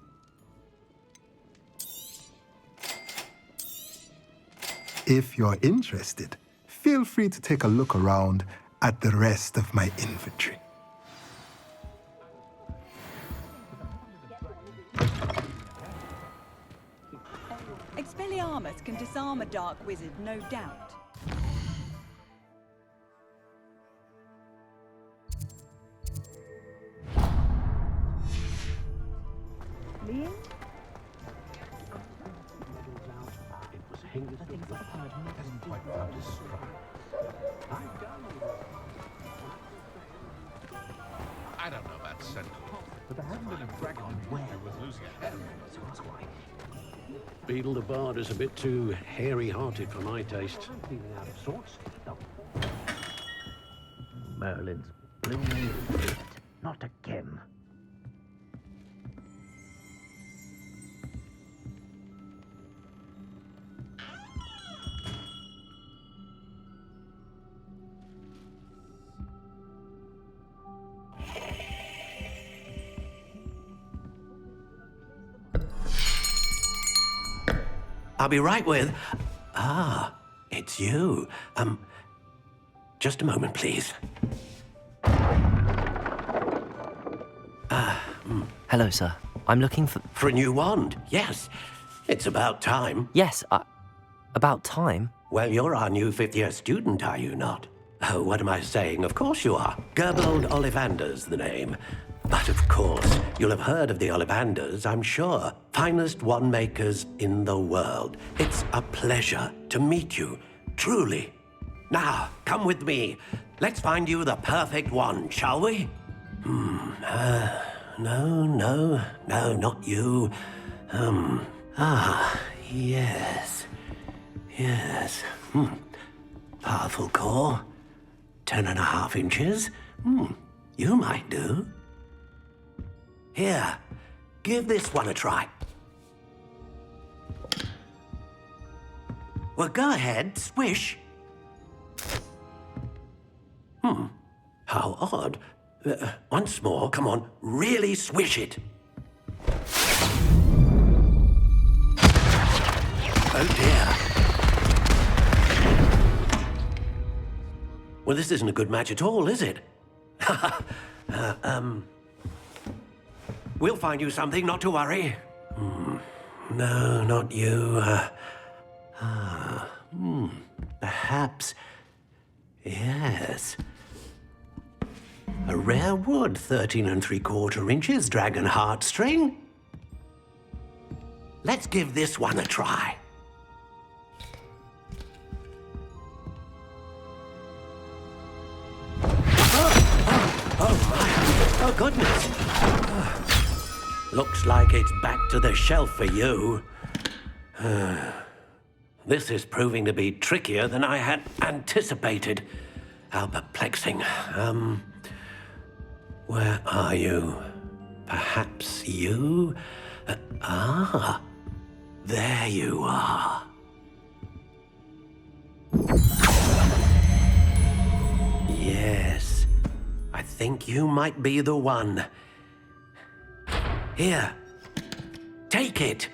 If you're interested, feel free to take a look around at the rest of my inventory. Expelliarmus can disarm a dark wizard, no doubt. Liam? I don't know about Sentinel, but there hasn't been a dragon where was losing a head, so that's why. Beetle the Bard is a bit too hairy-hearted for my taste. Out of sorts. Merlin's Blume, not again. I'll be right with... Ah, it's you. Just a moment, please. Hello, sir. I'm looking for... For a new wand, yes. It's about time. Yes, about time? Well, you're our new fifth-year student, are you not? Oh, what am I saying? Of course you are. Gerbold Olivanders, the name. But of course, you'll have heard of the Olivanders, I'm sure. Finest wand makers in the world. It's a pleasure to meet you, truly. Now, come with me. Let's find you the perfect wand, shall we? No, not you. Yes. Powerful core. 10.5 inches. You might do. Here, give this one a try. Well, go ahead, swish. How odd. Once more, come on, really swish it. Oh dear. Well, this isn't a good match at all, is it? We'll find you something, not to worry. No, not you. Perhaps. Yes. A rare wood, 13 3/4 inches, dragon heartstring. Let's give this one a try. Oh, goodness. Looks like it's back to the shelf for you. This is proving to be trickier than I had anticipated. How perplexing. Where are you? Perhaps you? There you are. Yes, I think you might be the one. Here, take it.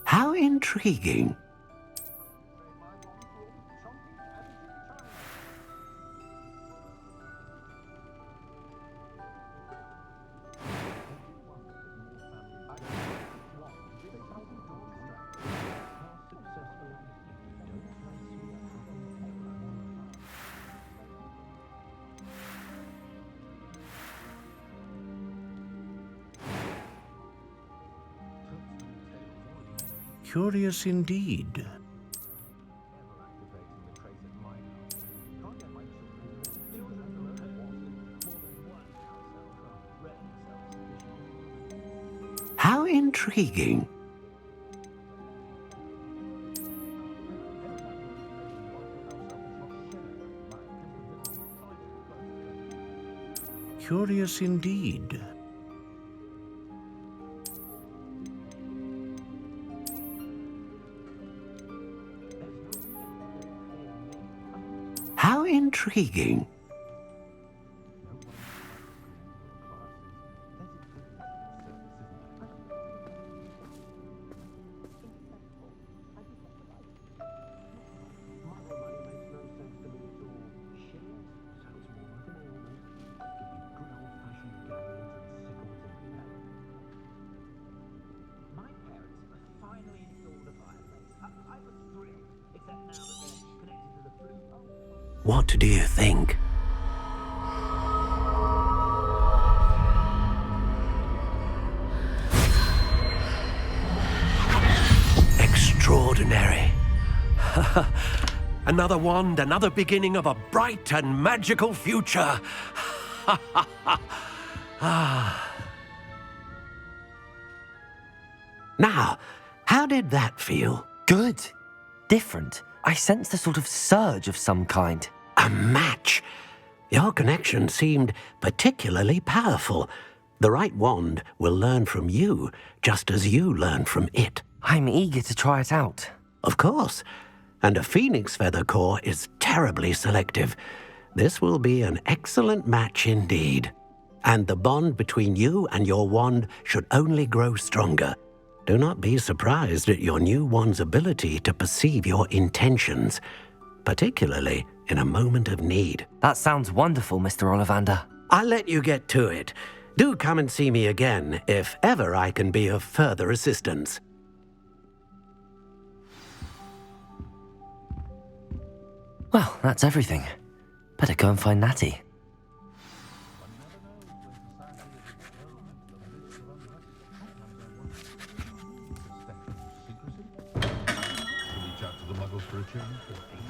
How intriguing. Curious indeed. How intriguing. Curious indeed. How intriguing. What do you think? Extraordinary. Another wand, another beginning of a bright and magical future. Now, how did that feel? Good. Different. I sensed a sort of surge of some kind. A match. Your connection seemed particularly powerful. The right wand will learn from you, just as you learn from it. I'm eager to try it out. Of course. And a phoenix feather core is terribly selective. This will be an excellent match indeed. And the bond between you and your wand should only grow stronger. Do not be surprised at your new wand's ability to perceive your intentions, particularly in a moment of need. That sounds wonderful, Mr. Ollivander. I'll let you get to it. Do come and see me again if ever I can be of further assistance. Well, that's everything. Better go and find Natty.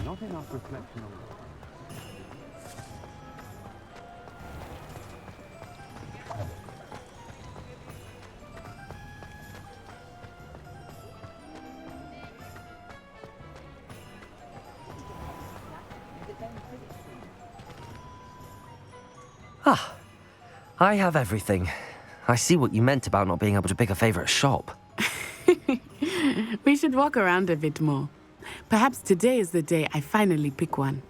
Not enough reflection on Ah, I have everything. I see what you meant about not being able to pick a favorite shop. We should walk around a bit more. Perhaps today is the day I finally pick one.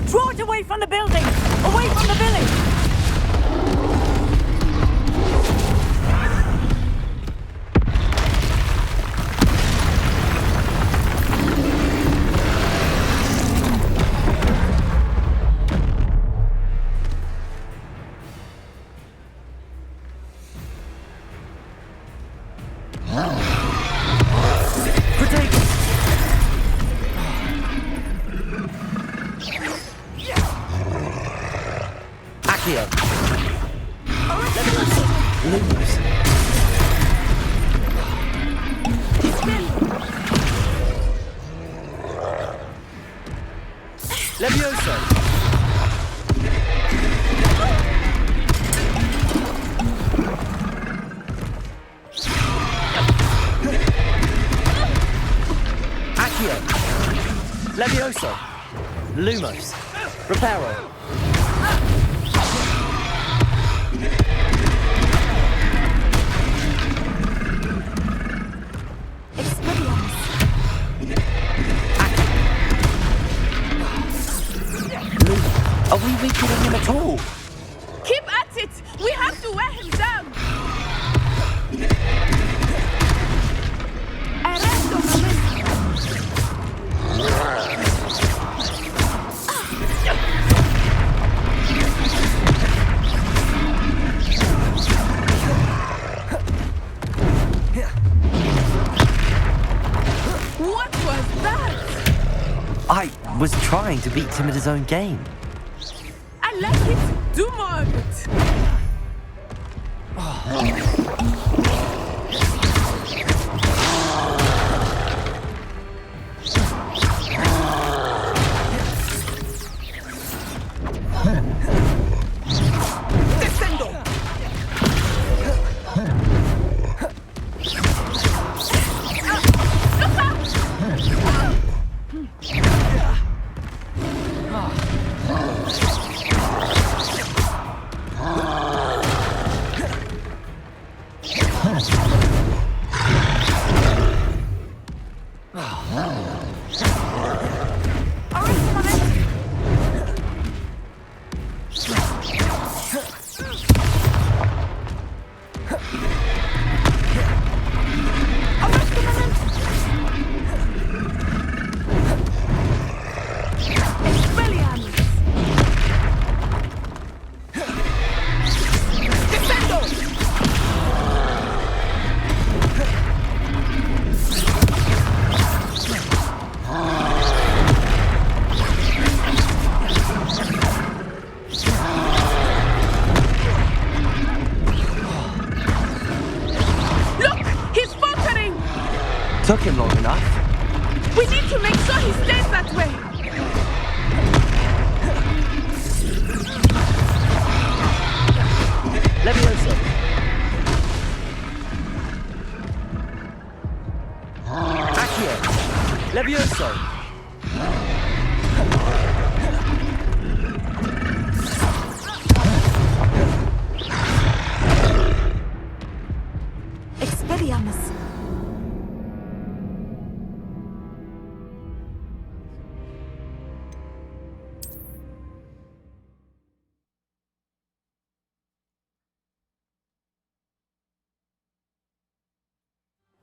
Draw it away from the building! Away from the village! Lumos. Reparo. Are we weakening him at all? Keep at it! We have to wear him down! What was that? I was trying to beat him at his own game. I like it. Do more of it. Took him long enough. We need to make sure he stays that way. Levioso. Accio. Levioso. Expelliarmus.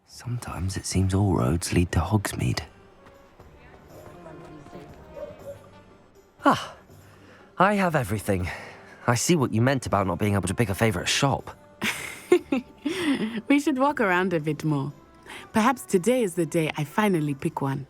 Sometimes it seems all roads lead to Hogsmeade. Ah, I have everything. I see what you meant about not being able to pick a favorite shop. We should walk around a bit more. Perhaps today is the day I finally pick one.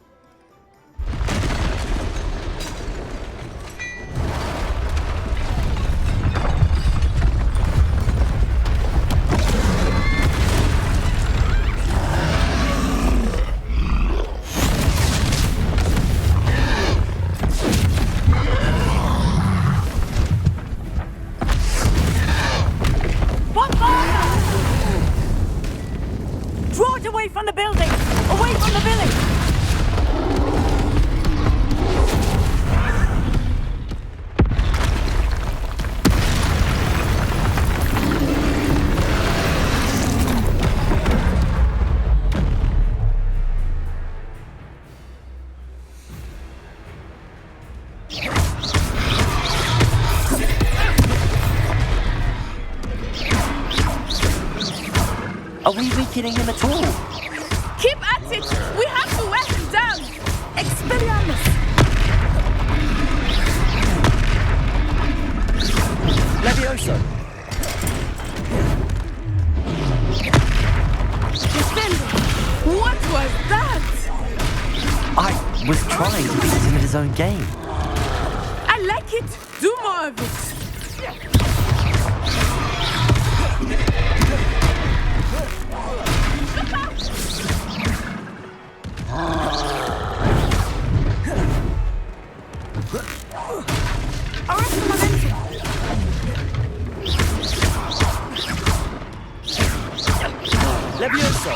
running! Away from the village! Are we weakening him at all? Keep at it! We have to wear him down! Expelliarmus! Levioso! Defender! What was that? I was trying to beat him at his own game. I like it! Do more of it! Levioso!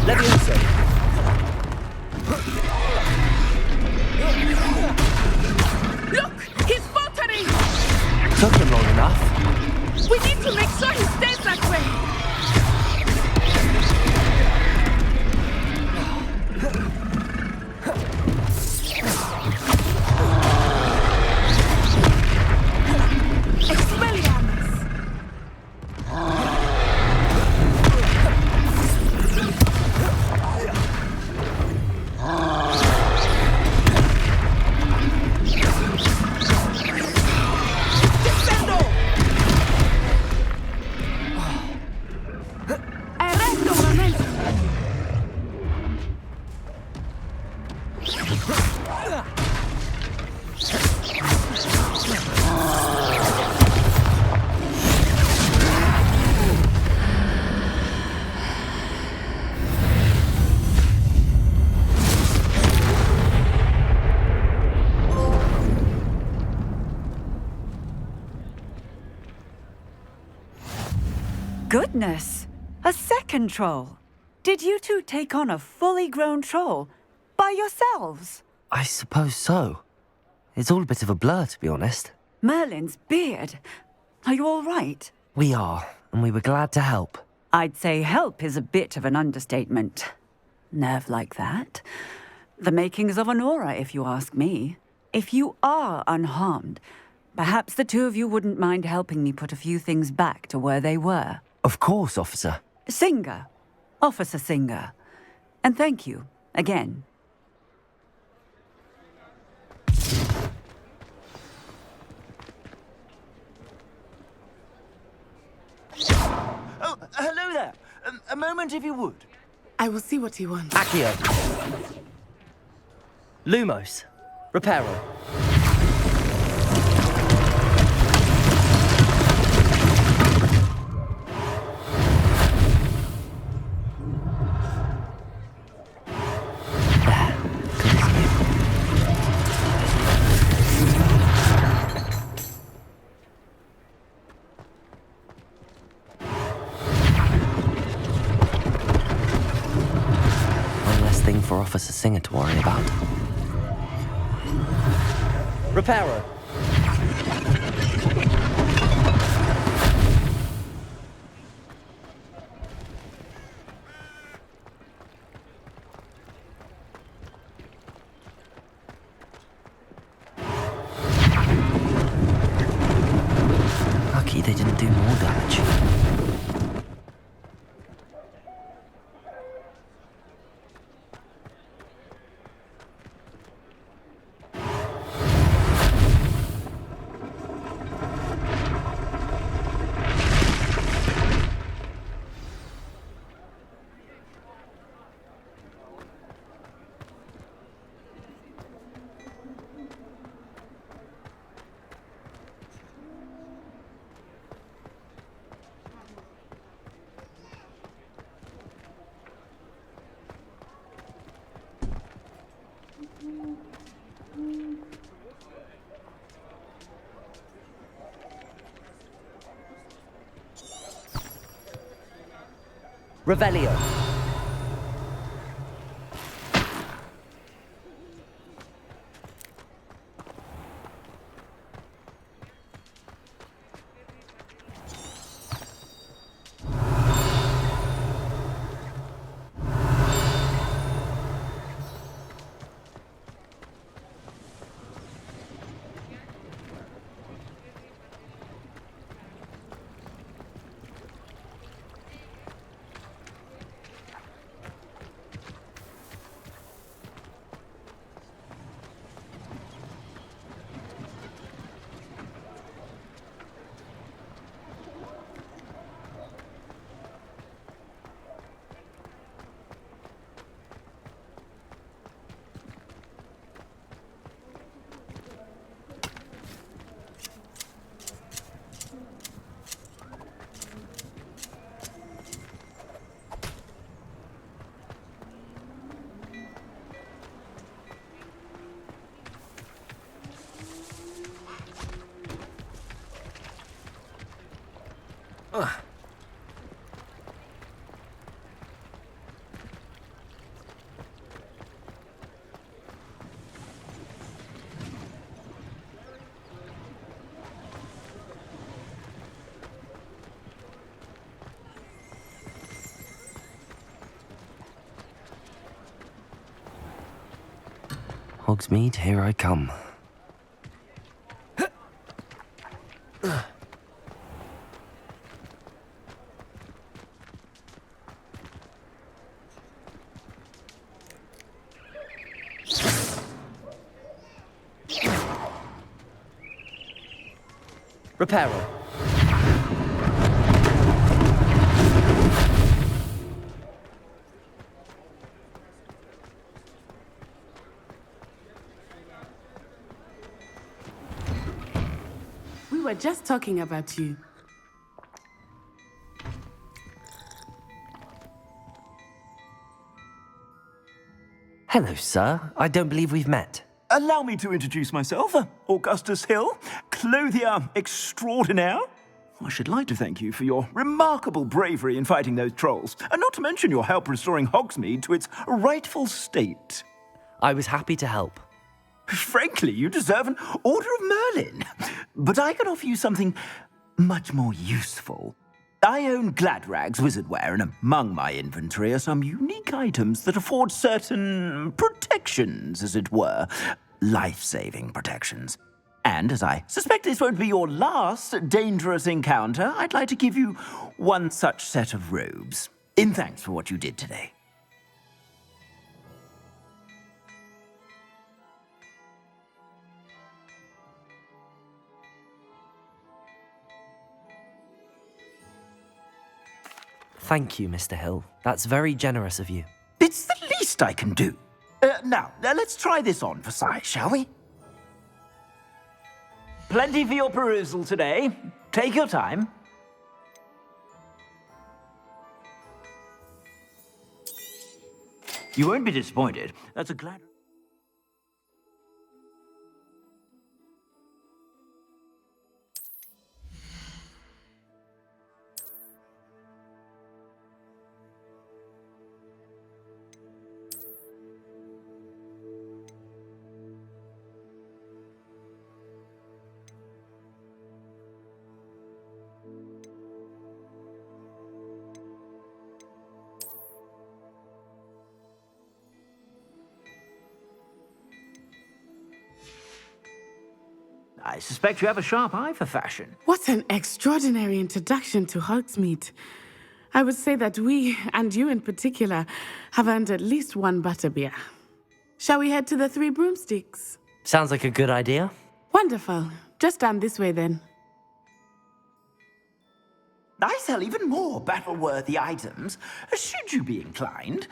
Levioso! Look! He's faltering! Took him long enough. We need to make sure he stays that way! Goodness! A second troll! Did you two take on a fully grown troll? By yourselves? I suppose so. It's all a bit of a blur, to be honest. Merlin's beard! Are you all right? We are, and we were glad to help. I'd say help is a bit of an understatement. Nerve like that. The makings of an aura, if you ask me. If you are unharmed, perhaps the two of you wouldn't mind helping me put a few things back to where they were. Of course, officer. Singer. Officer Singer. And thank you, again. Oh, hello there. A moment if you would. I will see what he wants. Accio. Lumos. Reparo. For Officer Singer to worry about. Reparo. Lucky they didn't do more damage. Revelio. Hogsmeade, here I come. Reparo. We were just talking about you. Hello, sir. I don't believe we've met. Allow me to introduce myself, Augustus Hill, clothier extraordinaire. I should like to thank you for your remarkable bravery in fighting those trolls, and not to mention your help restoring Hogsmeade to its rightful state. I was happy to help. Frankly, you deserve an Order of Merlin. But I can offer you something much more useful. I own Gladrag's wizardware, and among my inventory are some unique items that afford certain protections, as it were. Life-saving protections. And as I suspect this won't be your last dangerous encounter, I'd like to give you one such set of robes, in thanks for what you did today. Thank you, Mr. Hill. That's very generous of you. It's the least I can do. Now, let's try this on for size, shall we? Plenty for your perusal today. Take your time. You won't be disappointed. That's a glad... I suspect you have a sharp eye for fashion. What an extraordinary introduction to Hogsmeade. I would say that we, and you in particular, have earned at least one butterbeer. Shall we head to the Three Broomsticks? Sounds like a good idea. Wonderful. Just down this way then. I sell even more battle-worthy items. Should you be inclined,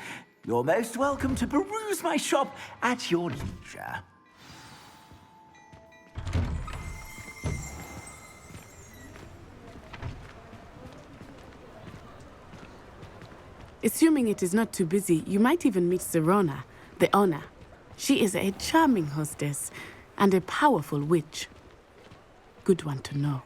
you're most welcome to peruse my shop at your leisure. Assuming it is not too busy, you might even meet Serona, the owner. She is a charming hostess and a powerful witch. Good one to know.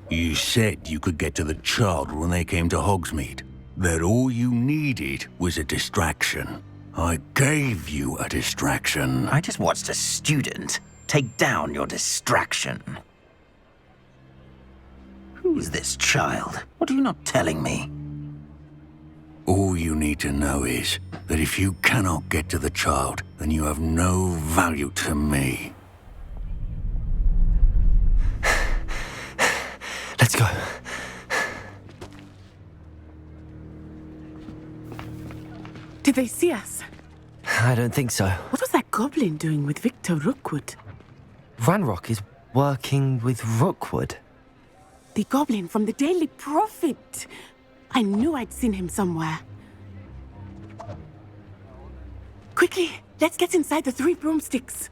You said you could get to the child when they came to Hogsmeade. That all you needed was a distraction. I gave you a distraction. I just watched a student take down your distraction. Who is this child? What are you not telling me? All you need to know is that if you cannot get to the child, then you have no value to me. Let's go. Did they see us? I don't think so. What was that goblin doing with Victor Rookwood? Ranrock is working with Rookwood. The goblin from the Daily Prophet. I knew I'd seen him somewhere. Quickly, let's get inside the 3 broomsticks.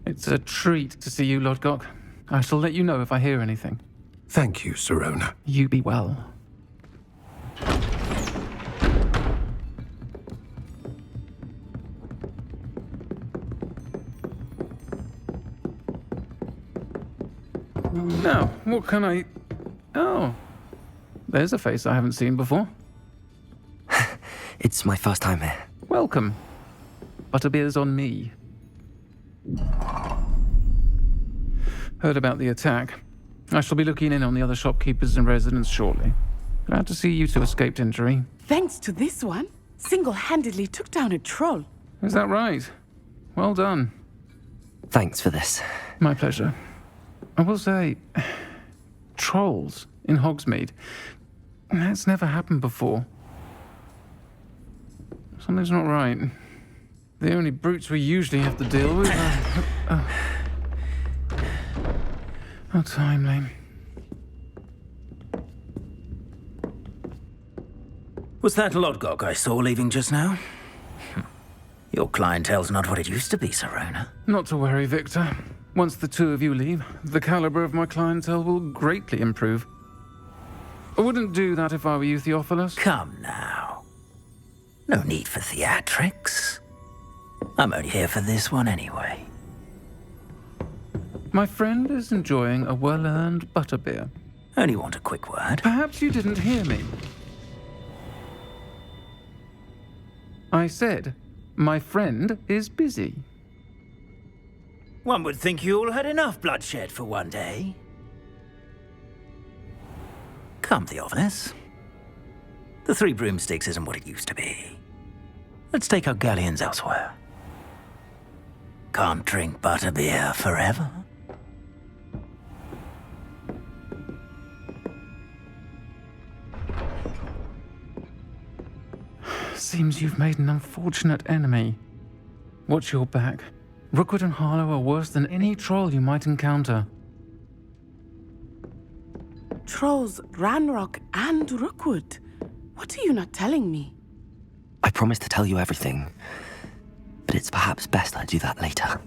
It's a treat to see you, Lodgok. I shall let you know if I hear anything. Thank you, Sirona. You be well. Now, what can I... Oh, there's a face I haven't seen before. It's my first time here. Welcome. Butterbeer's on me. Heard about the attack. I shall be looking in on the other shopkeepers and residents shortly. Glad to see you two escaped injury. Thanks to this one, single-handedly took down a troll. Is that right? Well done. Thanks for this. My pleasure. I will say, trolls in Hogsmeade. That's never happened before. Something's not right. The only brutes we usually have to deal with are... How timely. Was that Lodgok I saw leaving just now? Your clientele's not what it used to be, Sirona. Not to worry, Victor. Once the two of you leave, the caliber of my clientele will greatly improve. I wouldn't do that if I were you, Theophilus. Come now. No need for theatrics. I'm only here for this one anyway. My friend is enjoying a well-earned butterbeer. Only want a quick word. Perhaps you didn't hear me. I said, my friend is busy. One would think you all had enough bloodshed for one day. Come, Theophilus. The 3 broomsticks isn't what it used to be. Let's take our galleons elsewhere. Can't drink butterbeer forever. Seems you've made an unfortunate enemy. Watch your back. Rookwood and Harlow are worse than any troll you might encounter. Trolls, Ranrock, and Rookwood. What are you not telling me? I promised to tell you everything, but it's perhaps best I do that later.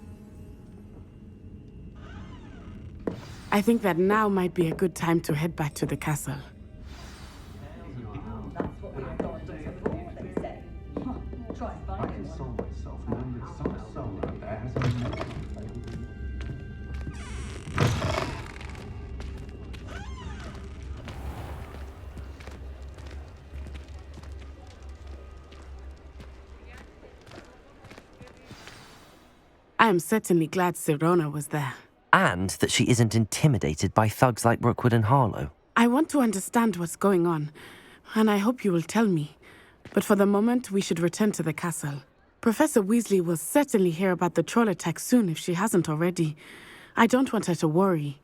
I think that now might be a good time to head back to the castle. I am certainly glad Sirona was there. And that she isn't intimidated by thugs like Rookwood and Harlow. I want to understand what's going on, and I hope you will tell me. But for the moment, we should return to the castle. Professor Weasley will certainly hear about the troll attack soon if she hasn't already. I don't want her to worry.